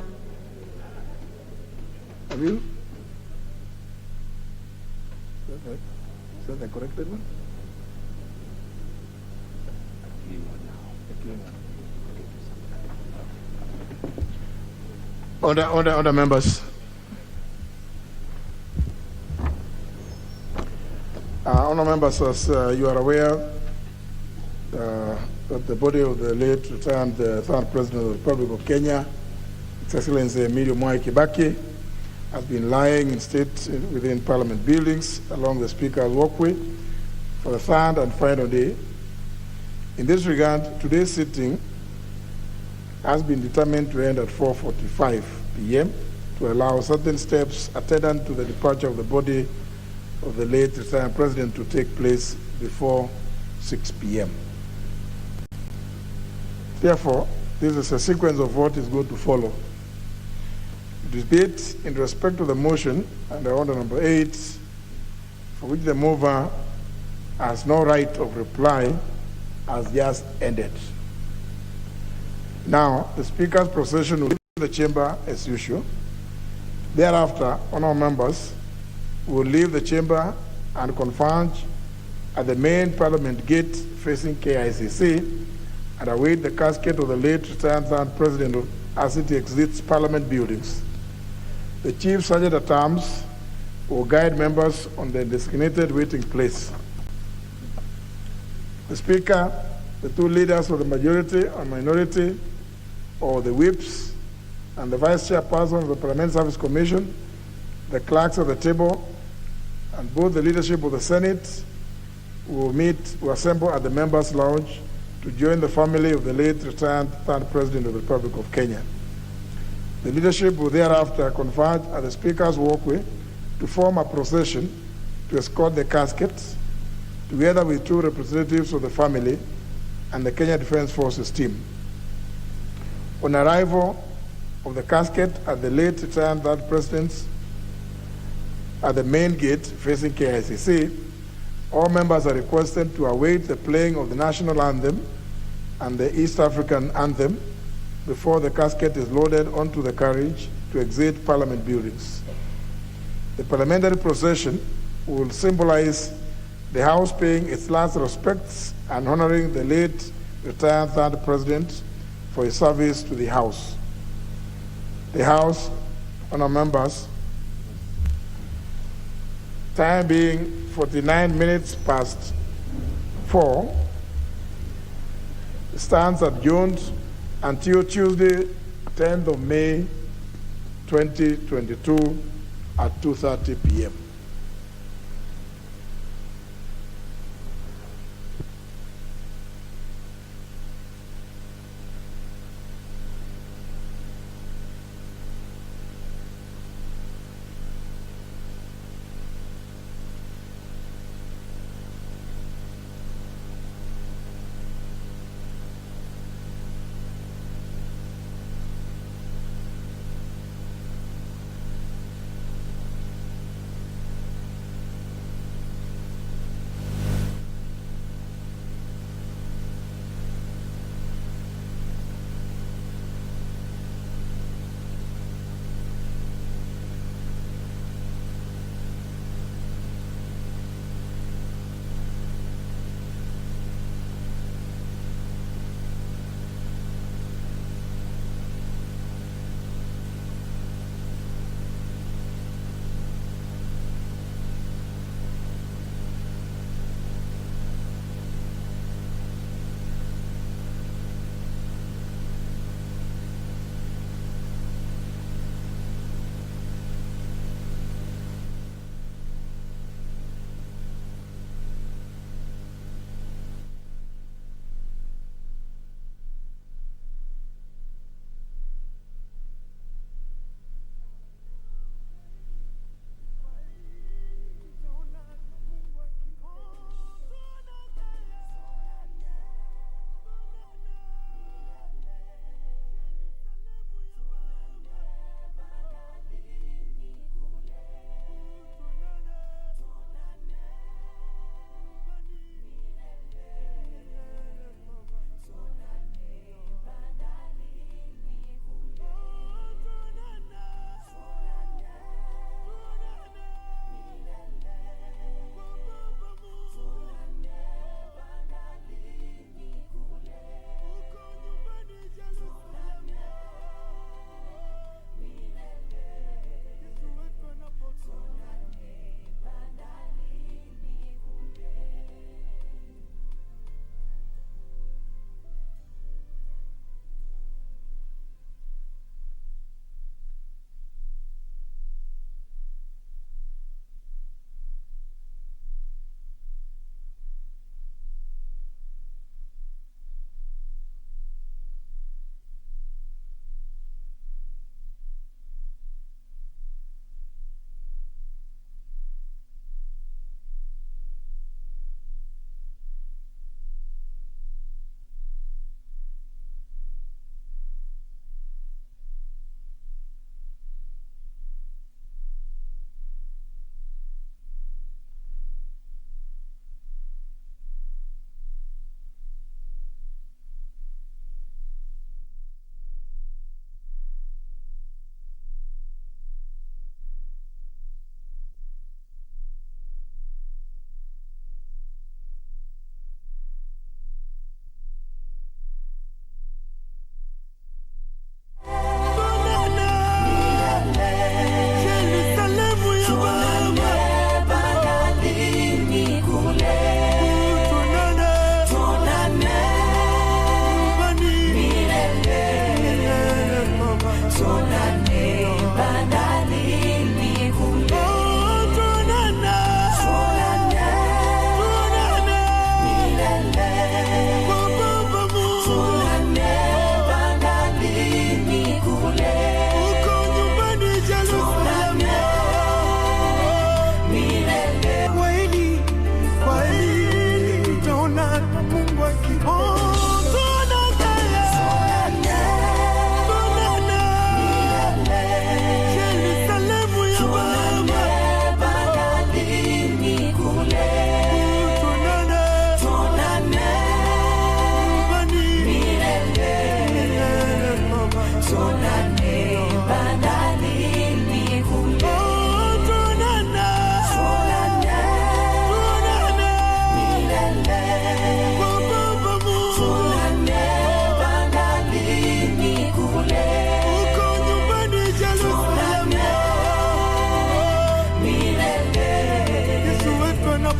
Order members. Honourable members, as you are aware, that the body of the late retired third President of the Republic of Kenya, His Excellency Mwai Kibaki, has been lying in state within Parliament buildings along the Speaker's walkway for the third and final day. In this regard, today's sitting has been determined to end at 4:45 p.m. to allow certain steps attendant to the departure of the body of the late retired President to take place before 6 p.m. Therefore, this is a sequence of what is going to follow. Debate in respect to the motion under order number 8, for which the mover has no right of reply, has just ended. Now, the Speaker's procession will leave the chamber as usual. Thereafter, honourable members will leave the chamber and converge at the main Parliament gate facing KICC and await the casket of the late retired third President as it exits Parliament buildings. The Chief Sergeant at Arms will guide members on the designated waiting place. The Speaker, the two leaders of the majority and minority, or the whips, and the Vice Chairperson of the Parliament Service Commission, the clerks of the table, and both the leadership of the Senate will assemble at the Members' Lounge to join the family of the late retired third President of the Republic of Kenya. The leadership will thereafter converge at the Speaker's walkway to form a procession to escort the casket, together with two representatives of the family and the Kenya Defence Forces team. On arrival of the casket at the late retired third President at the main gate facing KICC, all members are requested to await the playing of the national anthem and the East African anthem before the casket is loaded onto the carriage to exit Parliament buildings. The parliamentary procession will symbolize the House paying its last respects and honoring the late retired third President for his service to the House. The House, honourable members, time being 49 minutes past 4, stands adjourned until Tuesday, 10th of May, 2022 at 2:30 p.m.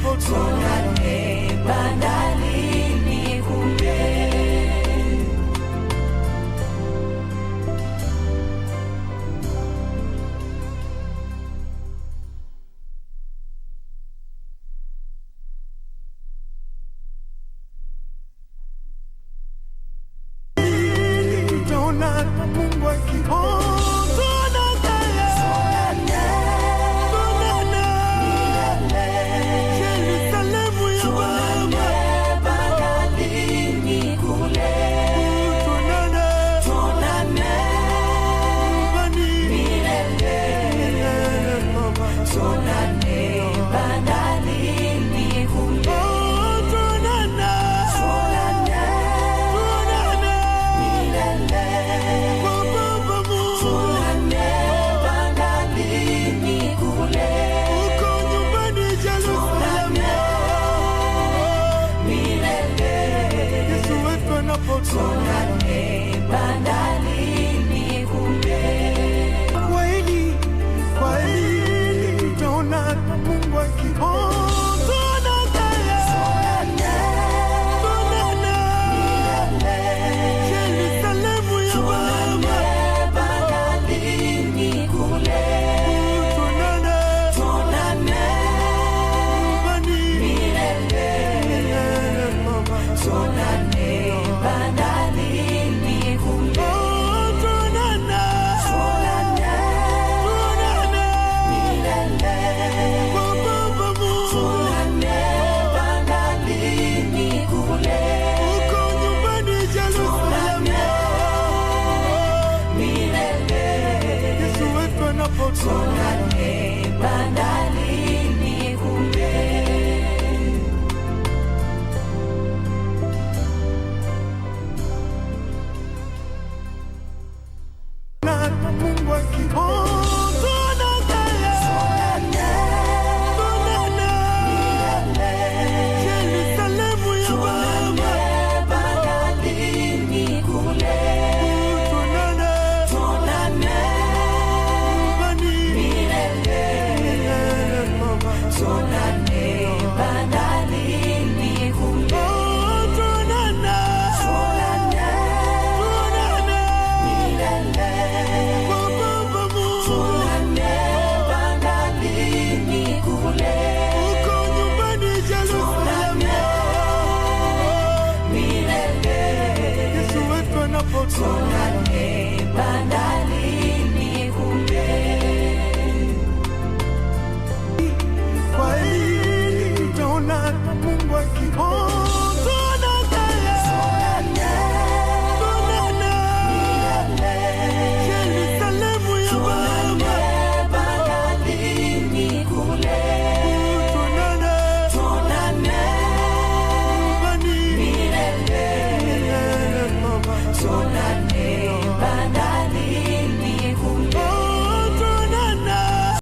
tuonane bandani.